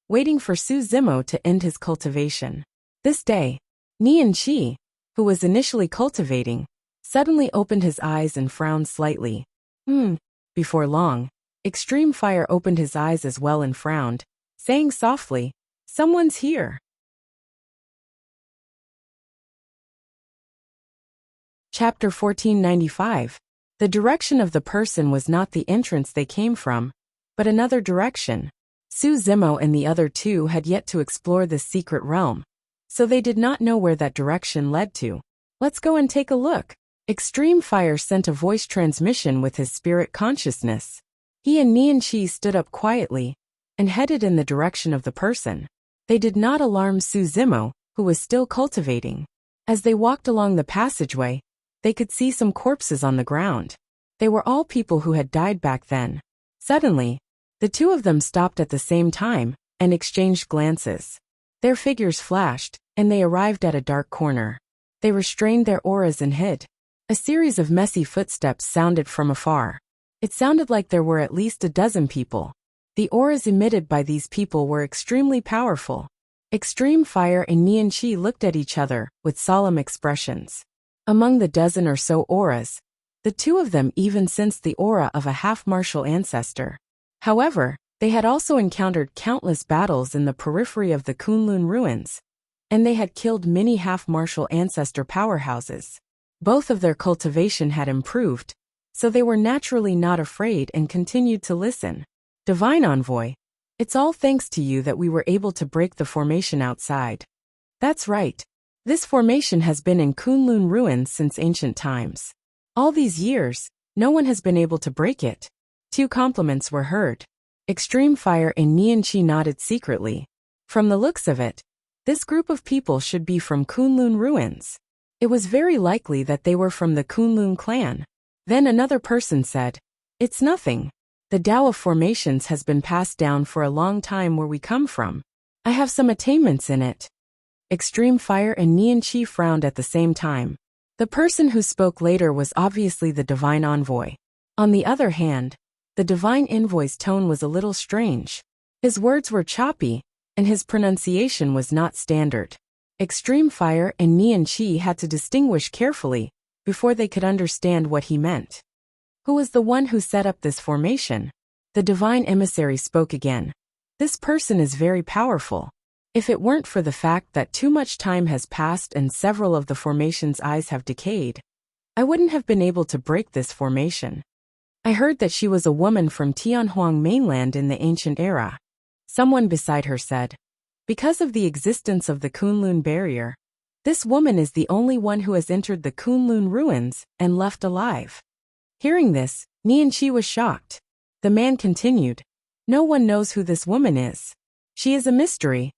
waiting for Su Zimo to end his cultivation. This day, Nian Qi, who was initially cultivating, suddenly opened his eyes and frowned slightly. Before long, extreme fire opened his eyes as well and frowned, saying softly, "Someone's here." Chapter 1495. The direction of the person was not the entrance they came from, but another direction. Su Zimo and the other two had yet to explore this secret realm, so they did not know where that direction led to. "Let's go and take a look." Extreme Fire sent a voice transmission with his spirit consciousness. He and Nian Qi stood up quietly and headed in the direction of the person. They did not alarm Su Zimo, who was still cultivating. As they walked along the passageway, they could see some corpses on the ground. They were all people who had died back then. Suddenly, the two of them stopped at the same time and exchanged glances. Their figures flashed, and they arrived at a dark corner. They restrained their auras and hid. A series of messy footsteps sounded from afar. It sounded like there were at least a dozen people. The auras emitted by these people were extremely powerful. Extreme Fire and Nian Qi looked at each other with solemn expressions. Among the dozen or so auras, the two of them even sensed the aura of a half-martial ancestor. However, they had also encountered countless battles in the periphery of the Kunlun ruins, and they had killed many half-martial ancestor powerhouses. Both of their cultivation had improved, so they were naturally not afraid and continued to listen. "Divine Envoy, it's all thanks to you that we were able to break the formation outside." "That's right. This formation has been in Kunlun ruins since ancient times. All these years, no one has been able to break it." Two compliments were heard. Extreme Fire and Nian Qi nodded secretly. From the looks of it, this group of people should be from Kunlun ruins. It was very likely that they were from the Kunlun clan. Then another person said, "It's nothing. The Tao of formations has been passed down for a long time where we come from. I have some attainments in it." Extreme Fire and Nian Qi frowned at the same time. The person who spoke later was obviously the Divine Envoy. On the other hand, the Divine Envoy's tone was a little strange. His words were choppy, and his pronunciation was not standard. Extreme Fire and Nian Qi had to distinguish carefully before they could understand what he meant. "Who was the one who set up this formation?" The Divine Emissary spoke again. "This person is very powerful. If it weren't for the fact that too much time has passed and several of the formation's eyes have decayed, I wouldn't have been able to break this formation. I heard that she was a woman from Tianhuang mainland in the ancient era." Someone beside her said, "Because of the existence of the Kunlun barrier, this woman is the only one who has entered the Kunlun ruins and left alive." Hearing this, Nian Qi was shocked. The man continued, "No one knows who this woman is. She is a mystery."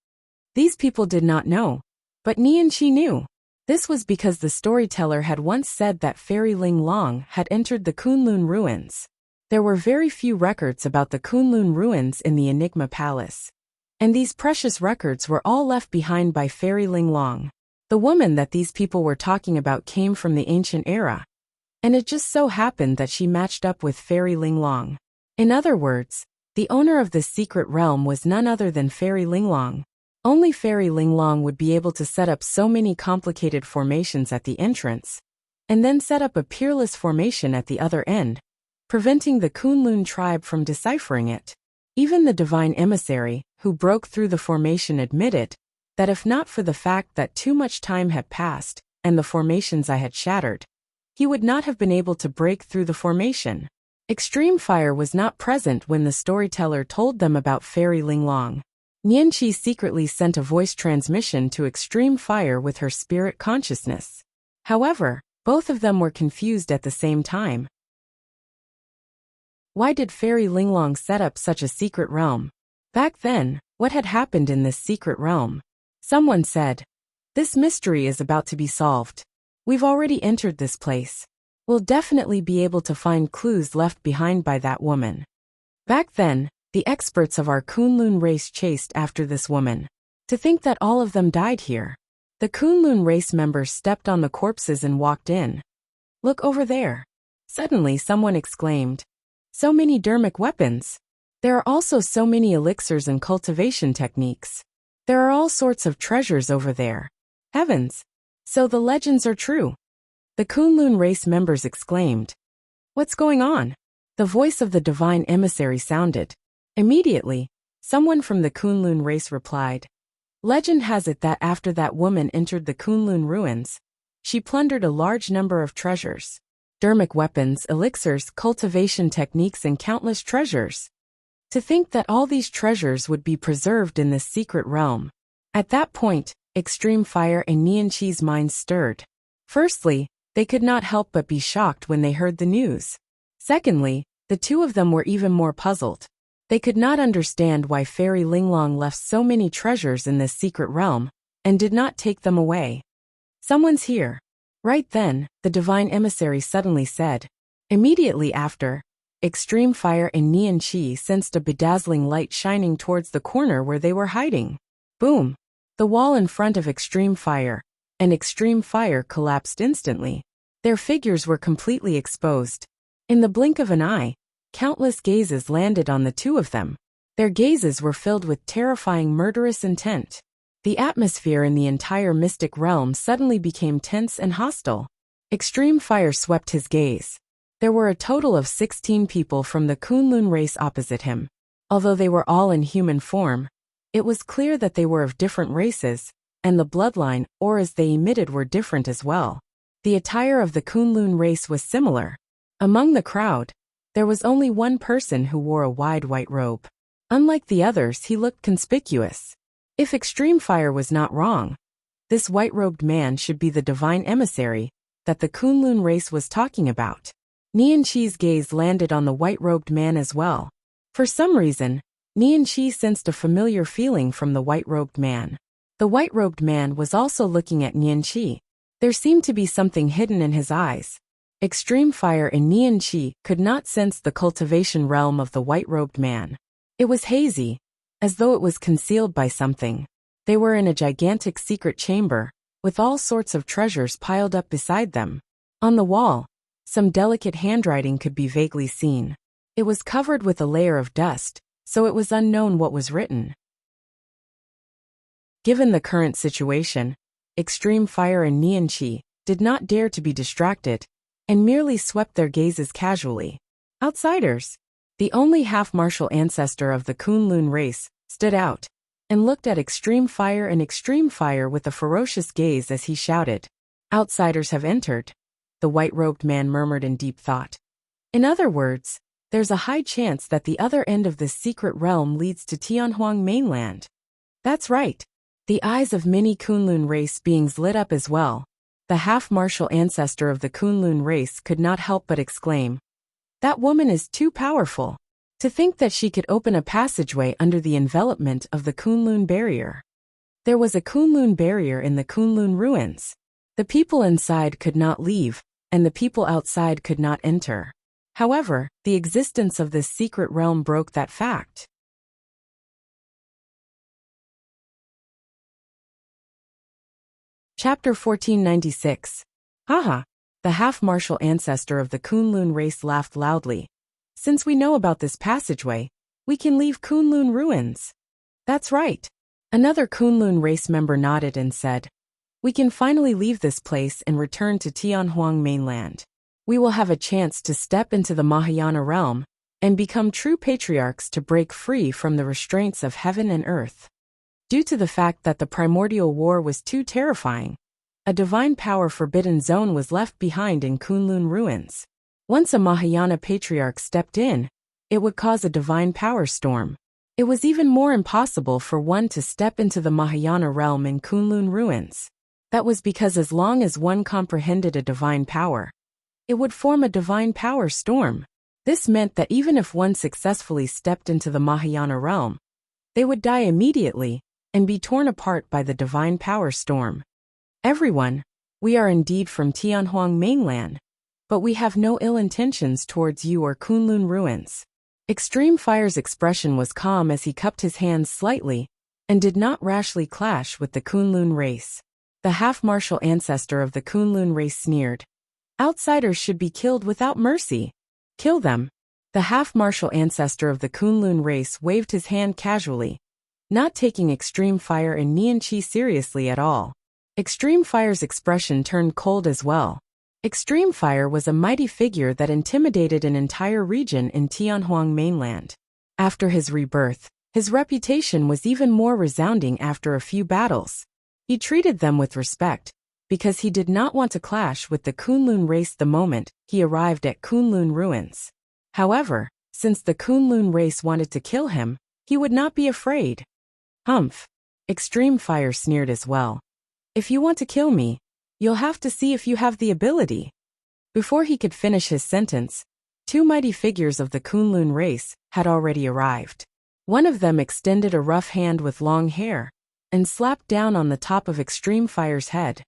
These people did not know, but Nian Qi knew. This was because the storyteller had once said that Fairy Ling Long had entered the Kunlun ruins. There were very few records about the Kunlun ruins in the Enigma Palace. And these precious records were all left behind by Fairy Ling Long. The woman that these people were talking about came from the ancient era. And it just so happened that she matched up with Fairy Ling Long. In other words, the owner of this secret realm was none other than Fairy Ling Long. Only Fairy Ling Long would be able to set up so many complicated formations at the entrance, and then set up a peerless formation at the other end, preventing the Kunlun tribe from deciphering it. Even the divine emissary, who broke through the formation, admitted that if not for the fact that too much time had passed and the formations I had shattered, he would not have been able to break through the formation. Extreme Fire was not present when the storyteller told them about Fairy Ling Long. Nianqi secretly sent a voice transmission to Extreme Fire with her spirit consciousness. However, both of them were confused at the same time. Why did Fairy Ling Long set up such a secret realm? Back then, what had happened in this secret realm? Someone said, "This mystery is about to be solved. We've already entered this place. We'll definitely be able to find clues left behind by that woman." Back then, the experts of our Kunlun race chased after this woman. To think that all of them died here. The Kunlun race members stepped on the corpses and walked in. "Look over there." Suddenly someone exclaimed. "So many dermic weapons. There are also so many elixirs and cultivation techniques. There are all sorts of treasures over there. Heavens! So the legends are true." The Kunlun race members exclaimed. "What's going on?" The voice of the divine emissary sounded. Immediately, someone from the Kunlun race replied. "Legend has it that after that woman entered the Kunlun ruins, she plundered a large number of treasures. Dermic weapons, elixirs, cultivation techniques, and countless treasures. To think that all these treasures would be preserved in this secret realm." At that point, Extreme Fire and Nianqi's minds stirred. Firstly, they could not help but be shocked when they heard the news. Secondly, the two of them were even more puzzled. They could not understand why Fairy Ling Long left so many treasures in this secret realm, and did not take them away. "Someone's here." Right then, the divine emissary suddenly said. Immediately after, Extreme Fire and Nianqi sensed a bedazzling light shining towards the corner where they were hiding. Boom! The wall in front of Extreme Fire and Extreme Fire collapsed instantly. Their figures were completely exposed. In the blink of an eye, countless gazes landed on the two of them. Their gazes were filled with terrifying murderous intent. The atmosphere in the entire mystic realm suddenly became tense and hostile. Extreme Fire swept his gaze. There were a total of 16 people from the Kunlun race opposite him. Although they were all in human form, it was clear that they were of different races, and the bloodline, auras they emitted, were different as well. The attire of the Kunlun race was similar. Among the crowd, there was only one person who wore a wide white robe. Unlike the others, he looked conspicuous. If Extreme Fire was not wrong, this white-robed man should be the divine emissary that the Kunlun race was talking about. Nianqi's gaze landed on the white-robed man as well. For some reason, Nianqi sensed a familiar feeling from the white-robed man. The white-robed man was also looking at Nianqi. There seemed to be something hidden in his eyes. Extreme Fire and Nianqi could not sense the cultivation realm of the white-robed man. It was hazy, as though it was concealed by something. They were in a gigantic secret chamber, with all sorts of treasures piled up beside them. On the wall, some delicate handwriting could be vaguely seen. It was covered with a layer of dust, so it was unknown what was written. Given the current situation, Extreme Fire and Nianqi did not dare to be distracted, and merely swept their gazes casually. Outsiders, the only half-martial ancestor of the Kunlun race, stood out, and looked at Extreme Fire and Extreme Fire with a ferocious gaze as he shouted, "Outsiders have entered," the white-robed man murmured in deep thought. In other words, there's a high chance that the other end of this secret realm leads to Tianhuang mainland. That's right. The eyes of many Kunlun race beings lit up as well. The half-martial ancestor of the Kunlun race could not help but exclaim, "That woman is too powerful. To think that she could open a passageway under the envelopment of the Kunlun barrier." There was a Kunlun barrier in the Kunlun ruins. The people inside could not leave, and the people outside could not enter. However, the existence of this secret realm broke that fact. Chapter 1496. Haha! The half-martial ancestor of the Kunlun race laughed loudly. Since we know about this passageway, we can leave Kunlun ruins. That's right. Another Kunlun race member nodded and said, we can finally leave this place and return to Tianhuang mainland. We will have a chance to step into the Mahayana realm and become true patriarchs to break free from the restraints of heaven and earth. Due to the fact that the primordial war was too terrifying, a divine power forbidden zone was left behind in Kunlun ruins. Once a Mahayana patriarch stepped in, it would cause a divine power storm. It was even more impossible for one to step into the Mahayana realm in Kunlun ruins. That was because as long as one comprehended a divine power, it would form a divine power storm. This meant that even if one successfully stepped into the Mahayana realm, they would die immediately and be torn apart by the divine power storm. Everyone, we are indeed from Tianhuang mainland, but we have no ill intentions towards you or Kunlun ruins. Extreme Fire's expression was calm as he cupped his hands slightly and did not rashly clash with the Kunlun race. The half-martial ancestor of the Kunlun race sneered. Outsiders should be killed without mercy. Kill them. The half-martial ancestor of the Kunlun race waved his hand casually, not taking Extreme Fire and Nianqi seriously at all. Extreme Fire's expression turned cold as well. Extreme Fire was a mighty figure that intimidated an entire region in Tianhuang mainland. After his rebirth, his reputation was even more resounding after a few battles. He treated them with respect, because he did not want to clash with the Kunlun race the moment he arrived at Kunlun ruins. However, since the Kunlun race wanted to kill him, he would not be afraid. Humph! Extreme Fire sneered as well. If you want to kill me, you'll have to see if you have the ability. Before he could finish his sentence, two mighty figures of the Kunlun race had already arrived. One of them extended a rough hand with long hair and slapped down on the top of Extreme Fire's head.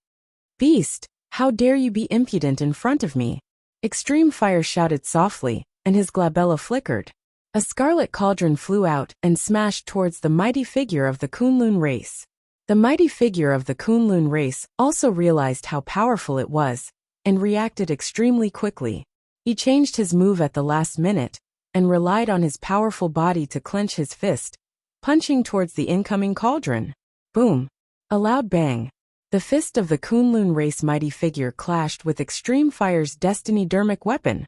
Beast, how dare you be impudent in front of me? Extreme Fire shouted softly, and his glabella flickered. A scarlet cauldron flew out and smashed towards the mighty figure of the Kunlun race. The mighty figure of the Kunlun race also realized how powerful it was and reacted extremely quickly. He changed his move at the last minute and relied on his powerful body to clench his fist, punching towards the incoming cauldron. Boom! A loud bang. The fist of the Kunlun race mighty figure clashed with Extreme Fire's destiny dermic weapon.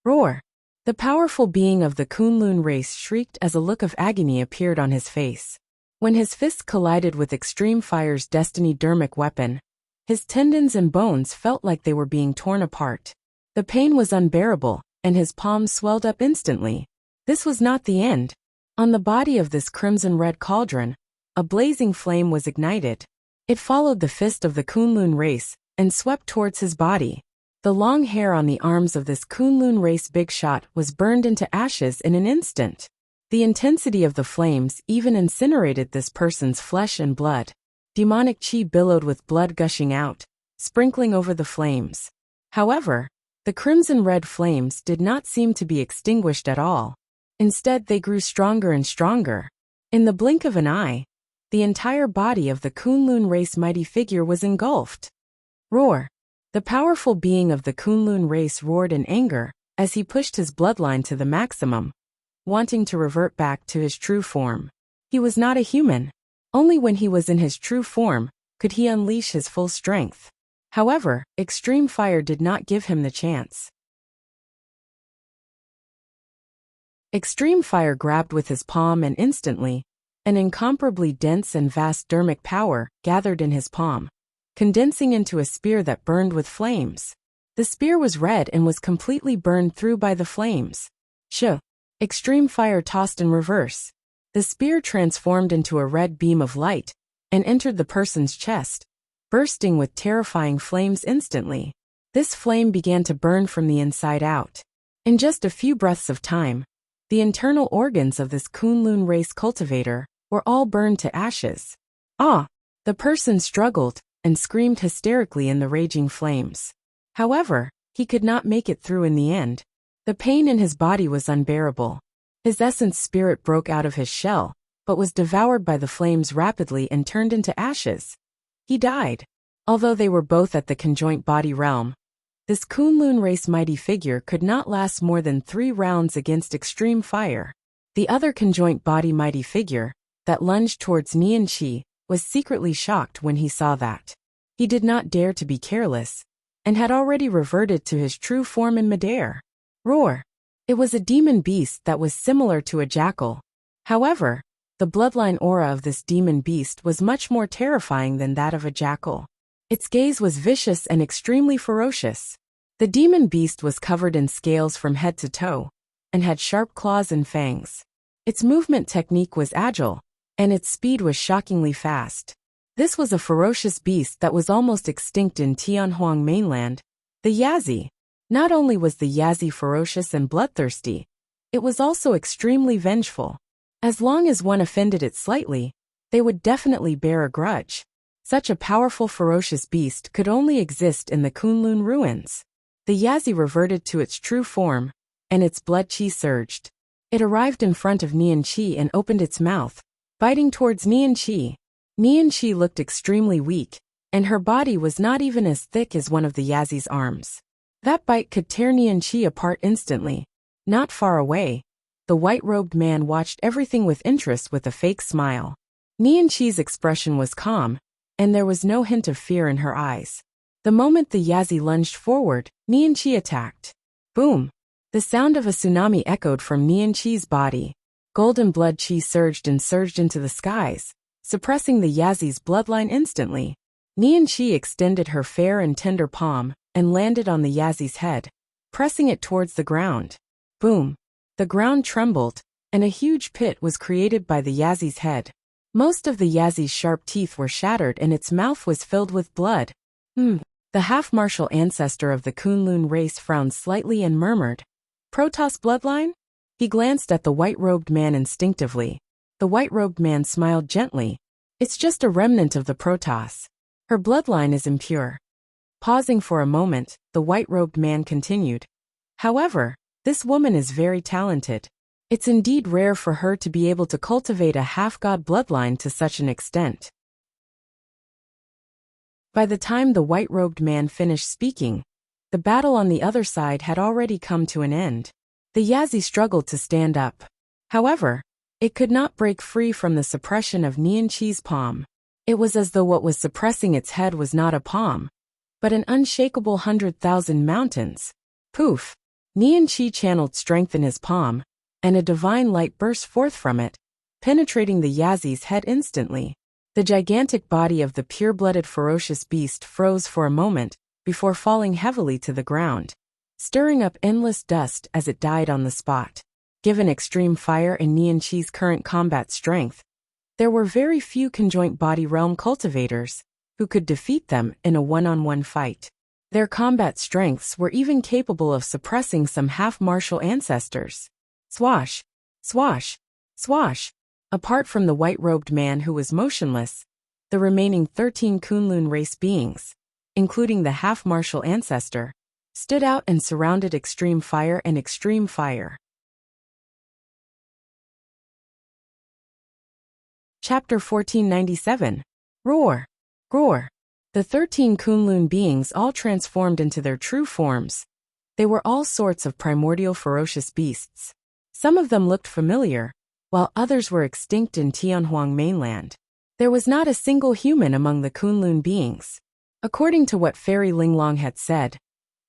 Roar! The powerful being of the Kunlun race shrieked as a look of agony appeared on his face. When his fist collided with Extreme Fire's destiny dermic weapon, his tendons and bones felt like they were being torn apart. The pain was unbearable, and his palms swelled up instantly. This was not the end. On the body of this crimson-red cauldron, a blazing flame was ignited. It followed the fist of the Kunlun race and swept towards his body. The long hair on the arms of this Kunlun race big shot was burned into ashes in an instant. The intensity of the flames even incinerated this person's flesh and blood. Demonic chi billowed with blood gushing out, sprinkling over the flames. However, the crimson-red flames did not seem to be extinguished at all. Instead, they grew stronger and stronger. In the blink of an eye, the entire body of the Kunlun race mighty figure was engulfed. Roar! The powerful being of the Kunlun race roared in anger as he pushed his bloodline to the maximum, wanting to revert back to his true form. He was not a human. Only when he was in his true form could he unleash his full strength. However, Extreme Fire did not give him the chance. Extreme Fire grabbed with his palm and instantly, an incomparably dense and vast dermic power gathered in his palm, condensing into a spear that burned with flames. The spear was red and was completely burned through by the flames. Extreme Fire tossed in reverse. The spear transformed into a red beam of light and entered the person's chest, bursting with terrifying flames instantly. This flame began to burn from the inside out. In just a few breaths of time, the internal organs of this Kunlun race cultivator were all burned to ashes. The person struggled and screamed hysterically in the raging flames. However, he could not make it through in the end. The pain in his body was unbearable. His essence spirit broke out of his shell, but was devoured by the flames rapidly and turned into ashes. He died. Although they were both at the conjoint body realm, this Kunlun race mighty figure could not last more than 3 rounds against extreme fire. The other conjoint body mighty figure, that lunged towards Nian Qi, was secretly shocked when he saw that. He did not dare to be careless, and had already reverted to his true form in midair. Roar! It was a demon beast that was similar to a jackal. However, the bloodline aura of this demon beast was much more terrifying than that of a jackal. Its gaze was vicious and extremely ferocious. The demon beast was covered in scales from head to toe, and had sharp claws and fangs. Its movement technique was agile, and its speed was shockingly fast. This was a ferocious beast that was almost extinct in Tianhuang mainland, the Yazi. Not only was the Yazi ferocious and bloodthirsty, it was also extremely vengeful. As long as one offended it slightly, they would definitely bear a grudge. Such a powerful ferocious beast could only exist in the Kunlun ruins. The Yazi reverted to its true form, and its blood qi surged. It arrived in front of Nian Qi and opened its mouth, biting towards Nian Qi. Nian Qi looked extremely weak, and her body was not even as thick as one of the Yazi's arms. That bite could tear Nian Qi apart instantly. Not far away, the white-robed man watched everything with interest with a fake smile. Nian Qi's expression was calm, and there was no hint of fear in her eyes. The moment the Yazi lunged forward, Nian Qi attacked. Boom! The sound of a tsunami echoed from Nian Qi's body. Golden blood qi surged into the skies, suppressing the Yazi's bloodline instantly. Nian Qi extended her fair and tender palm, and landed on the Yazi's head, pressing it towards the ground. Boom! The ground trembled, and a huge pit was created by the Yazi's head. Most of the Yazi's sharp teeth were shattered and its mouth was filled with blood. The half-martial ancestor of the Kunlun race frowned slightly and murmured, "Protoss bloodline?" He glanced at the white-robed man instinctively. The white-robed man smiled gently. "It's just a remnant of the Protoss. Her bloodline is impure." Pausing for a moment, the white-robed man continued, "However, this woman is very talented. It's indeed rare for her to be able to cultivate a half-god bloodline to such an extent." By the time the white-robed man finished speaking, the battle on the other side had already come to an end. The Yazi struggled to stand up. However, it could not break free from the suppression of Nian Qi's palm. It was as though what was suppressing its head was not a palm, but an unshakable 100,000 mountains. Poof! Nian Qi channeled strength in his palm, and a divine light burst forth from it, penetrating the Yazi's head instantly. The gigantic body of the pure-blooded ferocious beast froze for a moment, before falling heavily to the ground, stirring up endless dust as it died on the spot. Given extreme fire and Nian Qi's current combat strength, there were very few conjoint body realm cultivators who could defeat them in a one-on-one fight. Their combat strengths were even capable of suppressing some half-martial ancestors. Swash! Swash! Swash! Apart from the white-robed man who was motionless, the remaining 13 Kunlun race beings, including the half-martial ancestor, stood out and surrounded extreme fire and extreme fire. Chapter 1497. Roar! Roar! The 13 Kunlun beings all transformed into their true forms. They were all sorts of primordial ferocious beasts. Some of them looked familiar, while others were extinct in Tianhuang mainland. There was not a single human among the Kunlun beings. According to what Fairy Linglong had said,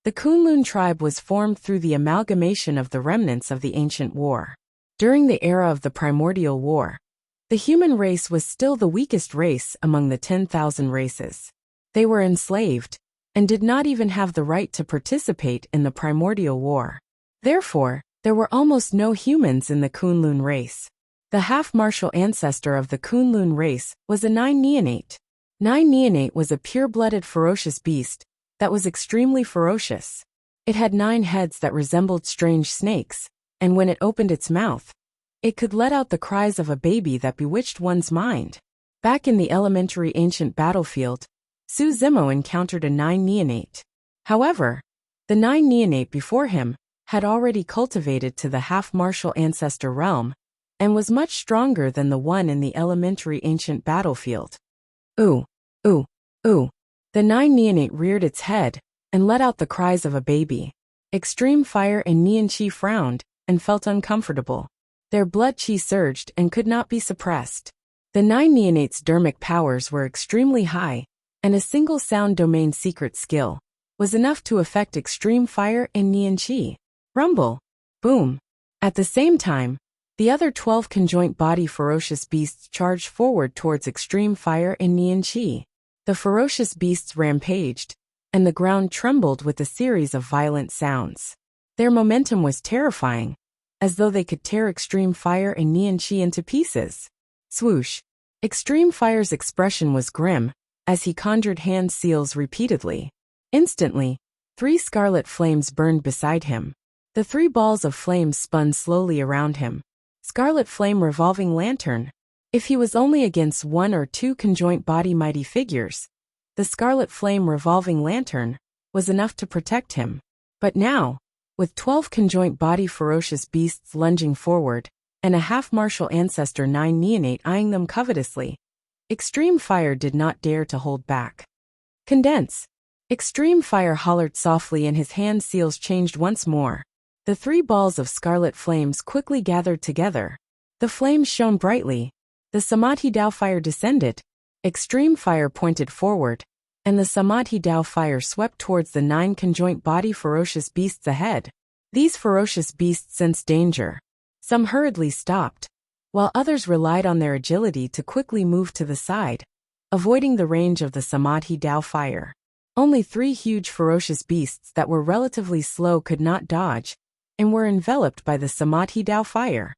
the Kunlun tribe was formed through the amalgamation of the remnants of the ancient war. During the era of the primordial war, the human race was still the weakest race among the 10,000 races. They were enslaved, and did not even have the right to participate in the primordial war. Therefore, there were almost no humans in the Kunlun race. The half-martial ancestor of the Kunlun race was a 9 neonate. 9 neonate was a pure-blooded ferocious beast that was extremely ferocious. It had 9 heads that resembled strange snakes, and when it opened its mouth, it could let out the cries of a baby that bewitched one's mind. Back in the elementary ancient battlefield, Su Zimo encountered a 9 neonate. However, the 9 neonate before him had already cultivated to the half-martial ancestor realm and was much stronger than the one in the elementary ancient battlefield. Ooh, ooh, ooh. The 9 neonate reared its head and let out the cries of a baby. Extreme Fire and Nian Qi frowned and felt uncomfortable. Their blood qi surged and could not be suppressed. The 9 neonates' dermic powers were extremely high, and a single sound domain secret skill was enough to affect Extreme Fire and Nian Qi. Rumble. Boom. At the same time, the other 12 conjoint body ferocious beasts charged forward towards Extreme Fire and Nian Qi. The ferocious beasts rampaged, and the ground trembled with a series of violent sounds. Their momentum was terrifying, as though they could tear Extreme Fire and Nian Qi into pieces. Swoosh. Extreme Fire's expression was grim, as he conjured hand seals repeatedly. Instantly, 3 scarlet flames burned beside him. The 3 balls of flames spun slowly around him. Scarlet Flame Revolving Lantern. If he was only against 1 or 2 conjoint body mighty figures, the Scarlet Flame Revolving Lantern was enough to protect him. But now, with 12 conjoint body ferocious beasts lunging forward, and a half-martial ancestor 9 neonate eyeing them covetously, Extreme Fire did not dare to hold back. Condense. Extreme Fire hollered softly and his hand seals changed once more. The 3 balls of scarlet flames quickly gathered together. The flames shone brightly. The Samadhi Dao Fire descended. Extreme Fire pointed forward, and the Samadhi Dao Fire swept towards the 9 conjoint body ferocious beasts ahead. These ferocious beasts sensed danger. Some hurriedly stopped, while others relied on their agility to quickly move to the side, avoiding the range of the Samadhi Dao Fire. Only 3 huge ferocious beasts that were relatively slow could not dodge, and were enveloped by the Samadhi Dao Fire.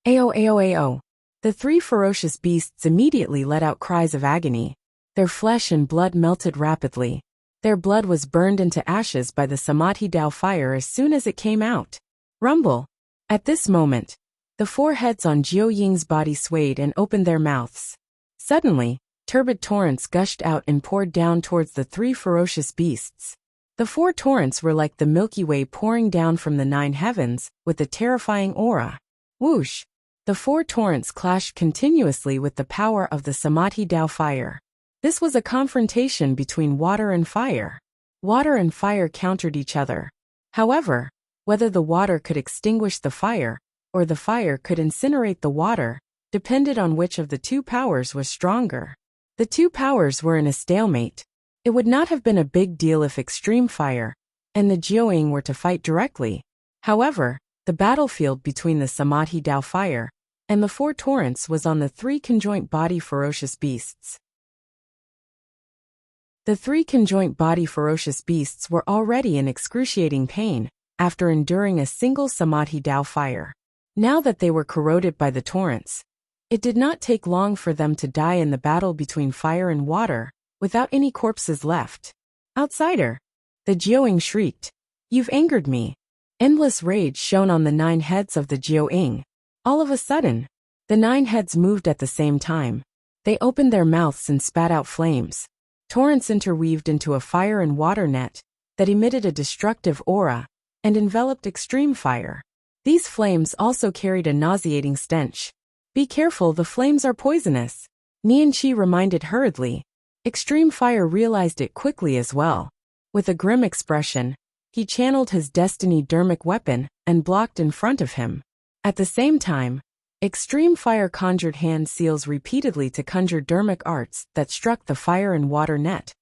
Ao ao ao. The 3 ferocious beasts immediately let out cries of agony. Their flesh and blood melted rapidly. Their blood was burned into ashes by the Samadhi Dao Fire as soon as it came out. Rumble. At this moment, the 4 heads on Jiao Ying's body swayed and opened their mouths. Suddenly, turbid torrents gushed out and poured down towards the 3 ferocious beasts. The 4 torrents were like the Milky Way pouring down from the 9 heavens, with a terrifying aura. Whoosh! The 4 torrents clashed continuously with the power of the Samadhi Dao Fire. This was a confrontation between water and fire. Water and fire countered each other. However, whether the water could extinguish the fire, or the fire could incinerate the water, depended on which of the 2 powers was stronger. The 2 powers were in a stalemate. It would not have been a big deal if Extreme Fire and the Jiaoying were to fight directly. However, the battlefield between the Samadhi Dao Fire and the 4 torrents was on the 3 conjoint body ferocious beasts. The 3 conjoint body ferocious beasts were already in excruciating pain after enduring a single Samadhi Dao Fire. Now that they were corroded by the torrents, it did not take long for them to die in the battle between fire and water, without any corpses left. Outsider! The Jiaoying shrieked. You've angered me. Endless rage shone on the 9 heads of the Jiaoying. All of a sudden, the 9 heads moved at the same time. They opened their mouths and spat out flames. Torrents interweaved into a fire and water net that emitted a destructive aura and enveloped Extreme Fire. These flames also carried a nauseating stench. Be careful, the flames are poisonous. Nian Qi reminded hurriedly. Extreme Fire realized it quickly as well. With a grim expression, he channeled his destiny dermic weapon and blocked in front of him. At the same time, Extreme Fire conjured hand seals repeatedly to conjure dermic arts that struck the fire and water net,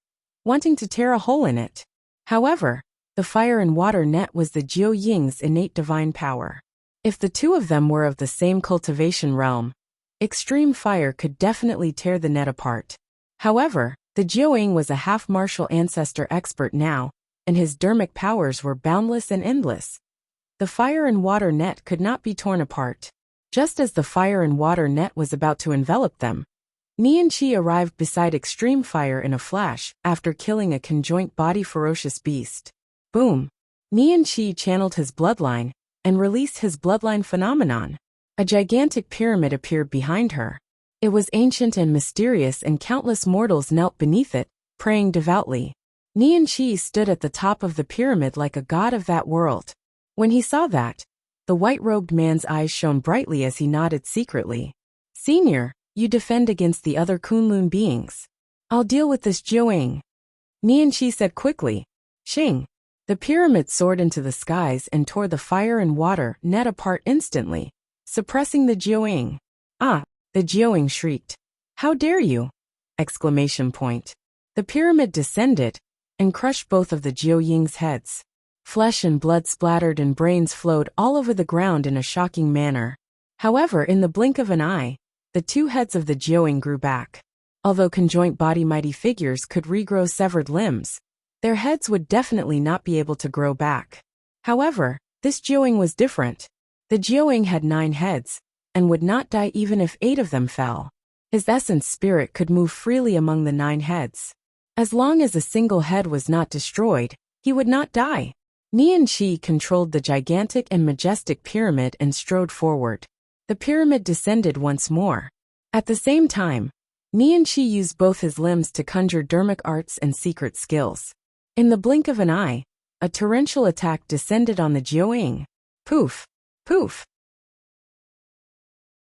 wanting to tear a hole in it. However, the fire and water net was the Jiaoying's innate divine power. If the 2 of them were of the same cultivation realm, Extreme Fire could definitely tear the net apart. However, the Jiaoying was a half-martial ancestor expert now, and his dermic powers were boundless and endless. The fire and water net could not be torn apart. Just as the fire and water net was about to envelop them, Nian Qi arrived beside Extreme Fire in a flash after killing a conjoint body ferocious beast. Boom! Nian Qi channeled his bloodline and released his bloodline phenomenon. A gigantic pyramid appeared behind her. It was ancient and mysterious, and countless mortals knelt beneath it, praying devoutly. Nianqi stood at the top of the pyramid like a god of that world. When he saw that, the white-robed man's eyes shone brightly as he nodded secretly. Senior, you defend against the other Kunlun beings. I'll deal with this Jiuing. Nianqi said quickly. Xing. The pyramid soared into the skies and tore the fire and water net apart instantly, suppressing the Jiuing. Ah! The Jiuing shrieked. How dare you! Exclamation point. The pyramid descended and crushed both of the Jiuying's heads. Flesh and blood splattered and brains flowed all over the ground in a shocking manner. However, in the blink of an eye, the two heads of the Jiuing grew back. Although conjoint body mighty figures could regrow severed limbs, their heads would definitely not be able to grow back. However, this Jiuing was different. The Jiuing had 9 heads, and would not die even if 8 of them fell. His essence spirit could move freely among the 9 heads. As long as a single head was not destroyed, he would not die. Nianqi controlled the gigantic and majestic pyramid and strode forward. The pyramid descended once more. At the same time, Nianqi used both his limbs to conjure dermic arts and secret skills. In the blink of an eye, a torrential attack descended on the Jiuing. Poof! Poof!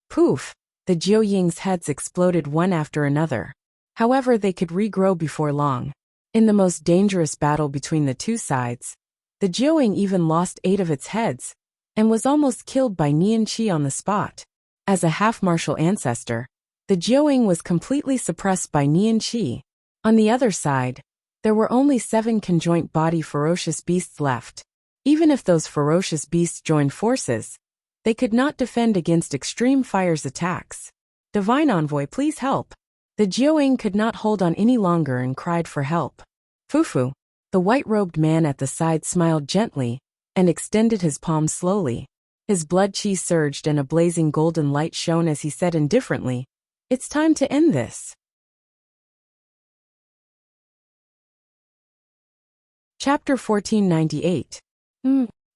Poof! The Jiuying's heads exploded one after another. However, they could regrow before long. In the most dangerous battle between the two sides, the Jiuing even lost 8 of its heads, and was almost killed by Nianqi on the spot. As a half-martial ancestor, the Jiuing was completely suppressed by Nianqi. On the other side, there were only 7 conjoint body ferocious beasts left. Even if those ferocious beasts joined forces, they could not defend against Extreme Fire's attacks. Divine Envoy, please help. The Jiuing could not hold on any longer and cried for help. Fufu. The white-robed man at the side smiled gently and extended his palm slowly. His blood chi surged and a blazing golden light shone as he said indifferently, "It's time to end this." Chapter 1498.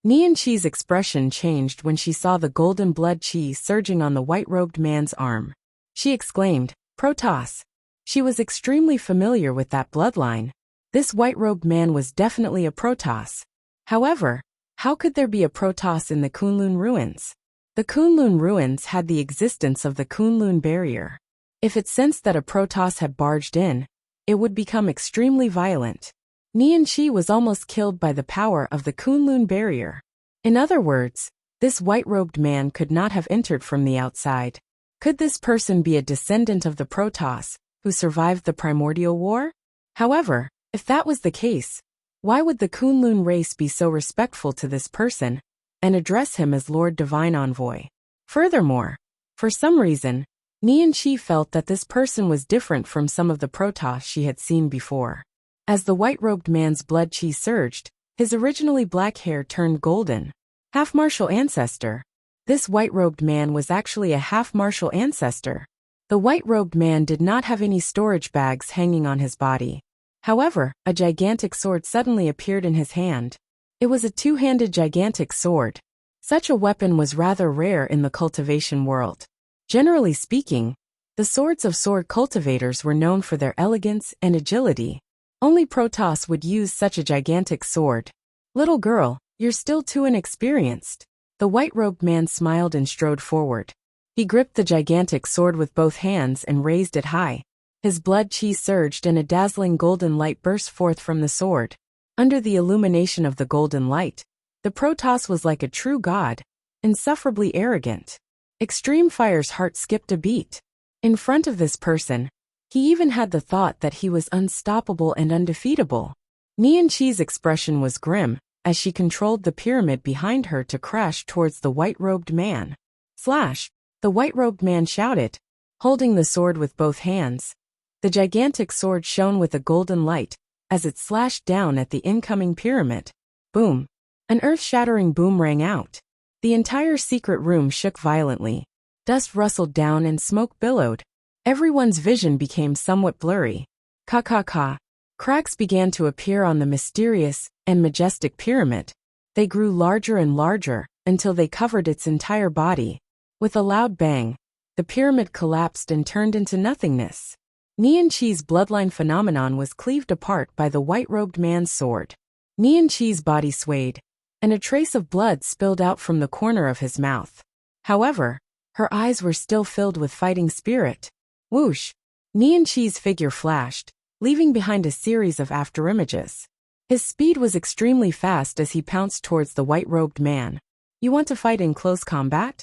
Nianqi's expression changed when she saw the golden blood chi surging on the white-robed man's arm. She exclaimed, Protoss. She was extremely familiar with that bloodline. This white-robed man was definitely a Protoss. However, how could there be a Protoss in the Kunlun ruins? The Kunlun ruins had the existence of the Kunlun barrier. If it sensed that a Protoss had barged in, it would become extremely violent. Nianqi was almost killed by the power of the Kunlun barrier. In other words, this white-robed man could not have entered from the outside. Could this person be a descendant of the Protoss, who survived the primordial war? However, if that was the case, why would the Kunlun race be so respectful to this person and address him as Lord Divine Envoy? Furthermore, for some reason, Nianqi felt that this person was different from some of the Protoss she had seen before. As the white-robed man's blood chi surged, his originally black hair turned golden. Half-martial ancestor. This white-robed man was actually a half-martial ancestor. The white-robed man did not have any storage bags hanging on his body. However, a gigantic sword suddenly appeared in his hand. It was a two-handed gigantic sword. Such a weapon was rather rare in the cultivation world. Generally speaking, the swords of sword cultivators were known for their elegance and agility. Only Protoss would use such a gigantic sword. Little girl, you're still too inexperienced. The white-robed man smiled and strode forward. He gripped the gigantic sword with both hands and raised it high. His blood chi surged and a dazzling golden light burst forth from the sword. Under the illumination of the golden light, the Protoss was like a true god, insufferably arrogant. Extreme Fire's heart skipped a beat. In front of this person, he even had the thought that he was unstoppable and undefeatable. Nianqi's expression was grim, as she controlled the pyramid behind her to crash towards the white-robed man. Slash! The white-robed man shouted, holding the sword with both hands. The gigantic sword shone with a golden light, as it slashed down at the incoming pyramid. Boom! An earth-shattering boom rang out. The entire secret room shook violently. Dust rustled down and smoke billowed. Everyone's vision became somewhat blurry. Ka. Cracks began to appear on the mysterious and majestic pyramid. They grew larger and larger, until they covered its entire body. With a loud bang, the pyramid collapsed and turned into nothingness. Nianqi's bloodline phenomenon was cleaved apart by the white-robed man's sword. Nianqi's body swayed, and a trace of blood spilled out from the corner of his mouth. However, her eyes were still filled with fighting spirit. Whoosh! Nianqi's figure flashed, leaving behind a series of afterimages. His speed was extremely fast as he pounced towards the white-robed man. You want to fight in close combat?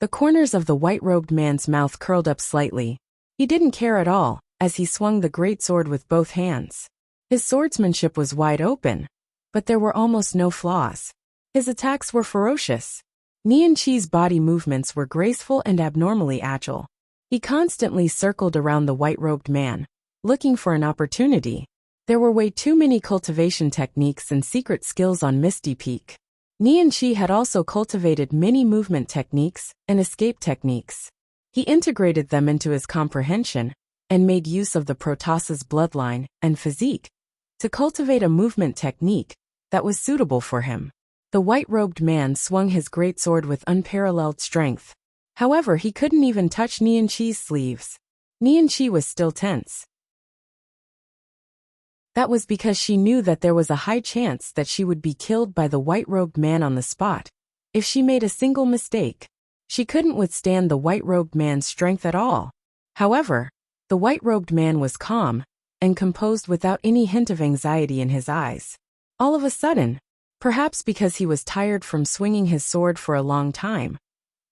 The corners of the white-robed man's mouth curled up slightly. He didn't care at all, as he swung the great sword with both hands. His swordsmanship was wide open, but there were almost no flaws. His attacks were ferocious. Nianqi's body movements were graceful and abnormally agile. He constantly circled around the white-robed man, looking for an opportunity. There were way too many cultivation techniques and secret skills on Misty Peak. Nianqi had also cultivated many movement techniques and escape techniques. He integrated them into his comprehension and made use of the Protoss's bloodline and physique to cultivate a movement technique that was suitable for him. The white-robed man swung his greatsword with unparalleled strength. However, he couldn't even touch Nianqi's sleeves. Nianqi was still tense. That was because she knew that there was a high chance that she would be killed by the white-robed man on the spot if she made a single mistake. She couldn't withstand the white-robed man's strength at all. However, the white-robed man was calm and composed without any hint of anxiety in his eyes. All of a sudden, perhaps because he was tired from swinging his sword for a long time,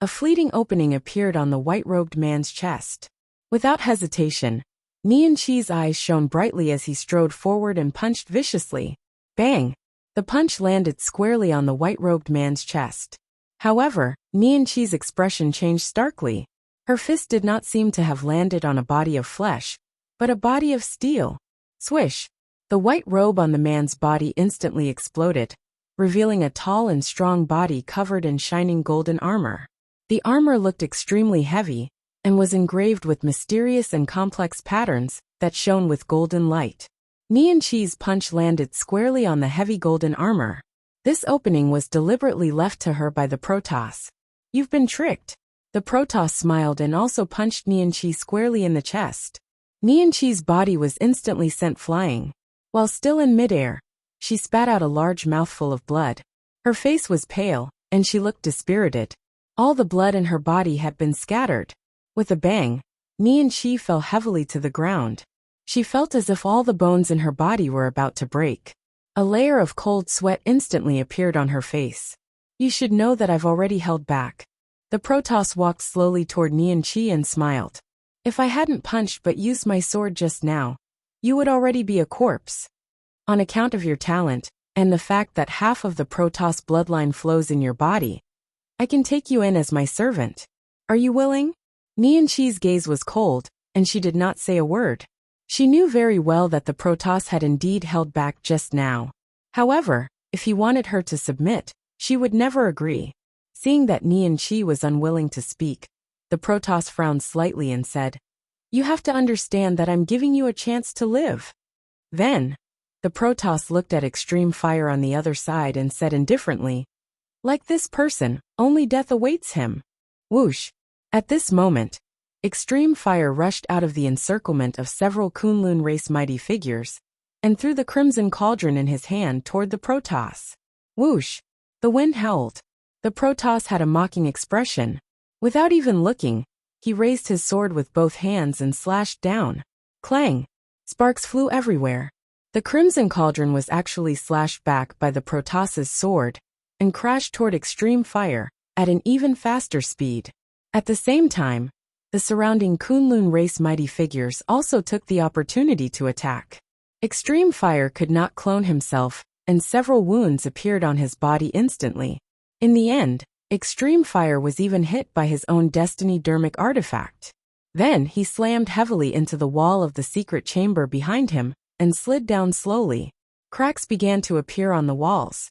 a fleeting opening appeared on the white-robed man's chest. Without hesitation, Nianqi's eyes shone brightly as he strode forward and punched viciously. Bang! The punch landed squarely on the white-robed man's chest. However, Nianqi's expression changed starkly. Her fist did not seem to have landed on a body of flesh, but a body of steel. Swish! The white robe on the man's body instantly exploded, revealing a tall and strong body covered in shining golden armor. The armor looked extremely heavy and was engraved with mysterious and complex patterns that shone with golden light. Nianqi's punch landed squarely on the heavy golden armor. This opening was deliberately left to her by the Protoss. You've been tricked. The Protoss smiled and also punched Nianqi squarely in the chest. Nianqi's body was instantly sent flying. While still in midair, she spat out a large mouthful of blood. Her face was pale, and she looked dispirited. All the blood in her body had been scattered. With a bang, Nianqi fell heavily to the ground. She felt as if all the bones in her body were about to break. A layer of cold sweat instantly appeared on her face. You should know that I've already held back. The Protoss walked slowly toward Nianqi and smiled. If I hadn't punched but used my sword just now, you would already be a corpse. On account of your talent, and the fact that half of the Protoss bloodline flows in your body, I can take you in as my servant. Are you willing? Nianqi's gaze was cold, and she did not say a word. She knew very well that the Protoss had indeed held back just now. However, if he wanted her to submit, she would never agree. Seeing that Nianqi was unwilling to speak, the Protoss frowned slightly and said, You have to understand that I'm giving you a chance to live. Then, the Protoss looked at Extreme Fire on the other side and said indifferently, Like this person, only death awaits him. Whoosh! At this moment, Extreme Fire rushed out of the encirclement of several Kunlun race mighty figures, and threw the crimson cauldron in his hand toward the Protoss. Whoosh! The wind howled. The Protoss had a mocking expression. Without even looking, he raised his sword with both hands and slashed down. Clang! Sparks flew everywhere. The crimson cauldron was actually slashed back by the Protoss's sword, and crashed toward Extreme Fire, at an even faster speed. At the same time, the surrounding Kunlun race mighty figures also took the opportunity to attack. Extreme Fire could not clone himself, and several wounds appeared on his body instantly. In the end, Extreme Fire was even hit by his own Destiny Dermic artifact. Then he slammed heavily into the wall of the secret chamber behind him, and slid down slowly. Cracks began to appear on the walls.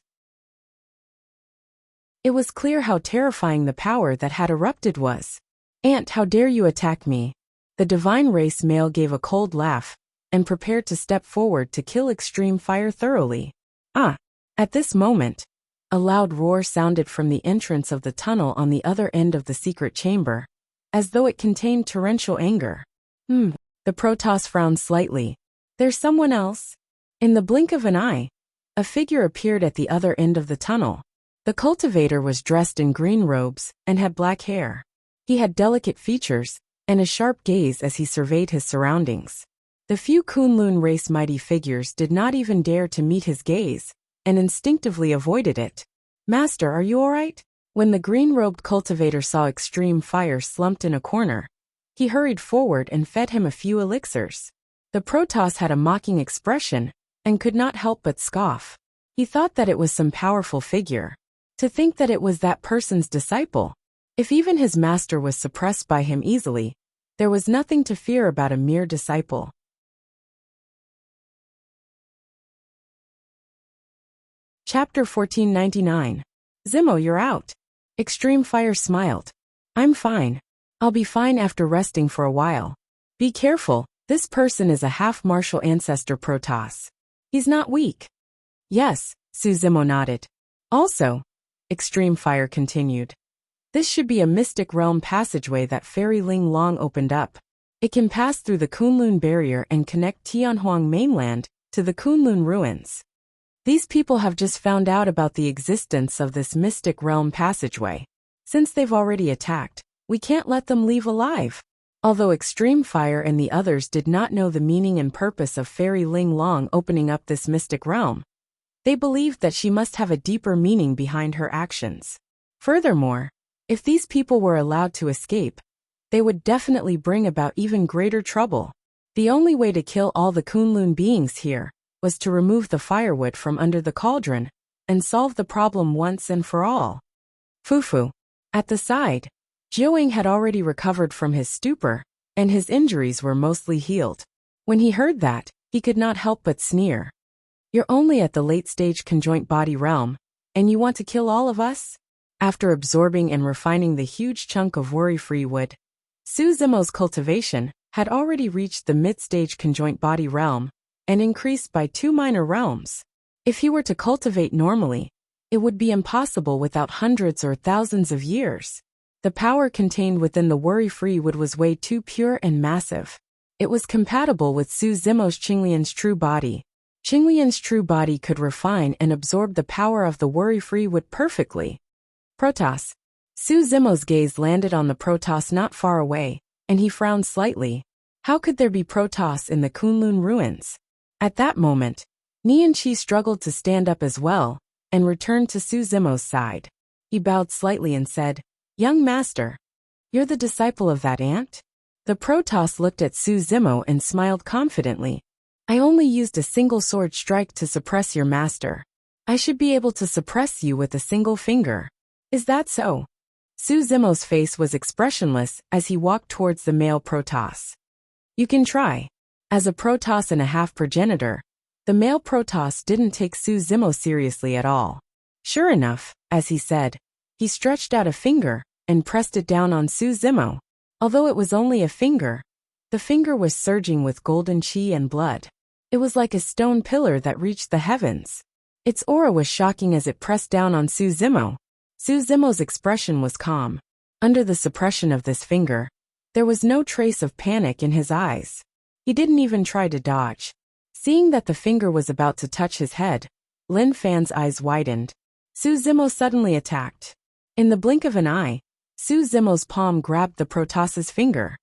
It was clear how terrifying the power that had erupted was. Ant, how dare you attack me? The divine race male gave a cold laugh, and prepared to step forward to kill Extreme Fire thoroughly. At this moment, a loud roar sounded from the entrance of the tunnel on the other end of the secret chamber, as though it contained torrential anger. The The Protoss frowned slightly. There's someone else? In the blink of an eye, a figure appeared at the other end of the tunnel. The cultivator was dressed in green robes and had black hair. He had delicate features and a sharp gaze as he surveyed his surroundings. The few Kunlun race mighty figures did not even dare to meet his gaze and instinctively avoided it. Master, are you all right? When the green-robed cultivator saw Extreme Fire slumped in a corner, he hurried forward and fed him a few elixirs. The Protoss had a mocking expression and could not help but scoff. He thought that it was some powerful figure. To think that it was that person's disciple. If even his master was suppressed by him easily, there was nothing to fear about a mere disciple. Chapter 1499. Zimo, you're out. Extreme Fire smiled. I'm fine. I'll be fine after resting for a while. Be careful, this person is a half-martial ancestor Protoss. He's not weak. Yes, Zimo nodded. Also, Extreme Fire continued. This should be a mystic realm passageway that Fairy Ling Long opened up. It can pass through the Kunlun barrier and connect Tianhuang mainland to the Kunlun ruins. These people have just found out about the existence of this mystic realm passageway. Since they've already attacked, we can't let them leave alive. Although Extreme Fire and the others did not know the meaning and purpose of Fairy Ling Long opening up this mystic realm, they believed that she must have a deeper meaning behind her actions. Furthermore, if these people were allowed to escape, they would definitely bring about even greater trouble. The only way to kill all the Kunlun beings here was to remove the firewood from under the cauldron and solve the problem once and for all. Fufu. At the side, Jiuing had already recovered from his stupor, and his injuries were mostly healed. When he heard that, he could not help but sneer. You're only at the late-stage conjoint body realm, and you want to kill all of us? After absorbing and refining the huge chunk of worry-free wood, Zimo's cultivation had already reached the mid-stage conjoint body realm and increased by 2 minor realms. If he were to cultivate normally, it would be impossible without hundreds or thousands of years. The power contained within the worry-free wood was way too pure and massive. It was compatible with Zimo's Qinglian's true body. Qinglian's true body could refine and absorb the power of the worry-free wood perfectly. Protoss. Zimo's gaze landed on the Protoss not far away, and he frowned slightly. How could there be Protoss in the Kunlun ruins? At that moment, Nianqi struggled to stand up as well, and returned to Zimo's side. He bowed slightly and said, Young master, you're the disciple of that ant? The Protoss looked at Zimo and smiled confidently. I only used a single sword strike to suppress your master. I should be able to suppress you with a single finger. Is that so? Zimo's face was expressionless as he walked towards the male Protoss. You can try. As a Protoss and a half-progenitor, the male Protoss didn't take Zimo seriously at all. Sure enough, as he said, he stretched out a finger and pressed it down on Zimo. Although it was only a finger, the finger was surging with golden qi and blood. It was like a stone pillar that reached the heavens. Its aura was shocking as it pressed down on Zimo. Zimo's expression was calm. Under the suppression of this finger, there was no trace of panic in his eyes. He didn't even try to dodge. Seeing that the finger was about to touch his head, Lin Fan's eyes widened. Zimo suddenly attacked. In the blink of an eye, Zimo's palm grabbed the Protoss's finger.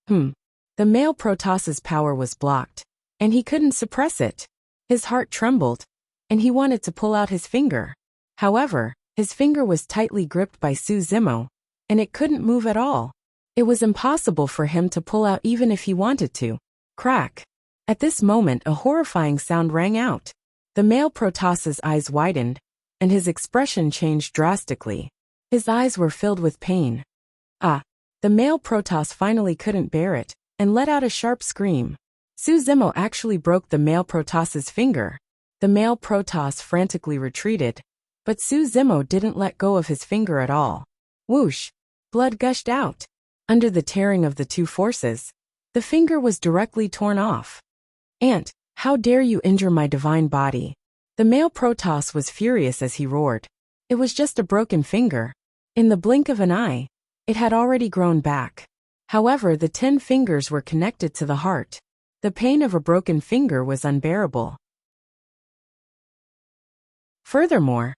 The male Protoss's power was blocked, and he couldn't suppress it. His heart trembled, and he wanted to pull out his finger. However, his finger was tightly gripped by Zimo, and it couldn't move at all. It was impossible for him to pull out even if he wanted to. Crack. At this moment a horrifying sound rang out. The male Protoss's eyes widened, and his expression changed drastically. His eyes were filled with pain. The male Protoss finally couldn't bear it, and let out a sharp scream. Zimo actually broke the male Protoss's finger. The male Protoss frantically retreated, but Zimo didn't let go of his finger at all. Whoosh! Blood gushed out. Under the tearing of the two forces, the finger was directly torn off. Ant, how dare you injure my divine body? The male Protoss was furious as he roared. It was just a broken finger. In the blink of an eye, it had already grown back. However, the 10 fingers were connected to the heart. The pain of a broken finger was unbearable. Furthermore,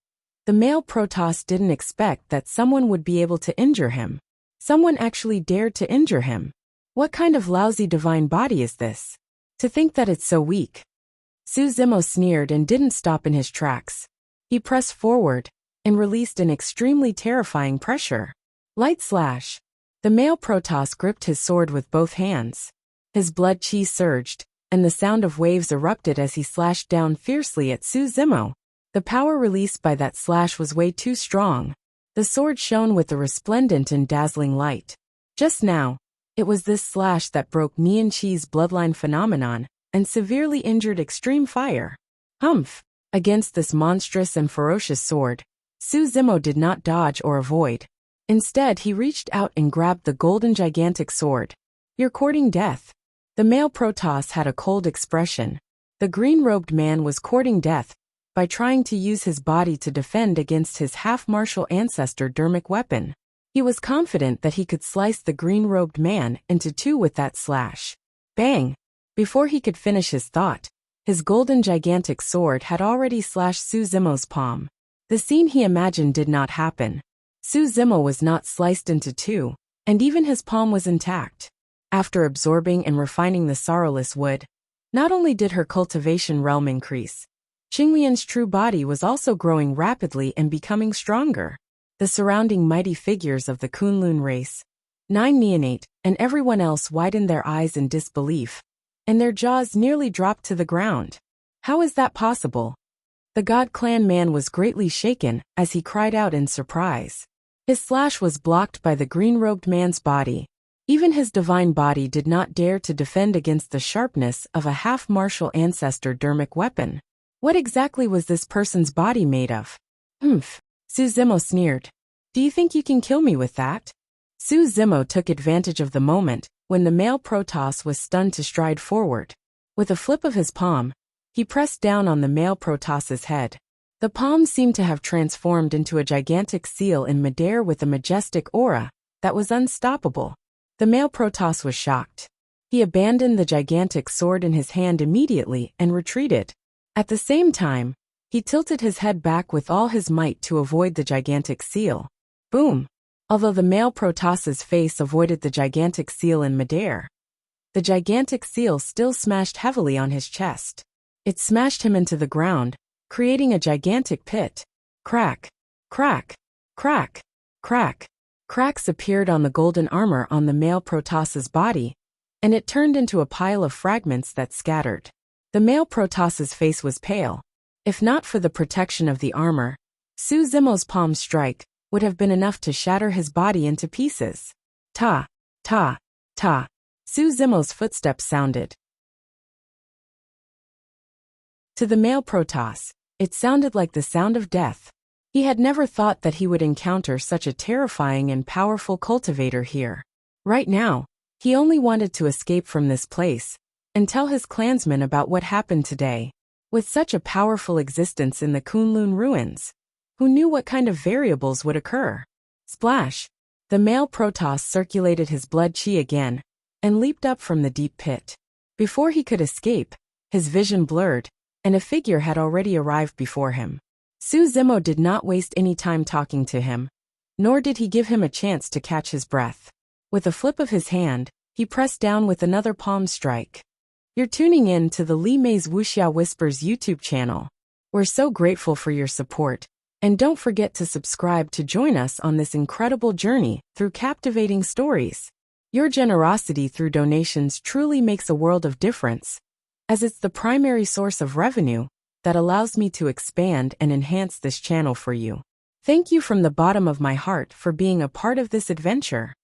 the male Protoss didn't expect that someone would be able to injure him. Someone actually dared to injure him. What kind of lousy divine body is this? To think that it's so weak. Su Zimo sneered and didn't stop in his tracks. He pressed forward and released an extremely terrifying pressure. Light slash. The male Protoss gripped his sword with both hands. His blood chi surged, and the sound of waves erupted as he slashed down fiercely at Su Zimo. The power released by that slash was way too strong. The sword shone with a resplendent and dazzling light. Just now, it was this slash that broke Nian Chi's bloodline phenomenon and severely injured Extreme Fire. Humph! Against this monstrous and ferocious sword, Su Zimo did not dodge or avoid. Instead, he reached out and grabbed the golden gigantic sword. You're courting death. The male Protoss had a cold expression. The green-robed man was courting death by trying to use his body to defend against his half-martial ancestor Dermic weapon. He was confident that he could slice the green-robed man into two with that slash. Bang! Before he could finish his thought, his golden gigantic sword had already slashed Su Zimo's palm. The scene he imagined did not happen. Su Zimo was not sliced into two, and even his palm was intact. After absorbing and refining the sorrowless wood, not only did her cultivation realm increase, Qinglian's true body was also growing rapidly and becoming stronger. The surrounding mighty figures of the Kunlun race, 9 Neonate, and everyone else widened their eyes in disbelief, and their jaws nearly dropped to the ground. How is that possible? The God Clan man was greatly shaken as he cried out in surprise. His slash was blocked by the green-robed man's body. Even his divine body did not dare to defend against the sharpness of a half-martial ancestor Dermic weapon. What exactly was this person's body made of? Humph. Su Zimo sneered. Do you think you can kill me with that? Su Zimo took advantage of the moment when the male Protoss was stunned to stride forward. With a flip of his palm, he pressed down on the male Protoss's head. The palm seemed to have transformed into a gigantic seal in midair with a majestic aura that was unstoppable. The male Protoss was shocked. He abandoned the gigantic sword in his hand immediately and retreated. At the same time, he tilted his head back with all his might to avoid the gigantic seal. Boom! Although the male Protoss's face avoided the gigantic seal in midair, the gigantic seal still smashed heavily on his chest. It smashed him into the ground, creating a gigantic pit. Crack! Crack! Crack! Crack! Cracks appeared on the golden armor on the male Protoss's body, and it turned into a pile of fragments that scattered. The male Protoss's face was pale. If not for the protection of the armor, Su Zimo's palm strike would have been enough to shatter his body into pieces. Ta, ta, ta. Su Zimo's footsteps sounded. To the male Protoss, it sounded like the sound of death. He had never thought that he would encounter such a terrifying and powerful cultivator here. Right now, he only wanted to escape from this place and tell his clansmen about what happened today. With such a powerful existence in the Kunlun ruins, who knew what kind of variables would occur? Splash! The male Protoss circulated his blood chi again and leaped up from the deep pit. Before he could escape, his vision blurred, and a figure had already arrived before him. Su Zimo did not waste any time talking to him, nor did he give him a chance to catch his breath. With a flip of his hand, he pressed down with another palm strike. You're tuning in to the Li Mei's Wuxia Whispers YouTube channel. We're so grateful for your support, and don't forget to subscribe to join us on this incredible journey through captivating stories. Your generosity through donations truly makes a world of difference, as it's the primary source of revenue that allows me to expand and enhance this channel for you. Thank you from the bottom of my heart for being a part of this adventure.